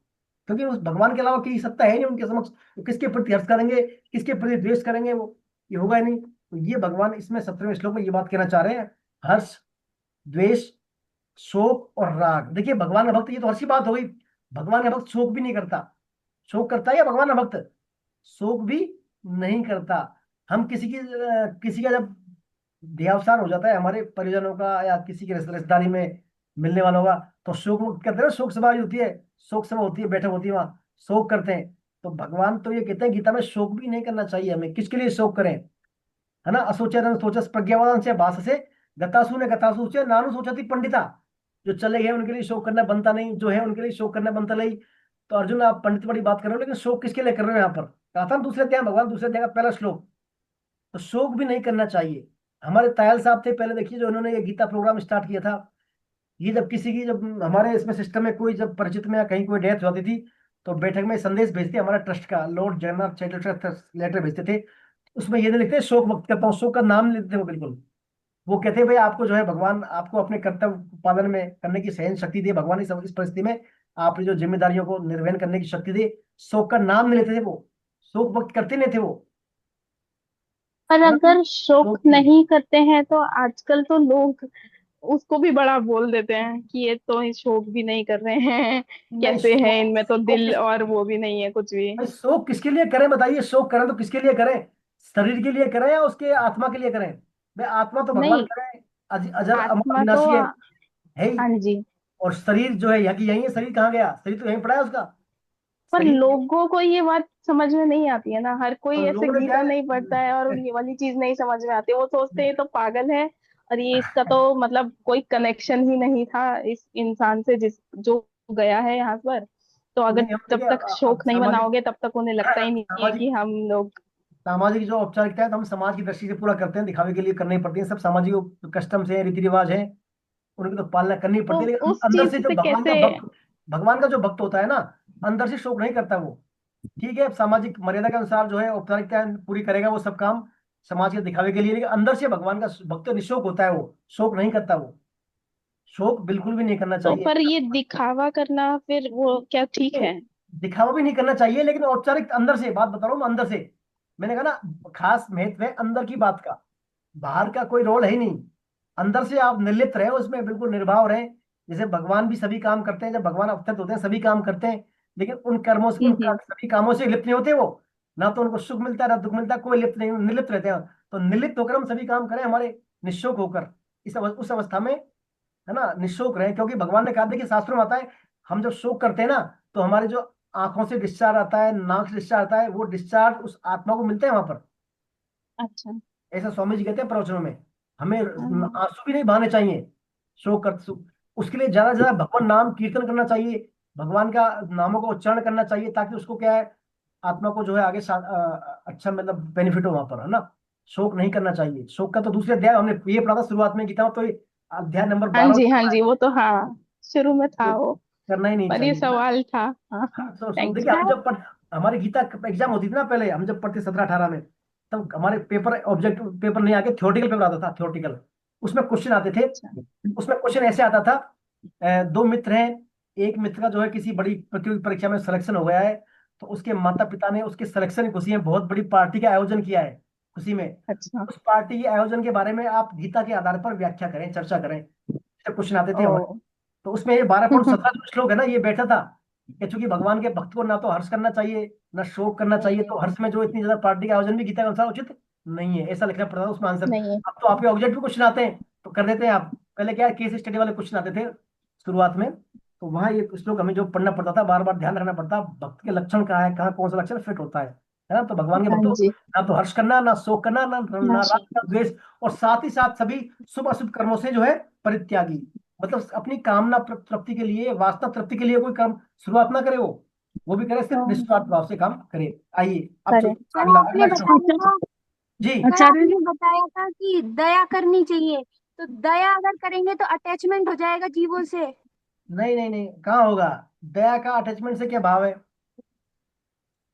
क्योंकि उस भगवान के अलावा की सत्ता है नहीं उनके समक्ष। तो किसके प्रति हर्ष करेंगे, किसके प्रति द्वेष करेंगे, वो ये होगा ही नहीं। तो ये भगवान इसमें 17वें श्लोक में ये बात कहना चाह रहे हैं, हर्ष, द्वेष, शोक और राग। देखिए भगवान का भक्त, ये तो हर्ष की बात हो गई, भगवान का भक्त शोक भी नहीं करता। शोक करता है या भगवान का भक्त शोक भी नहीं करता। हम किसी का जब देहावसान हो जाता है हमारे परिजनों का, या किसी की रिश्तेदारी में मिलने वालों का, तो शोक करते हैं ना, शोक सभा होती है, शोक सभा होती है, बैठक होती है, वहां शोक करते हैं। तो भगवान तो ये कहते हैं गीता में, शोक भी नहीं करना चाहिए हमें। किसके लिए शोक करें, है ना। असोचरन सोचस प्रज्ञावान से भाष से गतासु ने गतासु से नानु सोचती पंडिता। जो चले गए उनके लिए शोक करना बनता नहीं, जो है उनके लिए शोक करना बनता नहीं। तो अर्जुन आप पंडित बड़ी बात कर रहे हो, लेकिन शोक किसके लिए कर रहे हो यहाँ पर, कहा था दूसरे अध्याय भगवान दूसरे अध्याय का पहला श्लोक। तो शोक भी नहीं करना चाहिए। हमारे तायल साहब थे पहले, देखिए, जो उन्होंने ये गीता प्रोग्राम स्टार्ट किया था। ये जब किसी की, जब हमारे इसमें सिस्टम में कोई जब परिचित में या कहीं कोई डेथ होती थी, तो बैठक में संदेश भेजते, हमारा ट्रस्ट का Lord Jagannath charitable trust letter भेजते थे। उसमें ये नहीं लिखते शोक व्यक्त करता हूँ, शोक का नाम नहीं लेते वो बिल्कुल। वो कहते हैं भाई, आपको जो है भगवान आपको अपने कर्तव्य पालन में करने की सहन शक्ति दे, भगवान इस परिस्थिति में आपने जो जिम्मेदारियों को निर्वहन करने की शक्ति दे। शोक का नाम नहीं लेते थे वो, शोक व्यक्त करते नहीं थे वो,
पर
है ना।
अगर शोक
शोक
नहीं करते हैं तो आजकल तो लोग उसको भी बड़ा बोल देते हैं कि ये तो शोक भी नहीं कर रहे हैं,
नहीं,
कैसे है,
शोक
इनमें तो
शोक
दिल
किस
और वो भी नहीं है कुछ भी।
भाई, शोक किसके लिए करें बताइए, शोक करें तो किसके लिए करें, शरीर के लिए करें या उसके आत्मा के लिए करें। भाई आत्मा तो भगवान
नहीं,
करें, अजर अमर
आत्मा तो
अविनाशी है ही।
हाँ जी।
और शरीर जो है यहाँ की यही है, शरीर कहाँ गया, शरीर तो यहीं पड़ा है उसका,
पर
शरीर।
लोगों को ये बात समझ में नहीं आती है ना, हर कोई
और
ऐसे
लोगों ने क्या
गीता
है,
नहीं पढ़ता है और ये वाली चीज नहीं समझ में आती, वो सोचते हैं ये तो पागल है, और ये इसका तो मतलब कोई कनेक्शन ही नहीं था इस इंसान से जिस जो गया है यहाँ पर। तो अगर
नहीं हम
जब
देखिए,
तक
अब
शोक नहीं
सामाजिक
मनाओगे तब तक उन्हें लगता ही नहीं है
सामाजिक
कि हम लोग।
सामाजिक जो औपचारिकता है, तो हम समाज की दृष्टि से पूरा करते हैं, दिखावे के लिए करनी पड़ती है, सब सामाजिक कस्टम्स हैं, रीति रिवाज हैं, उनकी तो पालना करनी
तो
पड़ती है। लेकिन
उस
अंदर
चीज
से जो
से कैसे।
भगवान का जो भक्त होता है ना, अंदर से शोक नहीं करता वो। ठीक है, सामाजिक मर्यादा के अनुसार जो है औपचारिकता पूरी करेगा वो सब काम समाज के दिखावे के लिए, लेकिन अंदर से भगवान का भक्त निशोक होता है, वो शोक नहीं करता वो, शोक बिल्कुल भी नहीं करना
तो
चाहिए।
पर ये दिखावा करना फिर वो क्या ठीक
नहीं,
है।
दिखावा भी नहीं करना चाहिए, लेकिन औपचारिक अंदर से बात बता रहा हूँ मैं, अंदर से। मैंने कहा ना, खास महत्व है अंदर की बात का, बाहर का कोई रोल है ही नहीं। अंदर से आप निर्लिप्त रहे, उसमें बिल्कुल निर्भाव रहे। जैसे भगवान भी सभी काम करते हैं, जब भगवान अवतरित होते हैं सभी काम करते हैं, लेकिन उन कर्मों से
हम्म।
सभी कामों से लिप्त नहीं होते वो। ना तो उनको सुख मिलता है ना दुख मिलता है, कोई लिप्त नहीं, निर्लिप्त रहते हैं। तो निर्लिप्त होकर हम सभी काम करें, हमारे निःशोक होकर, उस अवस्था में, है ना, निःशोक रहे। क्योंकि भगवान ने कहा था कि शास्त्रों में आता है, हम जब शोक करते हैं ना, तो हमारे जो आंखों से डिस्चार्ज आता है, नाक से डिस्चार्ज आता है, वो डिस्चार्ज उस आत्मा को मिलता है वहां पर।
अच्छा।
ऐसा स्वामी जी कहते हैं प्रवचनों में। हमें
हाँ।
आंसू भी नहीं बहाने चाहिए शोक कर उसके लिए ज्यादा से ज्यादा भगवान नाम कीर्तन करना चाहिए, भगवान का नामों का उच्चारण करना चाहिए, ताकि उसको क्या है, आत्मा को जो है आगे अच्छा मतलब बेनिफिट हो वहां पर, है ना। शोक नहीं करना चाहिए। शोक का तो दूसरे अध्याय हमने ये पढ़ा था शुरुआत में गीता में, तो ये अध्याय नंबर
हाँ
12
जी, हाँ जी, वो तो हाँ, शुरू में था
तो
वो।
करना ही नहीं
पर ये
चाहिए, है ना।
सवाल था। हाँ।
हाँ, तो
थैंक
देखिए, हम
यू।
जब हमारी गीता एग्जाम होती थी ना पहले, हम जब पढ़ते 17-18 में, तब हमारे पेपर ऑब्जेक्ट पेपर नहीं आके थ्योरेटिकल पेपर आता था, थ्योरेटिकल। उसमें क्वेश्चन आते थे।
अच्छा।
उसमें क्वेश्चन ऐसे आता था, दो मित्र हैं, एक मित्र का जो है किसी बड़ी प्रतियोगिता परीक्षा में सिलेक्शन हो गया है, तो उसके माता पिता ने उसके सिलेक्शन की खुशी में बहुत बड़ी पार्टी का आयोजन किया है, खुशी में।
अच्छा।
उस पार्टी के आयोजन के बारे में आप गीता के आधार पर व्याख्या करें, चर्चा करें, ऐसे क्वेश्चन आते थे हमारे।
ओ।
तो उसमें ये 12.17 जो श्लोक है ना, ये बैठा था कि चूंकि भगवान के भक्त को ना तो हर्ष करना चाहिए ना शोक करना चाहिए, तो हर्ष में जो इतनी ज्यादा पार्टी का आयोजन भी गीता के अनुसार उचित नहीं है, ऐसा लिखना पड़ता था उसमें आंसर।
नहीं है।
अब तो आपके ऑब्जेक्टिव क्वेश्चन आते हैं तो कर देते हैं आप, पहले क्या केस स्टडी वाले क्वेश्चन आते थे शुरुआत में, तो वहाँ ये श्लोक हमें जो पढ़ना पड़ता था, बार बार ध्यान रखना पड़ता, भक्त के लक्षण कहाँ है, कहाँ कौन सा लक्षण फिट होता है ना। तो भगवान के
हाँ
भक्तों,
जी।
ना तो हर्ष करना, ना शोक करना, ना राग, ना द्वेष, और साथ ही साथ सभी शुभ अशुभ कर्मों से जो है परित्यागी, मतलब अपनी कामना तृप्ति के लिए, वासना तृप्ति के लिए कोई कर्म शुरुआत ना करे, वो भी करे सिर्फ निस्वार्थ भाव से काम करे। आइए अब
करे।
चलिए
सर
अगला
आपने
अगला श्लोक।
बताया था
जी
सर
आचार्य जी,
आपने बताया था कि दया करनी चाहिए, तो दया अगर करेंगे तो अटैचमेंट हो जाएगा जीवों से।
नहीं नहीं नहीं, कहाँ होगा, दया का अटैचमेंट से क्या भाव है।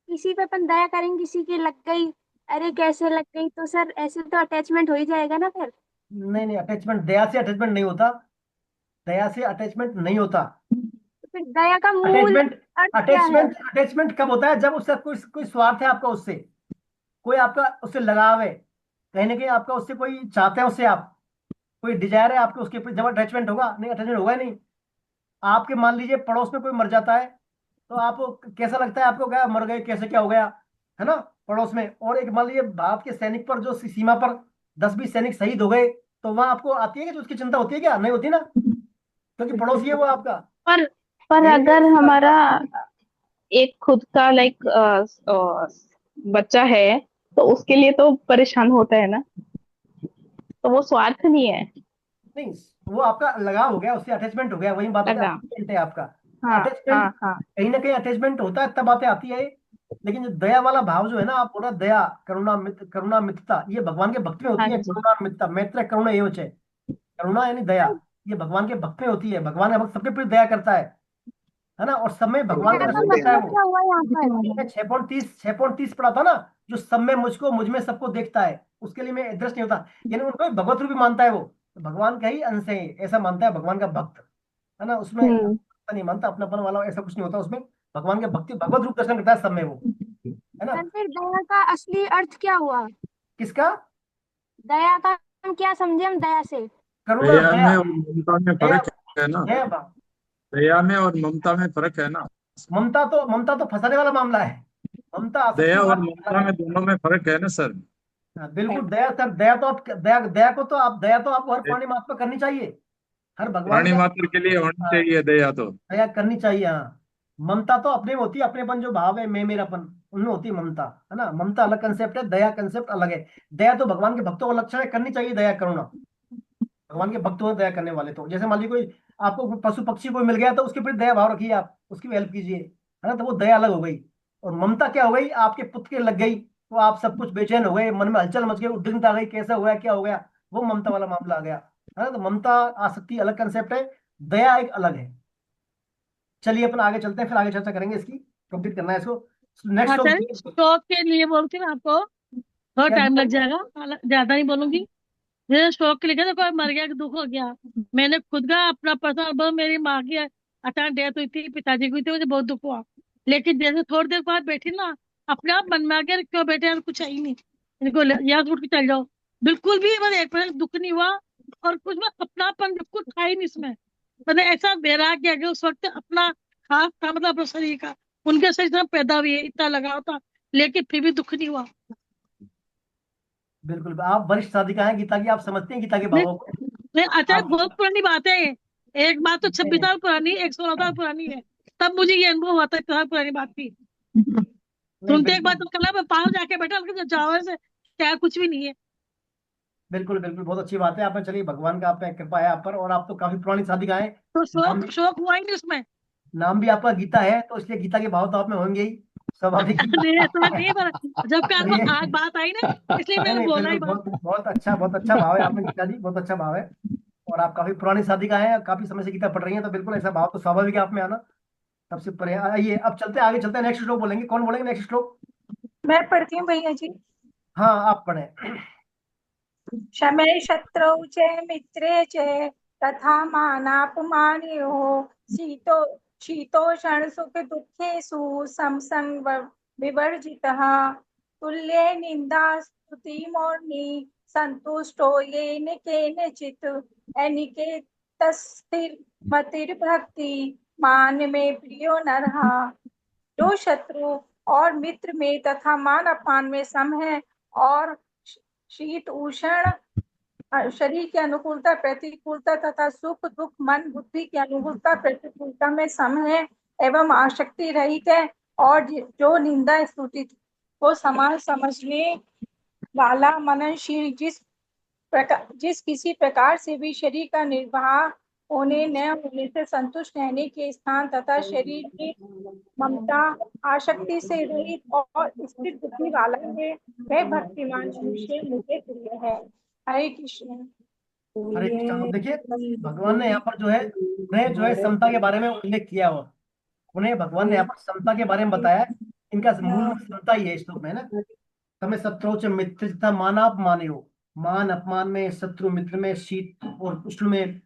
किसी पे अपन दया करेंगे, किसी की लग गई, अरे कैसे लग गई, तो सर ऐसे तो अटैचमेंट हो ही जाएगा ना फिर।
नहीं नहीं, अटैचमेंट, दया से अटैचमेंट नहीं होता, दया से अटैचमेंट नहीं होता।
तो फिर दया का मूल
अटैचमेंट
अर्थ क्या है?
अटैचमेंट अटैचमेंट कब होता है, जब उससे कोई कोई स्वार्थ है आपका उससे, कोई आपका उससे लगाव है, कहीं ना कहीं आपका उससे कोई चाहते हैं, उससे आप कोई डिजायर है आपके उसके ऊपर, जब अटैचमेंट होगा, नहीं अटैचमेंट होगा ही नहीं। आपके मान लीजिए पड़ोस में कोई मर जाता है, तो आपको कैसा लगता है, आपको क्या मर गए, कैसे क्या हो गया, है ना, पड़ोस में। और एक मान लीजिए भारत के सैनिक पर, जो सीमा पर 10-20 सैनिक शहीद हो गए, तो वहां आपको आती है कि, जो उसकी चिंता होती है क्या, नहीं होती ना, क्योंकि पड़ोसी है वो आपका।
पर पर
कहीं ना कहीं
अगर
उससे
हमारा
आपका,
एक खुद का बच्चा है, तो उसके लिए तो परेशान होता है ना, तो वो स्वार्थ नहीं है।
नहीं, वो आपका लगाव हो गया, उससे अटैचमेंट हो गया, वही बात होता है,
लगा।
अटैचमेंट है आपका।
हाँ
अटैचमेंट
हाँ हाँ।
कहीं ना कहीं अटैचमेंट होता है, तब बातें आती है। लेकिन जो दया वाला भाव जो है ना, आप बोला दया, करुणा मित्रता, ये भगवान के भक्त में
हाँ
होती है।
जी।
करुणा और मित्रता, मैत्र करुणा ये होचे, करुणा यानी दया, ये भगवान के भक्त में होती है। भगवान का भक्त सबके प्रति दया करता है ना, और सब में भगवान
दया
का
का
दर्शन करता है
मतलब
वो।
क्या हुआ यहाँ पर?
मैं 6.30 पढ़ा था ना, जो सब में मुझको, मुझ में सबको देखता है, उसके लिए मैं दृष्ट नहीं होता, यानी उनको भगवत रूपी मानता है वो, तो भगवान का ही अंश है, ऐसा मानता है भगवान का भक्त, है ना। उसमें
हम्म।
नहीं मानता अपनापन वाला, ऐसा कुछ नहीं होता उसमें। भगवान के भक्ति भगवत रूप दर्शन करता है सब में वो, है ना।
सर फिर दया का असली अर्थ क्या हुआ?
किसका,
दया का हम क्या समझे हम दया से?
करुणा,
दया
दया,
में और ममता में
दया,
फर्क है ना।
दया भाव।
दया में और ममता में फर्क है ना।
ममता तो फंसाने वाला मामला है, ममता आसक्ति
दया और
वाला
ममता
है।
में दोनों में फर्क है ना सर।
हाँ, बिल्कुल दया सर, दया तो आपको हर प्राणी मात्र पर करनी चाहिए, हर भगवान
प्राणी
के
मात्र के लिए होनी
हाँ,
चाहिए दया तो।
दया करनी चाहिए हाँ। ममता तो अपने में होती है, अपनेपन जो भाव है, मैं मेरापन, उनमें होती है ममता, है ना। ममता अलग कंसेप्ट है, दया कंसेप्ट अलग है। दया तो भगवान के भक्तों का लक्षण है, करनी चाहिए दया, करुणा, भगवान के भक्तों में दया करने वाले। तो जैसे मान लीजिए कोई आपको पशु पक्षी कोई मिल गया, तो उसके प्रति दया भाव रखिए, आप उसकी भी हेल्प कीजिए, है ना, तो वो दया अलग हो गई। और ममता क्या हो गई, आपके पुत्र के लग गई, तो आप सब कुछ बेचैन हो गए, मन में हलचल मच गई, उद्विग्नता आ गई, कैसा हुआ क्या हो गया, वो ममता वाला मामला आ गया, है ना। तो ममता आसक्ति अलग कंसेप्ट है, दया एक अलग है। चलिए अपन आगे चलते हैं, फिर आगे चर्चा करेंगे इसकी, कंप्लीट करना है इसको। नेक्स्ट
आचार्य शौक के लिए बोलती हूँ आपको, थोड़ा
क्या
टाइम लग
चीज?
जाएगा, ज्यादा नहीं बोलूंगी। जैसे शौक के लिए कहते कोई मर गया कि दुख हो गया, मैंने खुद का अपना पर्सनल अनुभव, मेरी माँ की अचानक डेथ हुई थी, पिताजी की हुई थी, मुझे बहुत दुख हुआ। लेकिन जैसे थोड़ी देर बाद बैठी ना, अपने आप मन में आ गया क्यों बेटे, यार कुछ है ही नहीं, इनको याद उठ के चल जाओ। बिल्कुल भी मतलब 1% दुख नहीं हुआ, और कुछ में अपनापन बिल्कुल था ही नहीं इसमें। मतलब ऐसा वैराग्य कि उस वक्त अपना खास था, मतलब अपने शरीर का, उनके शरीर से पैदा हुई है, इतना लगाव था, लेकिन फिर भी दुख नहीं हुआ।
बिल्कुल, आप वरिष्ठ साधिका हैं गीता की, आप समझते हैं गीता के
नहीं,
भावों को।
नहीं अच्छा,
आप
बहुत पुरानी बात है ये। एक बात तो
नहीं
26
नहीं
साल पुरानी, 16 साल पुरानी है, तब मुझे ये अनुभव हुआ था, इतना पुरानी बात थी।
नहीं,
सुनते एक बार
बिल्कुल
तो कला मैं पास जाके बैठा, लेकिन जाओ से क्या कुछ भी नहीं है।
बिल्कुल बिल्कुल, बहुत अच्छी बात है आपने, चलिए भगवान का आप पे कृपा है आप पर, और आप तो काफी पुरानी साधिका हैं।
तो
नाम
शौक शौक हुआ ही नहीं उसमें।
नाम भी आपका गीता है, तो इसलिए गीता के भाव तो आप में होंगे ही, स्वाभाविक ही
नहीं
बात
ऐसा नहीं,
है।
पर जब प्यार को
चलिए,
आज बात आई ना, इसलिए
नहीं
मैंने
नहीं,
बोला
बिल्कुल
ही
बहुत
बात।
बहुत अच्छा भाव है आप में गीता जी, बहुत अच्छा भाव है। और आप काफी पुरानी साधिका हैं, काफी समय से गीता पढ़ रही हैं, तो बिल्कुल ऐसा भाव तो स्वाभाविक है आप में आना, सबसे ऊपर है। आइए अब चलते हैं, आगे चलते हैं, नेक्स्ट श्लोक बोलेंगे, कौन बोलेंगे नेक्स्ट श्लोक?
मैं पढ़ती हूँ भैया जी।
हाँ आप पढ़े।
शमे शत्रौ च मित्रे च तथा मानापमानयोः शीतो शीतोषण सुख दुःखेषु समसंग विवर्जितः तुल्ये निंदा स्तुतिमौनि संतुष्टो येन केनचित् अनिकेतस्थिरमतिर्भक्ति मान में प्रियो नरः। जो शत्रु और मित्र में तथा मान अपमान में सम है, और शीत उष्ण
शरीर की अनुकूलता प्रतिकूलता तथा सुख दुख मन बुद्धि की अनुकूलता प्रतिकूलता में सम है एवं आसक्ति रहित है, और जो निंदा स्तुति को समान समझने वाला मननशील जिस किसी प्रकार से भी शरीर का निर्वाह होने न होने से संतुष्ट रहने के स्थान तथा शरीर की ममता आसक्ति से रहित और स्थिर बुद्धि वाला है, वह भक्तिमान मनुष्य मुझे प्रिय है। हरे कृष्ण।
हरे कृष्ण। अब देखिए भगवान ने यहाँ पर जो है उन्हें जो है समता के बारे में उल्लेख किया हुआ, उन्हें भगवान ने यहाँ पर समता के बारे में बताया। इनका मूल समता ही है इस श्लोक में, है ना। तमें शत्रु च मित्र तथा मानापमान हो, मान अपमान में, शत्रु मित्र में, शीत और उष्ण में,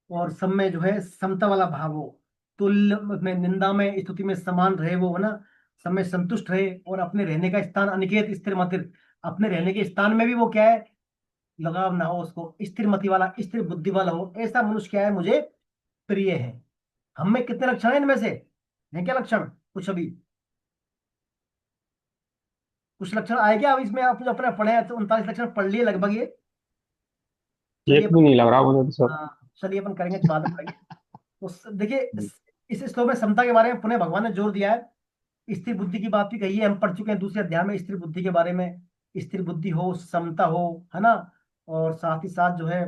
और सब में जो है समता वाला भाव हो। तुल्य में, निंदा में, स्तुति में समान रहे वो, है ना। सब में संतुष्ट रहे और अपने रहने का स्थान अनिकेत स्थिर मतिर, अपने रहने के स्थान में भी वो क्या है, लगाव ना हो उसको, स्थिर मति वाला, स्थिर बुद्धि वाला हो, ऐसा मनुष्य क्या है, मुझे प्रिय है। हम में कितने लक्षण है इनमें से, है क्या लक्षण? कुछ अभी कुछ लक्षण आए क्या? अब इसमें आप जो अपने पढ़े हैं तो 39 लक्षण पढ़ लिए लगभग ये। चलिए
एक भी नहीं लग रहा मुझे तो सब।
हाँ, चलिए अपन करेंगे बाद में करेंगे। तो देखिए इस श्लोक में समता के बारे में पुनः भगवान ने जोर दिया है। स्थिर बुद्धि की बात भी कही है, हम पढ़ चुके हैं दूसरे अध्याय में स्थिर बुद्धि के बारे में। स्थिर बुद्धि हो, समता हो, है ना। और साथ ही साथ जो है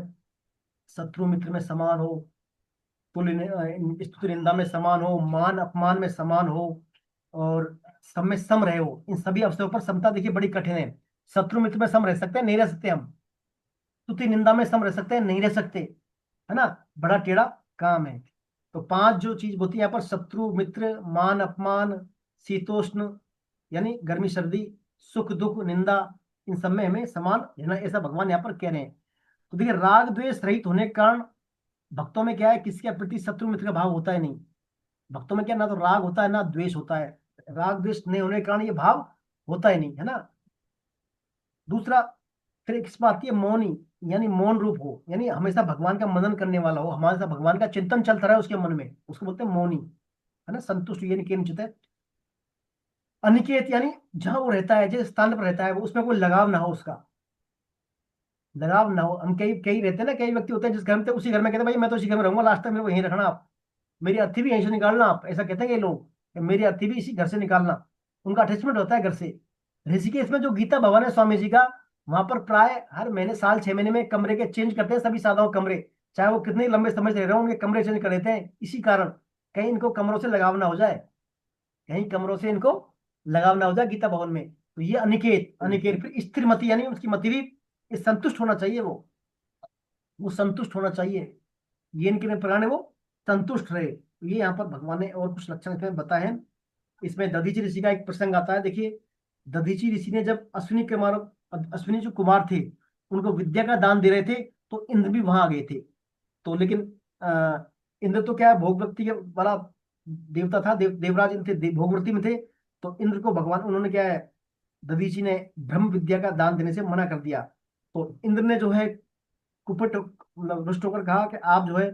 शत्रु मित्र में समान हो, स्तुति निंदा में समान हो, मान अपमान में समान हो, और सब में सम रहे हो। इन सभी अवसरों पर समता देखिए बड़ी कठिन है। शत्रु मित्र में सम रह सकते हैं, नहीं रह सकते हम। स्तुति निंदा में सम रह सकते हैं, नहीं रह सकते, है ना। बड़ा टेढ़ा काम है। तो 5 जो चीज होती है यहाँ पर, शत्रु मित्र, मान अपमान, शीतोष्ण यानी गर्मी सर्दी, सुख दुख निंदा, इन सब में हमें समान रहना, ऐसा भगवान यहाँ पर कह रहे हैं। तो देखिए राग द्वेष रहित होने के कारण भक्तों में क्या है, किसी के प्रति शत्रु मित्र का भाव होता है नहीं। भक्तों में क्या, ना तो राग होता है ना द्वेष होता है। राग द्वेष नहीं होने के कारण ये भाव होता ही नहीं, है ना। दूसरा फिर एक बात की मौनी, यानी मौन रूप हो, यानी हमेशा भगवान का मनन करने वाला हो, हमारे भगवान का चिंतन चलता रहे उसके मन में, उसको बोलते हैं मौनी, है ना। संतुष्ट यानी किंचित है। अनिकेत यानी जहां वो रहता है, जिस स्थान पर रहता है वो, उसमें कोई लगाव ना हो, उसका लगाव ना हो। हम कई कई रहते हैं ना, कई व्यक्ति होते हैं जिस घर में थे उसी घर में कहते हैं भाई मैं तो उसी घर में रहूंगा, लास्ट तक मेरे को यहीं रखना, आप मेरी अर्थी भी यहीं से निकालना, आप ऐसा कहते हैं ये लोग कि मेरी अर्थी भी इसी घर से निकालना। उनका अटैचमेंट होता है घर से। ऋषिकेश में जो गीता भवन है स्वामी जी का, वहां पर प्राय हर महीने, साल 6 महीने में कमरे के चेंज करते हैं सभी साधुओं कमरे, चाहे वो कितने लंबे समय से रह रहे हो, उनके कमरे चेंज कर देते हैं इसी कारण, कहीं इनको कमरों से लगाव ना हो जाए, कहीं कमरों से इनको लगाव ना हो जाए गीता भवन में। तो ये अनिकेत, अनिकेत फिर स्थिर मति, यानी उसकी मति भी संतुष्ट होना चाहिए, वो संतुष्ट होना चाहिए। ये इनके प्राण है वो संतुष्ट रहे। तो ये यहाँ पर भगवान ने और कुछ लक्षण इसमें बताए हैं। इसमें दधीचि ऋषि का एक प्रसंग आता है। देखिए दधीचि ऋषि ने जब अश्विनी जो कुमार थे उनको विद्या का दान दे रहे थे, तो इंद्र भी वहां आ गए थे। तो लेकिन इंद्र तो क्या है, भोगवृत्ति के वाला देवता था, देवराज थे, भोगवृत्ति में थे। तो इंद्र को भगवान, उन्होंने क्या है, दधीचि ने ब्रह्म विद्या का दान देने से मना कर दिया। तो इंद्र ने जो है कुपित मतलब रुष्ट होकर कहा कि आप जो है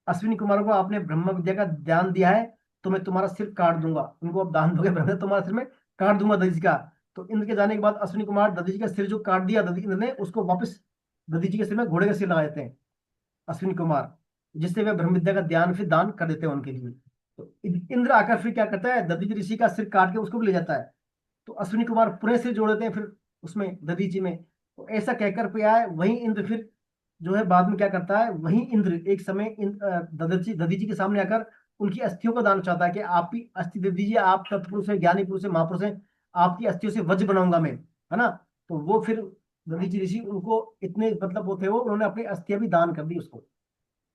अश्विनी कुमार को आपने ब्रह्म विद्या का दान दिया है, तो मैं तुम्हारा सिर काट दूंगा। उनको आप दान दोगे ब्रह्म, तुम्हारा सिर में काट दूंगा दधीचि का। तो इंद्र के जाने के बाद अश्विनी कुमार दधीचि का सिर जो काट दिया, इंद्र ने उसको वापस दधीचि के सिर में घोड़े का सिर लगा देते हैं अश्विनी कुमार, जिससे वे ब्रह्म विद्या का ध्यान फिर दान कर देते हैं उनके लिए। तो इंद्र आकर फिर क्या करता है, दधीचि ऋषि का सिर काट के उसको भी ले जाता है। तो अश्विनी कुमार पुनः सिर जोड़ देते हैं फिर उसमें दधीचि में। तो ऐसा कहकर पे आए, वही इंद्र फिर जो है बाद में क्या करता है, वही इंद्र एक समय दधीचि के सामने आकर उनकी अस्थियों को दान चाहता है कि आप ही अस्थि दे दीजिए, आप सत्पुरुष है, ज्ञानी पुरुष है, महापुरुष है, आपकी अस्थियों से वज्र बनाऊंगा मैं, है ना। तो वो फिर दधीचि ऋषि उनको इतने मतलब वो थे, वो उन्होंने अपनी अस्थियां भी दान कर दी उसको,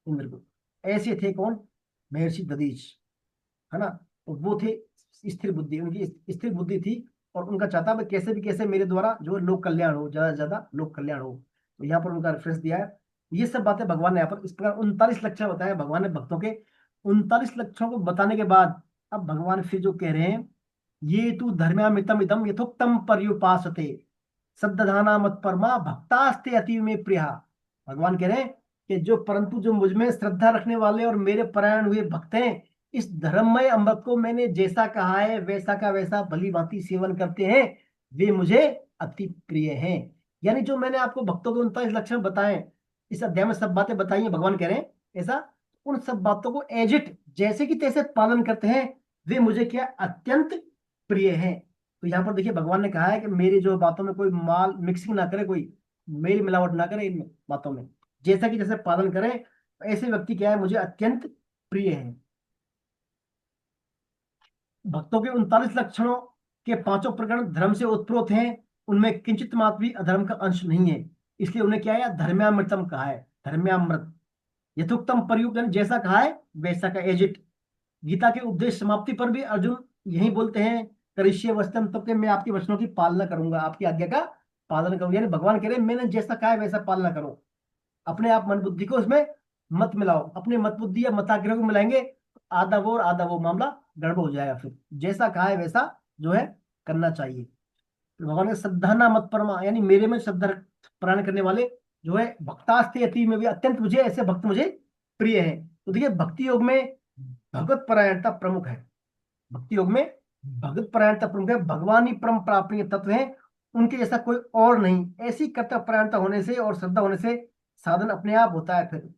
इंद्र को। ऐसे थे कौन, महर्षि दधीच, है ना। तो वो थे स्थिर बुद्धि, उनकी स्थिर बुद्धि थी, और उनका चाहता है कैसे भी कैसे मेरे द्वारा जो लोक कल्याण हो, ज्यादा से ज्यादा लोक कल्याण हो। तो यहाँ पर उनका रेफरेंस दिया है। ये सब बातें भगवान ने यहाँ पर इस प्रकार 39 लक्षण बताए भगवान ने भक्तों के। 39 लक्षणों को बताने के बाद अब भगवान फिर जो कह रहे हैं, ये तू धर्म्यामितम इदम यथोक्तम पर्युपासते सद्दधाना मत परमा भक्तास्ते अतीव में प्रिया। भगवान कह रहे हैं कि जो परंतु जो मुझ में श्रद्धा रखने वाले और मेरे परायण हुए भक्त हैं, इस धर्ममय अमृत को मैंने जैसा कहा है वैसा का वैसा भली भांति सेवन करते हैं, वे मुझे अति प्रिय हैं। यानी जो मैंने आपको भक्तों के 39 लक्षण बताए, इस अध्याय में सब बातें बताई हैं, भगवान कह रहे हैं ऐसा, उन सब बातों को एज इट जैसे कि तैसे पालन करते हैं, वे मुझे क्या अत्यंत प्रिय हैं। तो यहाँ पर देखिए भगवान ने कहा है कि मेरी जो बातों में कोई माल मिक्सिंग ना करे, कोई मेल मिलावट ना करे इन बातों में, जैसा कि जैसे पालन करें, ऐसे व्यक्ति क्या है, मुझे अत्यंत प्रिय है। भक्तों के 39 लक्षणों के पांचों प्रकरण धर्म से उत्प्रोत हैं, उनमें किंचित मात्र भी अधर्म का अंश नहीं है, इसलिए उन्हें क्या है, धर्म्यामृतम कहा है, धर्म्यामृत। यथोक्तम प्रयुक्त यानी जैसा कहा है वैसा का, एजिट। गीता के उपदेश समाप्ति पर भी अर्जुन यही बोलते हैं, करिष्ये वचनम तब के मैं आपके वचनों की पालना करूंगा, आपकी आज्ञा का पालन करूंगा। यानी भगवान कह रहे हैं मैंने जैसा कहा है वैसा पालना करो, अपने आप मन बुद्धि को उसमें मत मिलाओ। अपने मत बुद्धि या मताग्रह को मिलाएंगे आधा वो और आधा वो, मामला गड़बड़ हो जाएगा। फिर जैसा कहा है वैसा जो है करना चाहिए। तो भगवान ने श्रद्धा ना मत परमा, यानी मेरे में श्रद्धा प्राण करने वाले जो है, भक्तास्ते अति में भी अत्यंत मुझे, ऐसे भक्त मुझे प्रिय है। तो देखिए भक्ति योग में भगवत परायणता प्रमुख है, भक्ति योग में भगवत परायणता प्रमुख है। भगवान ही परम प्रापणीय तत्व है, उनके जैसा कोई और नहीं। ऐसी कर्तव्य परायणता होने से और श्रद्धा होने से साधन अपने आप होता है। फिर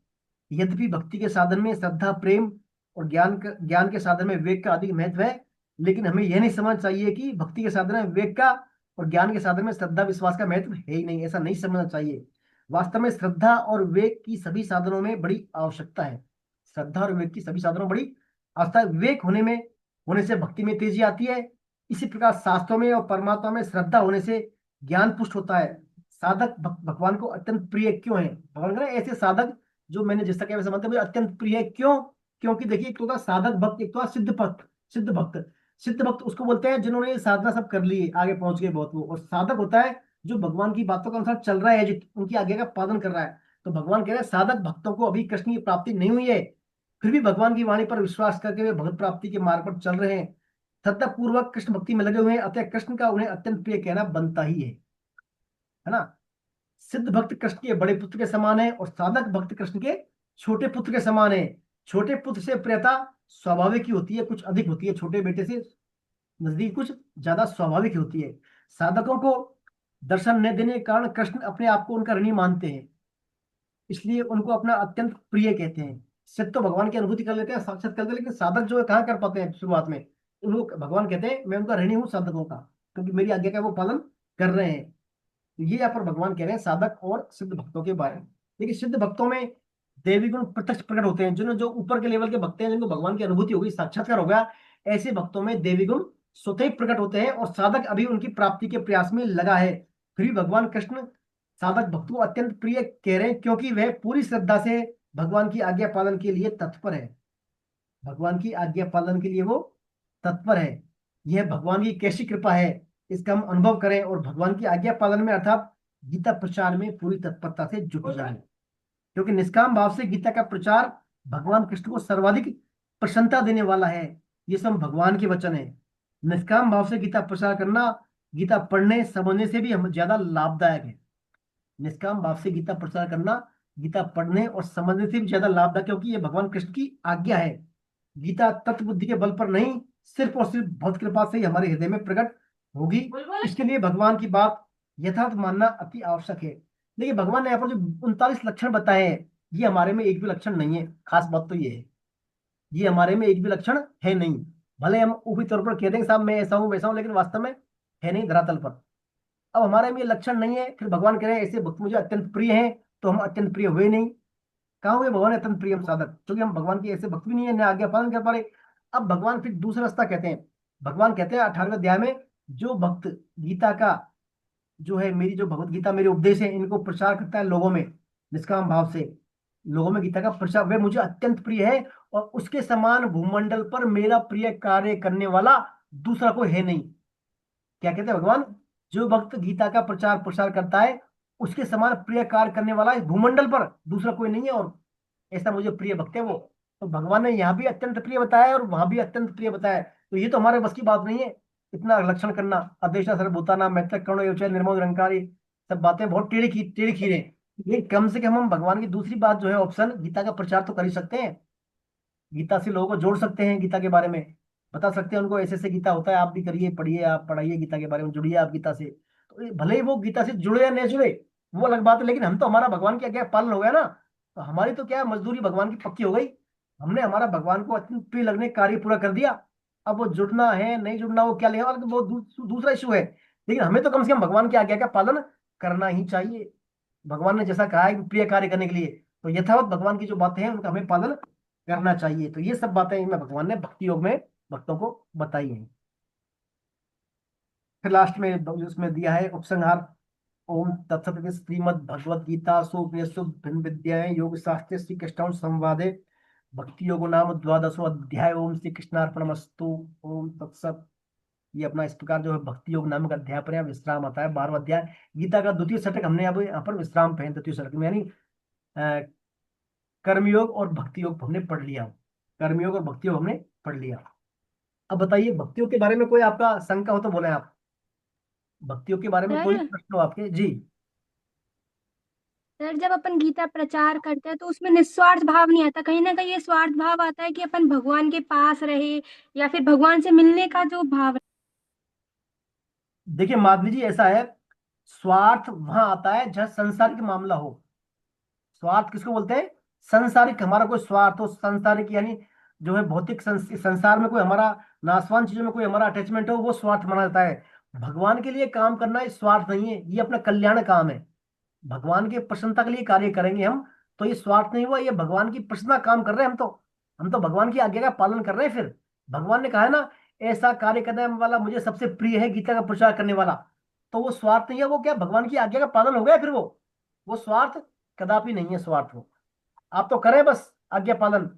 यद्यपि भक्ति के साधन में श्रद्धा, प्रेम और ज्ञान के साधन में विवेक का अधिक महत्व है, लेकिन हमें यह नहीं समझना चाहिए कि भक्ति के साधन में विवेक का और ज्ञान के साधन में श्रद्धा विश्वास का महत्व है ही नहीं, ऐसा नहीं समझना चाहिए। वास्तव में श्रद्धा और विवेक की सभी साधनों में बड़ी आवश्यकता है, श्रद्धा और विवेक की सभी साधनों में बड़ी आवश्यकता है। विवेक होने से भक्ति में तेजी आती है। इसी प्रकार शास्त्रों में और परमात्मा में श्रद्धा होने से ज्ञान पुष्ट होता है। साधक भगवान को अत्यंत प्रिय क्यों है, भगवान कह रहे हैं ऐसे साधक जो मैंने जैसा कहा वैसा मानते हैं, मुझे अत्यंत प्रिय है। क्यों? क्योंकि देखिए एक तो था साधक भक्त, एक तो था सिद्ध भक्त। सिद्ध भक्त, सिद्ध भक्त उसको बोलते हैं जिन्होंने ये साधना सब कर ली, आगे पहुंच गए बहुत वो। और साधक होता है जो भगवान की बातों के अनुसार चल रहा है, जित उनकी आज्ञा का पालन कर रहा है। तो भगवान कह रहे हैं साधक भक्तों को अभी कृष्ण की प्राप्ति नहीं हुई है, फिर भी भगवान की वाणी पर विश्वास करके वे भगवत प्राप्ति के मार्ग पर चल रहे हैं, श्रद्धा पूर्वक कृष्ण भक्ति में लगे हुए हैं। अतः कृष्ण का उन्हें अत्यंत प्रिय कहना बनता ही है ना। सिद्ध भक्त कृष्ण के बड़े पुत्र के समान है और साधक भक्त कृष्ण के छोटे पुत्र के समान है। छोटे पुत्र से प्रियता स्वाभाविक ही होती है, कुछ अधिक होती है, छोटे बेटे से नजदीक कुछ ज्यादा स्वाभाविक ही होती है। साधकों को दर्शन न देने के कारण कृष्ण अपने आप को उनका ऋणी मानते हैं, इसलिए उनको अपना अत्यंत प्रिय कहते हैं। सिद्ध तो भगवान की अनुभूति कर लेते हैं, साक्षात करते हैं, लेकिन साधक जो है कहाँ कर पाते हैं शुरुआत में, उनको भगवान कहते हैं मैं उनका ऋणी हूँ साधकों का, क्योंकि मेरी आज्ञा का वो पालन कर रहे हैं। तो ये यहाँ पर भगवान कह रहे हैं साधक और सिद्ध भक्तों के बारे में। देखिए सिद्ध भक्तों में देवी गुण प्रत्यक्ष प्रकट होते हैं, जो ऊपर के लेवल के भक्त हैं, जिनको भगवान की अनुभूति हो गई, साक्षात्कार हो गया, ऐसे भक्तों में देवी गुण स्वतः ही प्रकट होते हैं और साधक अभी उनकी प्राप्ति के प्रयास में लगा है। फिर भी भगवान कृष्ण साधक भक्त को अत्यंत प्रिय कह रहे हैं, क्योंकि वह पूरी श्रद्धा से भगवान की आज्ञा पालन के लिए तत्पर है। भगवान की आज्ञा पालन के लिए वो तत्पर है। यह भगवान की कैसी कृपा है, इसका हम अनुभव करें और भगवान की आज्ञा पालन में अर्थात गीता प्रचार में पूरी तत्परता से जुट जाए, क्योंकि निष्काम भाव से गीता का प्रचार भगवान कृष्ण को सर्वाधिक प्रसन्नता देने वाला है। ये सब भगवान के वचन है। निष्काम भाव से गीता प्रचार करना गीता पढ़ने समझने से भी हम ज्यादा लाभदायक है। निष्काम भाव से गीता प्रचार करना गीता पढ़ने और समझने से भी ज्यादा लाभदायक, क्योंकि ये भगवान कृष्ण की आज्ञा है। गीता तत्व बुद्धि के बल पर नहीं, सिर्फ और सिर्फ भक्त कृपा से ही हमारे हृदय में प्रकट होगी। इसके लिए भगवान की बात यथार्थ मानना अति आवश्यक है। देखिए भगवान ने यहाँ पर जो 39 लक्षण बताए हैं, ये हमारे में एक भी लक्षण नहीं है। खास बात तो ये है, ये हमारे में एक भी लक्षण है नहीं। भले हम ऊपरी तौर पर कह देंगे साहब मैं ऐसा हूँ वैसा हूँ, लेकिन वास्तव में है नहीं धरातल पर। अब हमारे में ये लक्षण नहीं है, फिर भगवान कह रहे हैं ऐसे भक्त मुझे अत्यंत प्रिय हैं, तो हम अत्यंत प्रिय हुए नहीं। कहाँ हुए भगवान अत्यंत प्रिय हम साधक, क्योंकि हम भगवान के ऐसे भक्त भी नहीं है, न आज्ञा पालन कर पा रहे। अब भगवान फिर दूसरा रास्ता कहते हैं। भगवान कहते हैं 18वें अध्याय में, जो भक्त गीता का जो है, मेरी जो भगवत गीता मेरे उपदेश है, इनको प्रचार करता है लोगों में निष्काम भाव से, लोगों में गीता का प्रचार, वह मुझे अत्यंत प्रिय है और उसके समान भूमंडल पर मेरा प्रिय कार्य करने वाला दूसरा कोई है नहीं। क्या कहते हैं भगवान? जो भक्त गीता का प्रचार प्रसार करता है, उसके समान प्रिय कार्य करने वाला इस भूमंडल पर दूसरा कोई नहीं है, और ऐसा मुझे प्रिय भक्त है वो। तो भगवान ने यहाँ भी अत्यंत प्रिय बताया और वहां भी अत्यंत प्रिय बताया। तो ये तो हमारे बस की बात नहीं है इतना लक्षण करना। अदेशा सर्वभूतानां मैत्रक करुणा एवं निर्मल निरंकारी, सब बातें बहुत टेढ़ी खीर है। लेकिन कम से कम हम भगवान की दूसरी बात जो है ऑप्शन, गीता का प्रचार तो कर ही सकते हैं। गीता से लोगों को जोड़ सकते हैं, गीता के बारे में बता सकते हैं उनको, ऐसे ऐसे गीता होता है, आप भी करिए, पढ़िए, आप पढ़ाइए गीता के बारे में, जुड़िए आप गीता से। तो भले ही वो गीता से जुड़े या नहीं जुड़े, वो अलग बात है, लेकिन हम तो, हमारा भगवान की आज्ञा का पालन हो गया ना, तो हमारी तो क्या है, मजदूरी भगवान की पक्की हो गई। हमने हमारा भगवान को अत्यंत प्रिय लगने कार्य पूरा कर दिया। अब वो जुड़ना है नहीं जुड़ना वो क्या लेगा, और वो दूसरा इशू है। लेकिन हमें तो कम से कम भगवान की आज्ञा का पालन करना ही चाहिए। भगवान ने जैसा कहा है कि प्रिय कार्य करने के लिए, तो यथावत भगवान की जो बातें हैं उनका हमें पालन करना चाहिए। तो ये सब बातें इनमें भगवान ने भक्ति योग में भक्तों को बताई हैं। फिर लास्ट में उसमें दिया है उपसंहार। ओम तत्सत इति श्रीमद् भगवद गीता सुपनिषत्सु भिन्न विद्याएं योग शास्त्रे श्री कृष्णार्जुन संवादे भक्ति योग नाम द्वादशो अध्याय। ओम श्री कृष्णार्पणमस्तु। ओम तत्सत। ये अपना इस प्रकार जो है भक्ति योग नामक अध्याय पर यहाँ विश्राम आता है। 12वां अध्याय गीता का द्वितीय षटक हमने अब यहाँ पर विश्राम पे है। द्वितीय षटक में यानी कर्मयोग और भक्ति योग हमने पढ़ लिया। कर्मयोग और भक्ति योग हमने पढ़ लिया। अब बताइए भक्तियों के बारे में कोई आपका शंका हो तो बोले आप। भक्तियों के बारे में कोई
सर
प्रश्न हो आपके? जी।
सर जब अपन गीता प्रचार करते हैं तो उसमें निस्वार्थ भाव नहीं आता, कहीं ना कहीं ये स्वार्थ भाव आता है कि अपन भगवान के पास रहे या फिर भगवान से मिलने का जो भाव।
देखिए माधवी जी, ऐसा है, स्वार्थ वहां आता है जहां संसारिक मामला हो। स्वार्थ किसको बोलते हैं? संसारिक, हमारा कोई स्वार्थ हो संसारिक, यानी जो है भौतिक संसार में कोई हमारा, नाशवान चीजों में कोई हमारा अटैचमेंट हो, वो स्वार्थ माना जाता है। भगवान के लिए काम करना ये स्वार्थ नहीं है, ये अपना कल्याण काम है। भगवान की प्रसन्नता के लिए कार्य करेंगे हम, तो ये स्वार्थ नहीं हुआ, ये भगवान की प्रसन्नता काम कर रहे हैं हम तो। हम तो भगवान की आज्ञा का पालन कर रहे हैं। फिर भगवान ने कहा है ना, ऐसा कार्य करने वाला मुझे सबसे प्रिय है, गीता का प्रचार करने वाला। तो वो स्वार्थ नहीं है, वो क्या भगवान की आज्ञा का पालन हो गया फिर वो स्वार्थ कदापि नहीं है। स्वार्थ वो आप तो करें बस आज्ञा पालन,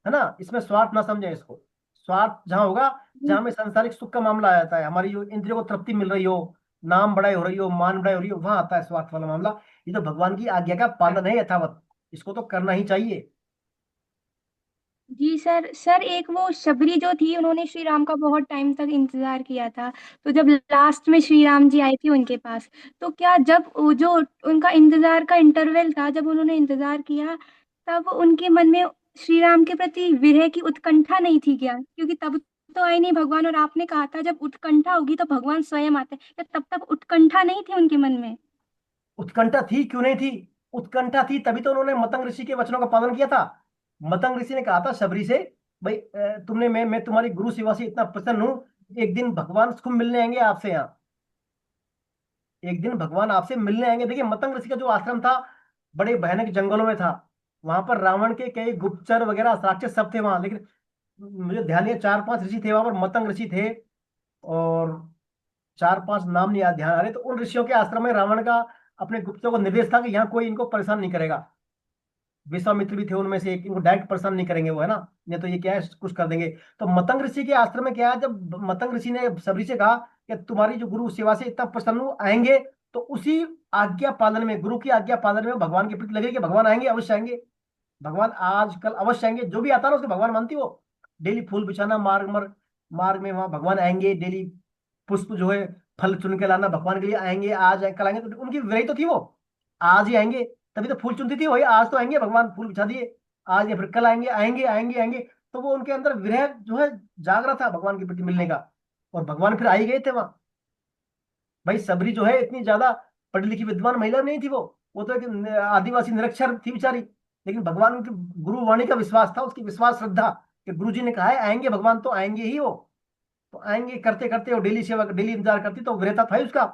है ना, इसमें स्वार्थ ना समझे इसको। स्वार्थ जहां होगा जहां में सांसारिक सुख का मामला आ जाता है, हमारी जो इंद्रियों को तृप्ति मिल रही हो, नाम बढ़ाई हो रही हो, मान बढ़ाई हो रही हो, वहां आता है स्वार्थ वाला मामला। ये तो भगवान की आज्ञा का पालन है यथावत, इसको तो करना ही चाहिए।
जी सर। सर एक वो शबरी जो थी, उन्होंने श्री राम का बहुत टाइम तक इंतजार किया था, तो जब लास्ट में श्री राम जी आई थी उनके पास, तो क्या जब वो जो उनका इंतजार का इंटरवल था, जब उन्होंने इंतजार किया, तब उनके मन में श्री राम के प्रति विरह की उत्कंठा नहीं थी क्या? क्योंकि तब तो आए नहीं भगवान, और आपने कहा था जब उत्कंठा होगी तो भगवान स्वयं आते हैं, क्या तब तक उत्कंठा नहीं थी उनके मन में?
उत्कंठा थी, क्यों नहीं थी? उत्कंठा थी, तभी तो उन्होंने मतंग ऋषि के वचनों का पालन किया था। मतंग ऋषि ने कहा था शबरी से, भाई तुमने, मैं तुम्हारी गुरु सेवा से इतना प्रसन्न हूँ, एक दिन भगवान खुद मिलने आएंगे आपसे यहाँ, एक दिन भगवान आपसे मिलने आएंगे। देखिए मतंग ऋषि का जो आश्रम था बड़े भयानक जंगलों में था, वहां पर रावण के कई गुप्तचर वगैरह राक्षस सब थे वहां, लेकिन मुझे ध्यान नहीं है, 4-5 ऋषि थे वहां पर, मतंग ऋषि थे, और 4-5 नाम नहीं याद ध्यान आ रहे। तो उन ऋषियों के आश्रम में रावण का अपने गुप्तचरों को निर्देश था कि यहाँ कोई इनको परेशान नहीं करेगा। विश्वामित्र भी थे उनमें से एक, इनको डायरेक्ट परेशान नहीं करेंगे वो, है ना, नहीं तो ये क्या है कुछ कर देंगे। तो मतंग ऋषि के आश्रम में क्या है, जब मतंग ऋषि ने सबरी से कहा कि तुम्हारी जो गुरु सेवा से इतना प्रसन्न हूं, आएंगे, तो उसी आज्ञा पालन में, गुरु की आज्ञा पालन में भगवान के प्रति लगे कि भगवान आएंगे, अवश्य आएंगे, भगवान आज कल अवश्य आएंगे। जो भी आता है ना उसके भगवान मानती वो, डेली फूल बिछाना मार्ग में, वहां भगवान आएंगे, डेली पुष्प जो है फल चुन के लाना, भगवान के लिए आएंगे, आज कल आएंगे, तो उनकी विरही तो थी वो, आज ही आएंगे, तभी तो फूल चुनती थी वही, आज तो आएंगे भगवान, फूल बिछा दिए, आज या फिर कल आएंगे, आएंगे आएंगे आएंगे। तो वो उनके अंदर विरह जो है जाग रहा था भगवान के प्रति मिलने का, और भगवान फिर आ ही गए थे वहां। भाई सबरी जो है इतनी ज्यादा पढ़ी लिखी विद्वान महिला नहीं थी वो तो एक आदिवासी निरक्षर थी बेचारी, लेकिन भगवान उनकी गुरुवाणी का विश्वास था, उसकी विश्वास श्रद्धा कि गुरु जी ने कहा है आएंगे भगवान, तो आएंगे ही वो, तो आएंगे करते करते, और डेली सेवा डेली इंतजार करती, तो विरहता था ही उसका,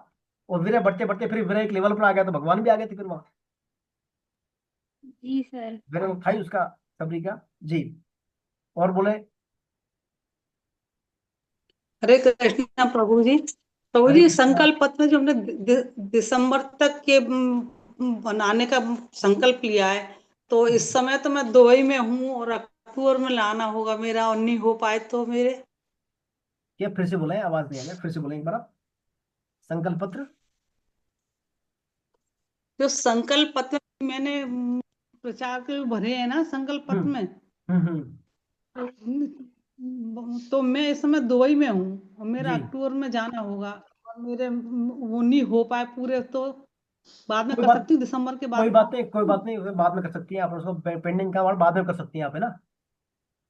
और विरह बढ़ते बढ़ते फिर विरह एक लेवल पर आ गया, तो भगवान भी आ गए थे फिर वहां,
जी सर।
विरह था ही उसका सबरी का। जी, और बोले।
हरे कृष्णा प्रभु जी। प्रभु
हरे
जी
कृष्णा।
संकल्प पत्र में जो हमने दिसंबर तक के बनाने का संकल्प लिया है, तो इस समय तो मैं दुबई में हूँ और अक्टूबर में लाना होगा मेरा, और नहीं हो पाए तो मेरे।
क्या फिर से बोले, आवाज नहीं आ गया, फिर से बोले एक बार आप। संकल्प पत्र,
जो संकल्प पत्र मैंने प्रचार के भरे हैं ना संकल्प पत्र
हम्म
में,
हम्म।
तो मैं इस समय दुबई में हूँ और मेरा
जी,
अक्टूबर में जाना होगा, और मेरे वो नहीं हो पाए पूरे, तो बाद में
कोई
कर
बात,
सकती हूँ दिसंबर के
कोई
बाद।
बात नहीं, कोई बात नहीं, बाद में कर सकती हैं आप उसको, पेंडिंग का बाद में कर सकती हैं आप, है ना,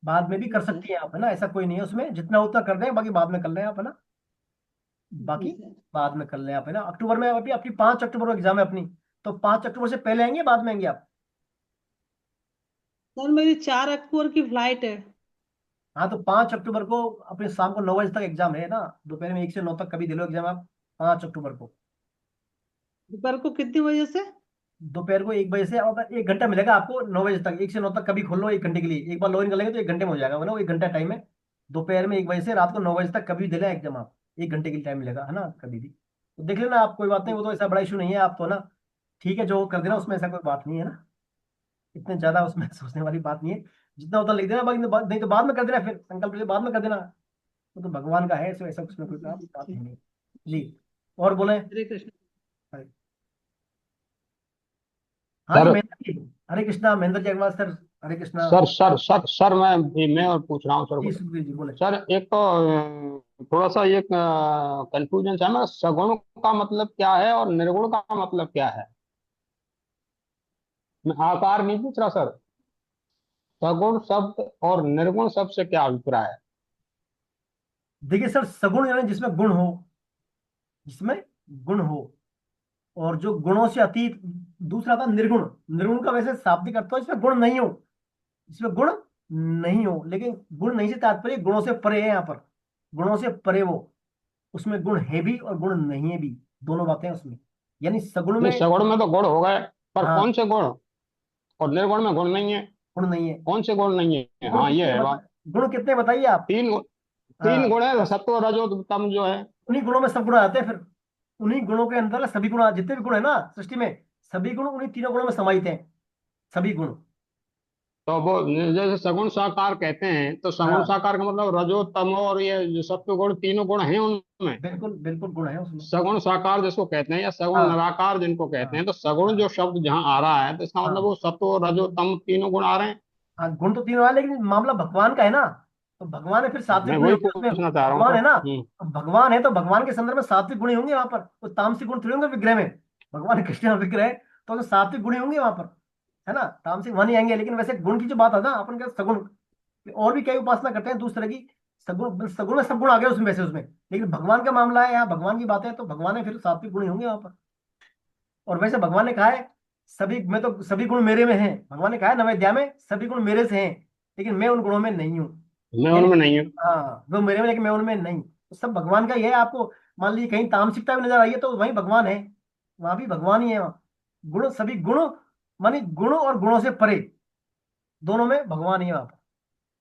बाद में भी कर
ठीक है।
सकती हैं आप, है ना, ऐसा कोई नहीं है उसमें, जितना उतना कर दें, बाकी बाद में कर लें आप, है ना। बाकी बाद में कर लें आप, है ना। अक्टूबर में, अभी अपनी 5 अक्टूबर को एग्जाम है अपनी, तो 5 अक्टूबर से पहले आएंगे बाद में आएंगे आप?
सर मेरी 4 अक्टूबर की फ्लाइट है।
हाँ, तो 5 अक्टूबर को अपने शाम को 9 बजे तक एग्जाम है ना, दोपहर में 1 से 9 तक कभी दे लो एग्जाम आप, 5 अक्टूबर को।
दोपहर को कितनी बजे से?
दोपहर को 1 बजे से, और 1 घंटा मिलेगा आपको 9 बजे तक, 1 से 9 तक कभी खोल लो 1 घंटे के लिए, एक बार लॉगिन कर लेंगे तो 1 घंटे में हो जाएगा, वरना वो 1 घंटा टाइम है। दोपहर में 1 बजे से रात को 9 बजे तक कभी भी दे लें एग्जाम आप, 1 घंटे के लिए टाइम मिलेगा, है ना, कभी भी। तो देख लेना आप, कोई बात नहीं, वो तो ऐसा बड़ा इशू नहीं है, आप तो ना ठीक है जो कर देना, उसमें ऐसा कोई बात नहीं है ना, इतने ज्यादा उसमें सोचने वाली बात नहीं है। जितना होता लिख देना, बाकी नहीं तो बाद में कर देना, फिर संकल्प लेके बाद में कर देना, वो तो भगवान का है, ऐसा ऐसा उसमें कोई काम बात नहीं है। जी, और बोले।
हरे कृष्ण।
हाँ जी,
सर
महेंद्र जी, हरे कृष्णा, महेंद्र जी अग्रवाल सर, हरे कृष्णा।
सर मैं और पूछ रहा हूँ सर
जी
कुछ।
सुखबीर जी बोले।
सर एक तो थोड़ा सा ये कंफ्यूजन है मेरा, सगुण का मतलब क्या है और निर्गुण का मतलब क्या है? मैं आकार नहीं पूछ रहा सर, सगुण शब्द और निर्गुण शब्द से क्या अभिप्राय है?
देखिए सर, सगुण यानी जिसमें गुण हो, जिसमें गुण हो, और जो गुणों से अतीत। दूसरा था निर्गुण। निर्गुण का वैसे शाब्दिक अर्थ हो इसमें गुण नहीं हो, इसमें गुण नहीं हो, लेकिन गुण नहीं से तात्पर्य गुणों से परे है यहाँ पर, गुणों से परे वो, उसमें गुण है भी और गुण नहीं है भी, दोनों बातें हैं उसमें, यानी सगुण
नहीं,
में।
सगुण में तो गुण हो गए, पर कौन
हाँ,
से गुण? और निर्गुण में गुण नहीं है,
गुण नहीं है।
कौन से गुण नहीं है?
गुण
हाँ ये
कितने
है बात।
गुण कितने बताइए आप।
तीन गुण, तीन
हाँ,
गुण है, सत्व रजो तम जो है।
उन्हीं गुणों में सब गुण आते हैं फिर, उन्हीं गुणों के अंदर सभी गुण, जितने भी गुण है ना सृष्टि में, सभी गुण उन्हीं तीनों गुणों में समाहित हैं, सभी गुण।
तो वो जैसे सगुण साकार कहते हैं, तो सगुण
हाँ,
साकार का मतलब रजो तमो और ये जो सत्व गुण, तीनों गुण हैं उनमें।
बिल्कुल बिल्कुल गुण है उसमें।
सगुण साकार जिसको कहते हैं या सगुण
हाँ
निराकार जिनको कहते
हाँ
हैं, तो सगुण जो
हाँ
शब्द जहाँ आ रहा है, तो इसका मतलब
हाँ
वो सत्व रजो तम तीनों गुण आ रहे हैं।
हाँ, गुण तो तीनों है, लेकिन मामला भगवान का है ना, तो भगवान है फिर सात्विक
मैं
गुण ही
वही
होंगे उसमें।
पूछना चाह रहा हूँ
भगवान
सर।
है ना, तो भगवान है तो भगवान के संदर्भ में सात्विक गुण ही होंगे वहां पर, तो तामसिक गुण थोड़ी होंगे विग्रह में। भगवान कृष्ण विग्रह है तो सात्विक गुण ही होंगे वहां पर, है ना, तामसिक वहां नहीं आएंगे। लेकिन वैसे गुण की जो बात है ना, अपन क्या सगुण, और भी कई उपासना करते हैं दूसरे की, सगुण सगुण में सब गुण आ गए उसमें, वैसे उसमें, लेकिन भगवान का मामला है, यहाँ भगवान की बात है तो भगवान है फिर सात्विक गुण ही होंगे वहां पर। और वैसे भगवान ने कहा है, सभी मैं तो सभी गुण मेरे में हैं, भगवान ने कहा है नवोध्याय में, सभी गुण मेरे से हैं, लेकिन मैं उन गुणों में नहीं हूँ।
मैं
यानी
उनमें नहीं हूँ।
हाँ, वो मेरे में लेकिन मैं उनमें नहीं, तो सब भगवान का ही है। आपको मान लीजिए कहीं तामसिकता भी नजर आई है तो वहीं भगवान है, वहां भी भगवान ही है वहाँ। गुण, सभी गुण, मानी गुण और गुणों से परे, दोनों में भगवान ही है वहां पर,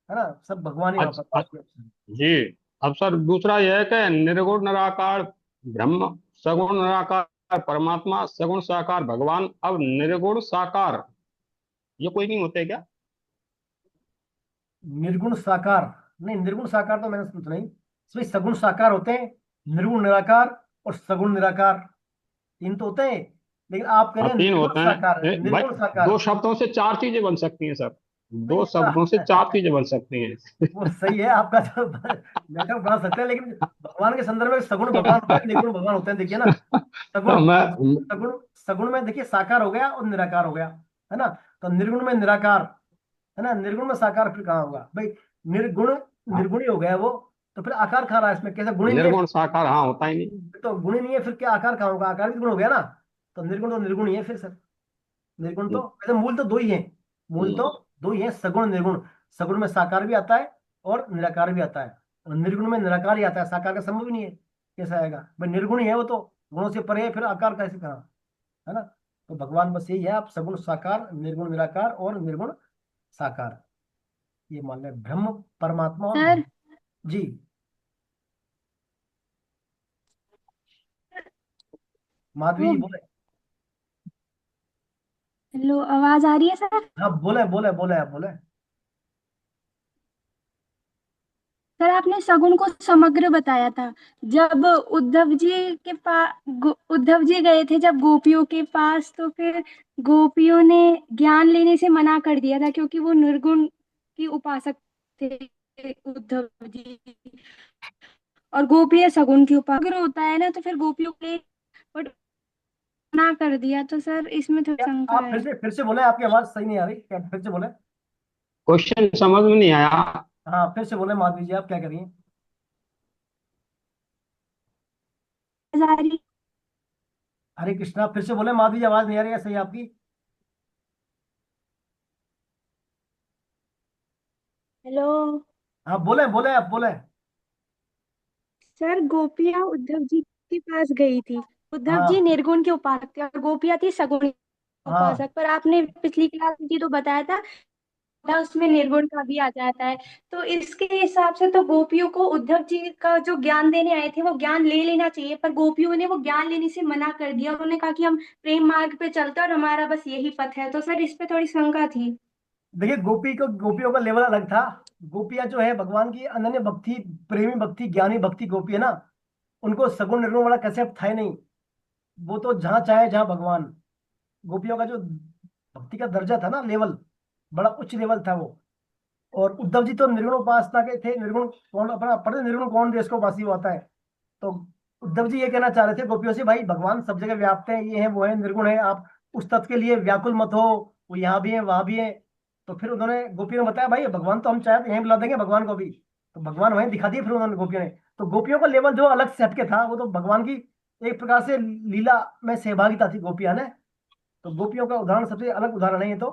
है ना, सब भगवान ही वहां
अच्छा
पर।
जी। अब सर दूसरा यह है कि निर्गुण निराकार ब्रह्म, सगुण निराकार परमात्मा, सगुण साकार भगवान, अब निर्गुण साकार ये कोई नहीं होते क्या?
निर्गुण साकार, नहीं निर्गुण साकार तो मैंने सुना नहीं, इसमें सगुण साकार होते हैं, निर्गुण निराकार और सगुण निराकार, तीन तो होते हैं, लेकिन आप कह
हाँ
रहे हैं
तीन
निर्गुण
होते
साकार,
हैं भाई।
निर्गुण साकार।
दो शब्दों से चार चीजें बन सकती हैं सर,
नहीं
दो शब्दों से चार चीजें बन सकती हैं।
वो सही है आपका जो नेटवर्क बना सकते हैं, लेकिन भगवान के संदर्भ में सगुण भगवान होते हैं, निर्गुण भगवान होते हैं, देखिए ना।
तो
सगुण,
मैं
सगुण, सगुण में देखिए साकार हो गया और निराकार हो गया, है ना, तो निर्गुण में निराकार, है ना, निर्गुण में साकार फिर कहाँ होगा भाई, निर्गुण,
हाँ,
निर्गुण ही हो गया वो, तो फिर आकार खा रहा है इसमें, कैसे गुण ही नहीं है,
निर्गुण साकार हाँ होता ही नहीं।
तो गुण ही नहीं है फिर क्या आकार कहाँ होगा, आकार भी गुण हो गया ना, तो निर्गुण तो निर्गुण ही है फिर सर। निर्गुण तो वैसे मूल तो दो ही है, मूल तो दो ही है, सगुण निर्गुण। सगुण में साकार भी आता है और निराकार भी आता है, और निर्गुण में निराकार ही आता है, साकार का संभव ही नहीं है, कैसा आएगा भाई, निर्गुण ही है वो तो, गुणों से परे है, फिर आकार कैसे कहा, है ना। तो भगवान बस यही है, आप सगुण साकार, निर्गुण निराकार और निर्गुण साकार, ये मान लें ब्रह्म, परमात्मा और
सर,
भगवान। जी, माधवी
वो,
जी बोले।
हेलो, आवाज आ रही है सर?
हाँ बोले बोले बोले, आप बोले।
सर आपने सगुण को समग्र बताया था। जब उद्धव जी के पास, उद्धव जी गए थे जब गोपियों के पास, तो फिर गोपियों ने ज्ञान लेने से मना कर दिया था क्योंकि वो निर्गुण की उपासक थे उद्धव जी, और गोपी सगुण की उपासक। अगर होता है ना तो फिर गोपियों के, बट मना कर दिया, तो सर इसमें थोड़ी
क्या
शंका
आप
है।
फिर से बोले, आपकी आवाज सही नहीं आ रही, क्या फिर से बोले।
क्वेश्चन समझ में नहीं आया।
हाँ फिर से बोले माधवी जी, आप क्या करिए।
आ रही।
हरे कृष्णा, फिर से बोले माधवी जी, आवाज नहीं आ रही है सही आपकी।
हेलो
हाँ बोले बोले, आप बोले।
सर, गोपियाँ उद्धव जी के पास गई थी। उद्धव जी
हाँ
निर्गुण के उपासक थे और गोपियाँ थी सगुण
हाँ।
उपासक। पर आपने पिछली क्लास में तो बताया था उसमें निर्गुण का भी आ जाता है। तो इसके हिसाब से तो गोपियों को उद्धव जी का जो ज्ञान देने आए थे वो ज्ञान ले लेना चाहिए, पर गोपियों ने वो ज्ञान लेने से मना कर दिया। उन्होंने कहा कि हम प्रेम मार्ग पे चलते हैं और हमारा बस यही पथ है। तो सर इस पे थोड़ी शंका थी।
देखिए, गोपियों का लेवल अलग था। गोपियां जो है भगवान की अनन्य भक्ति, प्रेमी भक्ति, ज्ञानी भक्ति गोपी है ना, उनको सगुण निर्गुण वाला कंसेप्ट था ही नहीं। वो तो जहाँ चाहे जहाँ भगवान। गोपियों का जो भक्ति का दर्जा था ना, लेवल, बड़ा उच्च लेवल था वो। और उद्धव जी तो निर्गुण उपासना के थे। निर्गुण कौन अपना पढ़ते, निर्गुण कौन देश को वासी होता है। तो उद्धव जी ये कहना चाह रहे थे गोपियों से, भाई भगवान सब जगह व्याप्त है, ये है वो है, निर्गुण है, आप उस तत्व के लिए व्याकुल मत हो। वो यहाँ भी है वहां भी है। तो फिर उन्होंने गोपियों ने बताया, भाई भगवान तो हम चाहे तो यहीं बुला देंगे भगवान को भी। तो भगवान वहीं दिखा दिए फिर उन्होंने, गोपियों ने। तो गोपियों का लेवल जो अलग से हटके था, वो तो भगवान की एक प्रकार से लीला में सहभागिता थी गोपियां ने। तो गोपियों का उदाहरण सबसे अलग उदाहरण है ये तो।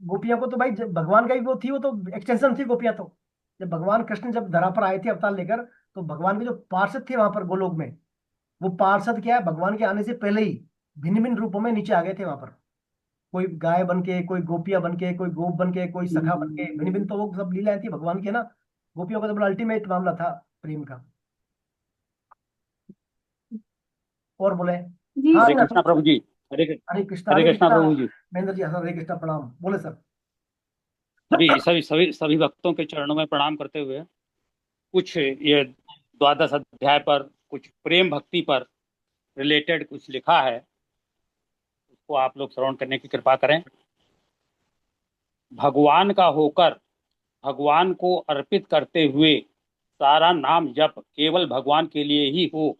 गोपियां को तो भाई जब भगवान का ही वो थी, वो तो एक्सटेंशन थी गोपियां तो। जब भगवान कृष्ण जब धरा पर आए थे अवतार लेकर, तो भगवान के जो पार्षद थे वहां पर गोलोक में, वो पार्षद क्या है, भगवान के आने से पहले ही भिन्न भिन्न रूपों में नीचे आ गए थे वहां पर। कोई गाय बन के, कोई गोपियां बन के, कोई गोप बन के, कोई सखा बन के, भिन्न भिन्न, तो वो सब लीलाएं थी भगवान की है ना। गोपियों का तो बड़ा अल्टीमेट मामला था प्रेम का। और बोले।
जी
हाँ
हरे
सर।
सर।
कृष्णा प्रभु जी।
हरे कृष्णा,
हरे
हरे
कृष्णा
कृष्णा।
प्रभु जी।
महेंद्र जी, हरे कृष्णा, प्रणाम, बोले सर।
सभी सभी सभी सभी भक्तों के चरणों में प्रणाम करते हुए कुछ ये द्वादश अध्याय पर, कुछ प्रेम भक्ति पर रिलेटेड कुछ लिखा है, उसको आप लोग श्रवण करने की कृपा करें। भगवान का होकर भगवान को अर्पित करते हुए सारा नाम जप केवल भगवान के लिए ही हो।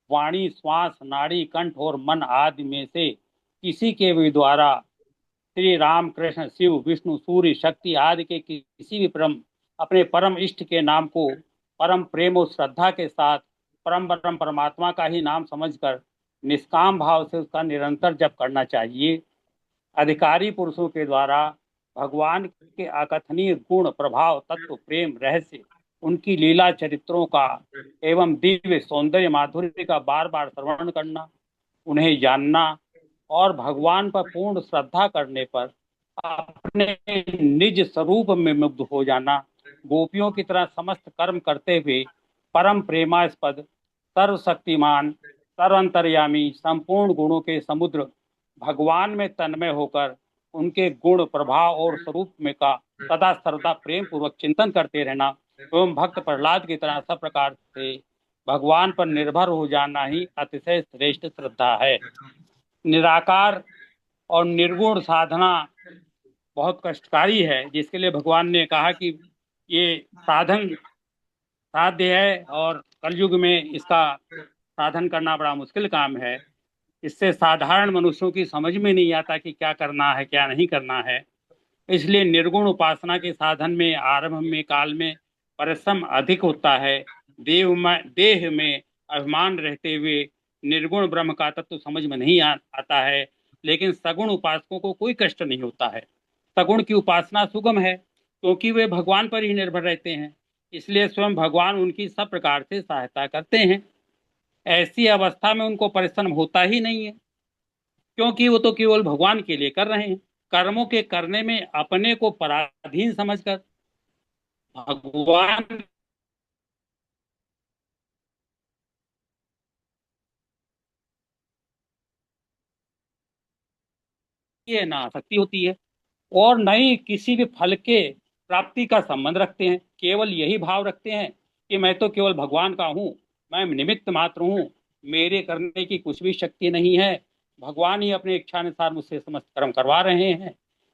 वाणी, श्वास, नाड़ी, कंठ और मन आदि में से किसी के भी द्वारा श्री राम, कृष्ण, शिव, विष्णु, सूर्य, शक्ति आदि के किसी भी अपने परम इष्ट के नाम को परम प्रेम और श्रद्धा के साथ परम परम परमात्मा का ही नाम समझकर निष्काम भाव से उसका निरंतर जप करना चाहिए। अधिकारी पुरुषों के द्वारा भगवान के अकथनीय गुण, प्रभाव, तत्व, प्रेम, रहस्य, उनकी लीला चरित्रों का एवं दिव्य सौंदर्य माधुर्य का बार बार श्रवण करना, उन्हें जानना और भगवान पर पूर्ण श्रद्धा करने पर अपने निज स्वरूप में मुग्ध हो जाना, गोपियों की तरह समस्त कर्म करते हुए परम प्रेमास्पद, सर्वशक्तिमान, सर्वंतर्यामी, संपूर्ण गुणों के समुद्र भगवान में तन्मय होकर उनके गुण, प्रभाव और स्वरूप में का सदा सर्वदा प्रेम पूर्वक चिंतन करते रहना एवं भक्त प्रहलाद की तरह सब प्रकार से भगवान पर निर्भर हो जाना ही अतिशय श्रेष्ठ श्रद्धा है। निराकार और निर्गुण साधना बहुत कष्टकारी है, जिसके लिए भगवान ने कहा कि ये साधन साध्य है और कलयुग में इसका साधन करना बड़ा मुश्किल काम है। इससे साधारण मनुष्यों की समझ में नहीं आता कि क्या करना है क्या नहीं करना है। इसलिए निर्गुण उपासना के साधन में आरंभ में काल में परिश्रम अधिक होता है। देह में अभिमान रहते हुए निर्गुण ब्रह्म का तत्व समझ में नहीं आता है, लेकिन सगुण उपासकों को कोई कष्ट नहीं होता है। सगुण की उपासना सुगम है क्योंकि वे भगवान पर ही निर्भर रहते हैं, इसलिए स्वयं भगवान उनकी सब प्रकार से सहायता करते हैं। ऐसी अवस्था में उनको परिश्रम होता ही नहीं है, क्योंकि वो तो केवल भगवान के लिए कर रहे हैं। कर्मों के करने में अपने को पराधीन समझकर भगवान की ना आसक्ति होती है और न ही किसी भी फल के प्राप्ति का संबंध रखते हैं। केवल यही भाव रखते हैं कि मैं तो केवल भगवान का हूँ, मैं निमित्त मात्र हूँ, मेरे करने की कुछ भी शक्ति नहीं है, भगवान ही अपने इच्छानुसार मुझसे समस्त कर्म करवा रहे हैं।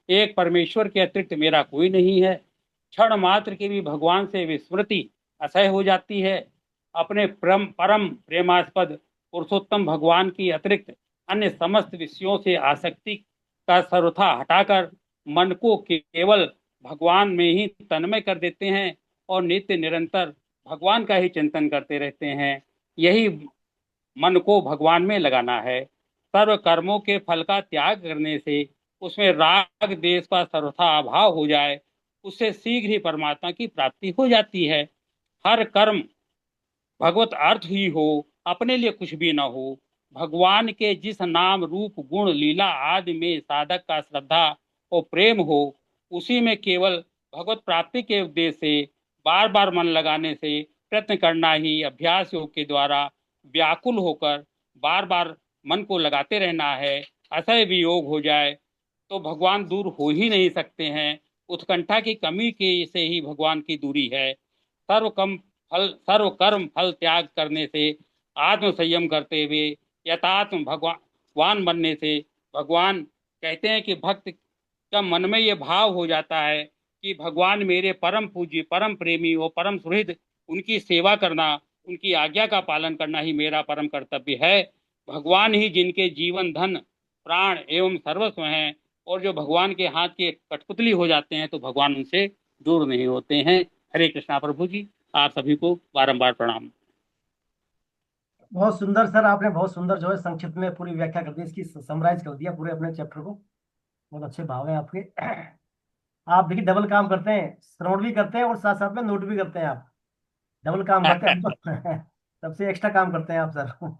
एक परमेश्वर के अतिरिक्त मेरा कोई नहीं है। क्षण मात्र की भी भगवान से विस्मृति असह्य हो जाती है। अपने परम प्रेमास्पद पुरुषोत्तम भगवान की अतिरिक्त अन्य समस्त विषयों से आसक्ति का सर्वथा हटाकर मन को केवल भगवान में ही तन्मय कर देते हैं और नित्य निरंतर भगवान का ही चिंतन करते रहते हैं। यही मन को भगवान में लगाना है। सर्व कर्मों के फल का त्याग करने से उसमें राग देश का सर्वथा अभाव हो जाए, उससे शीघ्र ही परमात्मा की प्राप्ति हो जाती है। हर कर्म भगवत अर्थ ही हो, अपने लिए कुछ भी न हो। भगवान के जिस नाम रूप गुण लीला आदि में साधक का श्रद्धा और प्रेम हो, उसी में केवल भगवत प्राप्ति के उद्देश्य से बार बार मन लगाने से प्रयत्न करना ही अभ्यास योग के द्वारा व्याकुल होकर बार बार मन को लगाते रहना है। असह्य वियोग हो जाए तो भगवान दूर हो ही नहीं सकते हैं। उत्कंठा की कमी के से ही भगवान की दूरी है। सर्व कर्म फल त्याग करने से, आत्म संयम करते हुए यथात्म भगवान बनने से, भगवान कहते हैं कि भक्त का मन में ये भाव हो जाता है कि भगवान मेरे परम पूज्य, परम प्रेमी और परम सुहृद, उनकी सेवा करना, उनकी आज्ञा का पालन करना ही मेरा परम कर्तव्य है। भगवान ही जिनके जीवन, धन, प्राण एवं सर्वस्व हैं, और जो भगवान के हाथ के कठपुतली हो जाते हैं तो भगवान उनसे दूर नहीं होते हैं। हरे कृष्णा प्रभु जी, आप सभी को बारंबार प्रणाम।
बहुत सुंदर सर, आपने बहुत सुंदर जो है संक्षिप्त में पूरी व्याख्या कर दी, इसकी समराइज कर दिया पूरे अपने चैप्टर को। बहुत अच्छे भाव है आपके। आप देखिए डबल काम करते हैं, श्रवण भी करते हैं और साथ साथ में नोट भी करते हैं। आप डबल काम करते हैं। सबसे एक्स्ट्रा काम करते हैं आप सर।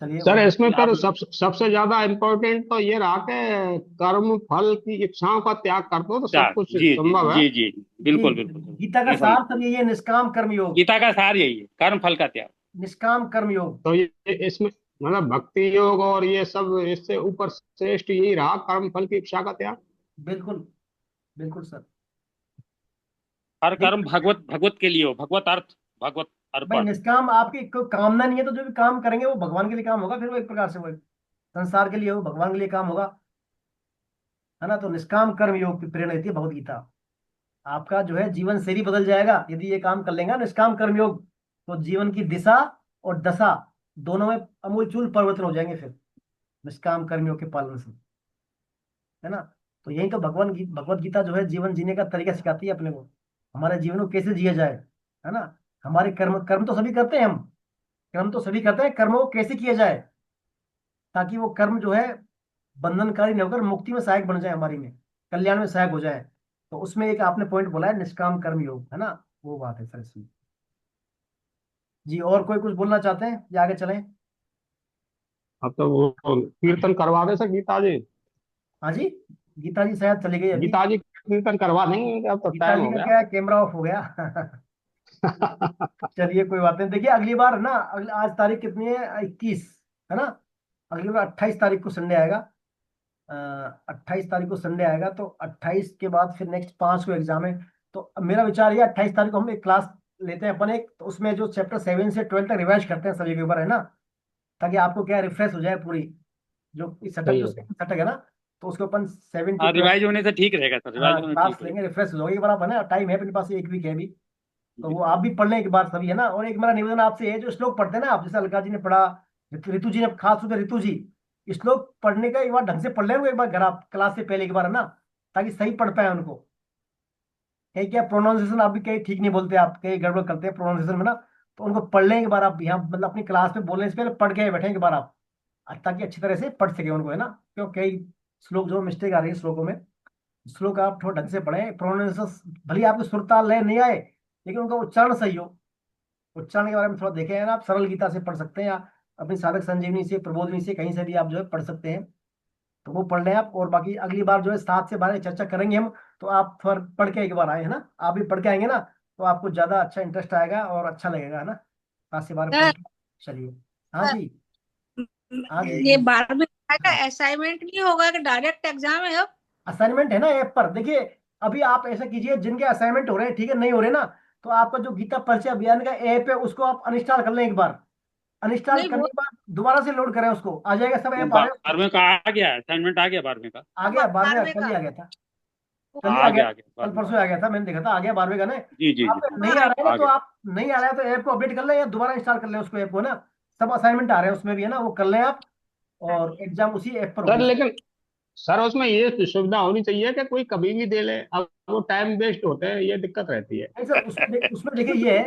चलिए
सर इसमें पर
आप
सबसे ज्यादा इम्पोर्टेंट तो ये रहा कि कर्म फल की इच्छाओं का त्याग कर दो तो सब कुछ
जी
संभव है।
जी जी जी, बिल्कुल बिल्कुल।
गीता का सार सर यही है, निष्काम कर्म योग।
गीता का सार यही है, कर्म फल का त्याग।
निष्काम कर्म योग।
तो ये इसमें मतलब भक्ति योग और ये सब इससे ऊपर श्रेष्ठ यही रहा, कर्म फल की इच्छा का त्याग।
बिल्कुल बिल्कुल सर।
हर कर्म भगवत के लिए हो, भगवत अर्थ, भगवत
भाई
अर्पण।
निष्काम, आपकी कोई कामना नहीं है तो जो भी काम करेंगे वो भगवान के लिए काम होगा, फिर वो एक प्रकार से वो संसार के लिए हो, भगवान के लिए काम होगा, है ना। तो निष्काम कर्म योग की प्रेरणा देती है भगवत गीता। आपका जो है जीवन शैली बदल जाएगा यदि ये काम कर लेंगे निष्काम कर्म योग। तो जीवन की दिशा और दशा दोनों में अमूलचूल परिवर्तन हो जाएंगे फिर निष्काम कर्म योग के पालन से, है ना। तो यही तो भगवत गीता जो है जीवन जीने का तरीका सिखाती है अपने को, हमारे जीवन को कैसे जिया जाए, है ना। हमारे कर्म कर्म तो सभी करते हैं, हम कर्म तो सभी करते हैं, कर्मों को कैसे किया जाए ताकि वो कर्म जो है बंधनकारी नहीं होकर मुक्ति में सहायक बन जाए, हमारी में कल्याण में सहायक हो जाए। तो उसमें एक आपने पॉइंट बोला है निष्काम कर्म योग, है ना, वो बात है सर इसमें। जी और कोई कुछ बोलना चाहते हैं या आगे चलें?
अब तो वो कीर्तन करवा दे सर गीता जी।
हाँ जी, गीता जी शायद चली गई अभी।
गीता जी कीर्तन करवा देंगे, अब तो
गीता
टाइम
जी
हो
का
गया।
क्या है, कैमरा ऑफ हो गया। चलिए कोई बात नहीं, देखिए अगली बार ना, आज तारीख कितनी है, 21, है ना। अगली बार 28 तारीख को संडे आएगा। 28 तारीख को संडे आएगा, तो 28 के बाद फिर नेक्स्ट 5 को एग्जाम है। तो अब मेरा विचार ये 28 तारीख को हम एक क्लास लेते हैं अपन एक, तो उसमें जो चैप्टर 7 से 12 तक रिवाइज करते हैं सभी के ऊपर, है ना, ताकि आपको क्या रिफ्रेश हो जाए पूरी जो सेटअप,
सही
जो
है सर।
सेटअप है ना। तो उसको अपन 7 to
हाँ,
12
रिवाइज होने से ठीक रहेगा सर, रिवाइज
हाँ
होने से
क्लास
ठीक
लेंगे,
रहेगा।
रिफ्रेश हो जाओगे एक बार आप, है ना। टाइम है अपने पास, एक वीक है अभी। तो
जी।
वो आप भी पढ़ लें एक बार सभी, है ना। और एक मेरा निवेदन आपसे है, जो श्लोक पढ़ते हैं ना आप, जैसे अलका जी ने पढ़ा, ऋतु जी ने, खास तौर पर ऋतु जी, श्लोक पढ़ने का एक बार ढंग से पढ़ लें एक बार घर आप क्लास से पहले एक बार, है ना, ताकि सही पढ़ पाए उनको। कहीं क्या प्रोनाउंसिएशन आप भी कहीं ठीक नहीं बोलते, आप कहीं गड़बड़ करते हैं प्रोनाउंसिएशन में ना। तो उनको पढ़ लें एक बार आप, यहाँ मतलब अपनी क्लास में बोलने से पहले पढ़ के बैठे एक बार आप, ताकि अच्छी तरह से पढ़ सके उनको, है ना। क्यों कई श्लोक जो मिस्टेक आ रही है श्लोकों में, श्लोक आप थोड़ा ढंग से पढ़ें, प्रोनाउंसिएशन भले आपके सुर ताल लय नहीं आए लेकिन उनका उच्चारण सही हो। उच्चारण के बारे में थोड़ा देखें, है ना। आप सरल गीता से पढ़ सकते हैं या अपनी साधक संजीवनी से, प्रबोधनी से, कहीं से भी आप जो है पढ़ सकते हैं। तो वो पढ़ लें आप। और बाकी अगली बार जो है 7 से 12 चर्चा करेंगे हम। तो आप फिर पढ़ के एक बार आए, है ना, आप भी पढ़ के आएंगे ना, तो आपको ज्यादा अच्छा इंटरेस्ट आएगा और अच्छा लगेगा, है ना। 7 से 12 पढ़ के चलिए। हाँ जी, हाँ
ये
जी।
12वीं का असाइनमेंट नहीं होगा कि डायरेक्ट एग्जाम है अब?
असाइनमेंट है ना ऐप पर, देखिए अभी आप ऐसा कीजिए, जिनके असाइनमेंट हो रहे हैं ठीक है, नहीं हो रहे ना, तो आपका जो गीता परिचय अभियान का ऐप है उसको आप अनइंस्टॉल कर लें एक बार। अनइंस्टॉल
नहीं
करने
वो
के बाद दोबारा से लोड करें उसको, आ जाएगा, सब
वो
ऐप आ रहे हैं।
12वें का आ गया, असाइनमेंट आ गया 12वें का।
आ गया 12वें,
12वीं
कल ही
का
आ गया था। कल
हाँ,
ही आ गया,
आ गया
कल
12वें
परसों आ गया था, मैंने देखा था, आ गया 12वें का ना।
जी जी जी,
आप नहीं आ
हाँ,
रहा है ना,
आ
तो
गया।
आप नहीं आ रहा है तो ऐप को अपडेट कर लें या दोबारा इंस्टॉल कर लें उसको, ऐप को ना। सब असाइनमेंट आ रहे हैं उसमें भी, है ना, वो कर लें आप। और एग्जाम उसी ऐप पर
सर
होगी।
लेकिन सर उसमें ये सुविधा होनी चाहिए कि कोई कभी भी दे ले, अब वो टाइम वेस्ट होते हैं, ये दिक्कत रहती है।
नहीं सर, उसमें उसमें देखिए ये है,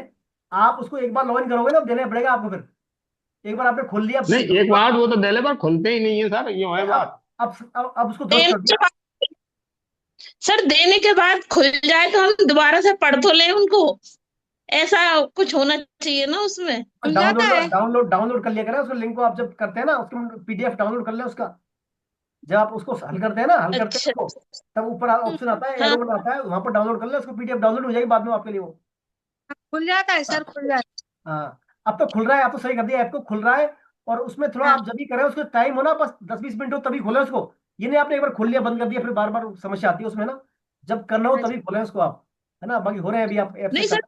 आप उसको एक बार लॉगिन करोगे ना, देना पड़ेगा आपको फिर। एक बार आपने खोल लिया,
नहीं, एक बार वो तो डेले पर खुलते ही नहीं है सर, ये है बात।
अब उसको ध्वस्त कर दिया।
सर देने के बाद खुल जाए तो हम दोबारा से पढ़ तो लें उनको, ऐसा कुछ होना चाहिए ना उसमें। खुल जाता है।
डाउनलोड कर लिया करें उसको, लिंक को आप जब करते हैं ना उसके PDF डाउनलोड कर ले उसका। जब आप उसको हल करते हैं ना, हल करते हैं
अच्छा।
उसको, तब ऊपर ऑप्शन आता है,
हाँ
एरो बना आता है, वहां पर डाउनलोड कर ले उसको, PDF डाउनलोड हो जाएगी बाद में आपके लिए वो।
खुल जाता है सर, खुल जाता
हाँ, अब तो खुल रहा है, आप तो सही कर दिया, ऐप को खुल रहा है। और उसमें थोड़ा
है।
आप जब भी करें उसको टाइम हो ना, बस 10-20 मिनट हो तभी खोले उसको। ये नहीं आपने एक बार खोल लिया बंद कर दिया, फिर बार बार समस्या आती है उसमें ना। जब करना हो
हाँ।
तभी खोलें उसको आप, है ना। बाकी हो रहे हैं अभी आप ऐप से
नहीं
कर।
सर,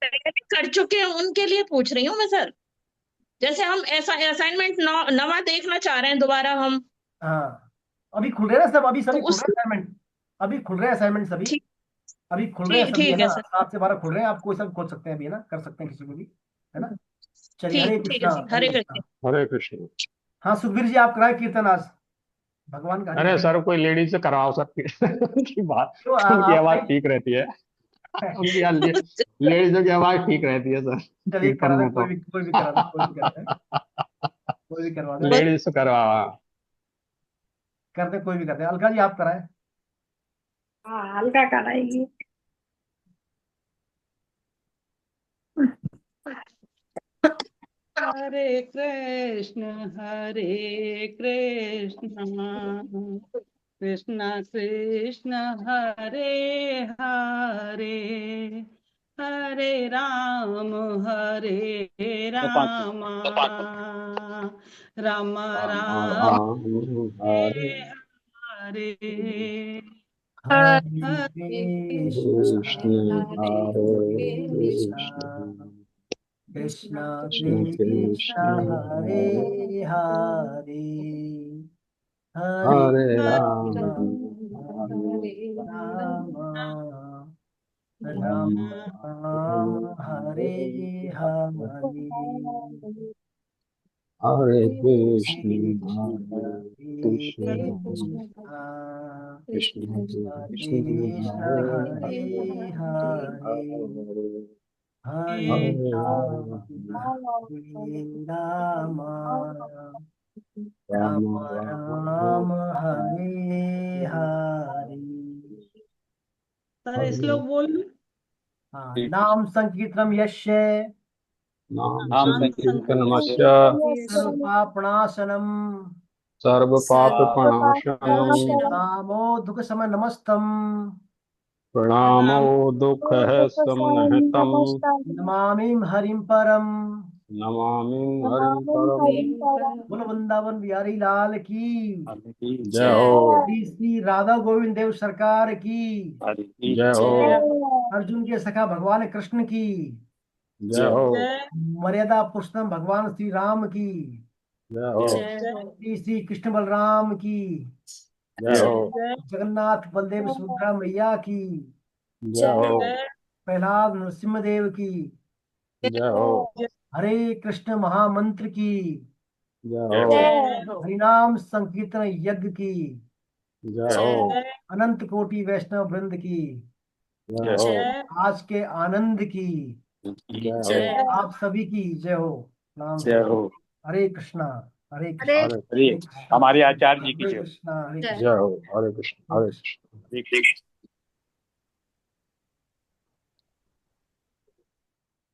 पहले कर चुके हैं उनके लिए पूछ रही हूँ मैं सर। जैसे हम ऐसा असाइनमेंट नवा देखना चाह रहे हैं दोबारा हम,
हाँ, अभी खुल रहे हैं ना सब, अभी
तो
सभी खुल
उस
रहे हैं असाइनमेंट। अभी खुल रहे हैं असाइनमेंट सभी।
ठीक
अभी खुल रहे हैं
ठीक
सभी, है
ठीक
ना।
है सर।
7 से 12 खुल रहे हैं, आप कोई सा भी खोल सकते हैं अभी, है ना, कर सकते हैं किसी को भी, है ना। चलिए, हरे
ठीक है
कृष्णा,
सर,
हरे
हरे
कृष्णा।
कृष्ण।
हरे कृष्ण।
हाँ, सुखबीर जी आप कराए कीर्तन आज, भगवान का हरि
अरे
हरि।
सर, कोई लेडीज से करवाओ सर उनकी बात,
तो
उनकी
आप
आवाज
भाई,
ठीक रहती है। उनकी लेडीजों की आवाज ठीक रहती है सर
चलिए
कीर्तन
करा दे,
में तो।
कोई भी करा दे, कोई भी करता है, कोई भी करवा दे।
लेडीज से करवाओ।
करते, कोई भी करते हैं। अलका जी आप कराए।
हाँ, हल्का कराएगी।
हरे कृष्ण कृष्ण कृष्ण हरे हरे, हरे राम राम
राम
राम
राम हरे
हरे,
हरे
हरे
कृष्णा,
कृष्ण,
हरे
हरे
कृष्णा,
कृष्ण,
कृष्णा
कृष्ण
कृष्णा,
कृष्ण,
हरे
हरे
हरे, हरे
हरे
राम,
राम,
हरे राम, राम
राम
राम, हरे हरे,
हरे कृष्ण,
कृष्ण
हरे कृष्ण,
कृष्ण,
कृष्ण कृष्ण,
कृष्ण
हरे
हरे हरे,
हरे,
हरे
हरे
राम,
राम,
हरे राम,
राम
राम
राम,
राम, हरे हरे।
सारे
हरे
श्लोक बोल।
हाँ, नाम संकीर्तनम यस्य
नाम
नाम संकीर्तनस्य
संकीर्तनमस्य
सर्वपापनाशनम,
सर्व पाप प्रणाशनम,
नामो दुख नमस्तम,
प्रणामो दुख है समनहितम,
नमामि हरिम परम।
नमामि हरिं परम।
बोलो वृंदावन बिहारी लाल की,
जय हो,
श्री श्री राधा गोविंद देव सरकार की,
जय हो,
अर्जुन के सखा भगवान कृष्ण की,
जय हो,
मर्यादा पुरुषोत्तम भगवान श्री राम की,
जय हो,
श्री श्री कृष्ण बलराम की,
जय हो,
जगन्नाथ बलदेव सुभद्रा मैया की,
जय हो,
प्रहलाद नरसिम्ह देव की,
जय हो,
हरे कृष्ण महामंत्र की,
जय हो,
हरिनाम संकीर्तन यज्ञ की,
जय हो,
अनंत कोटि वैष्णव वृंद की,
जय हो,
आज के आनंद की,
जय हो,
आप सभी की जय हो। नाम
जय हो।
हरे कृष्णा, हरे
हरे
कृष्णा,
हरे
हरे
हरे कृष्णा,
हमारे आचार्य जी की
हरे
जय हो।
कृष्णा, हरे
जय।
कृष्णा,
जय हो, हरे कृष्ण, हरे कृष्ण।
हरे कृष्ण।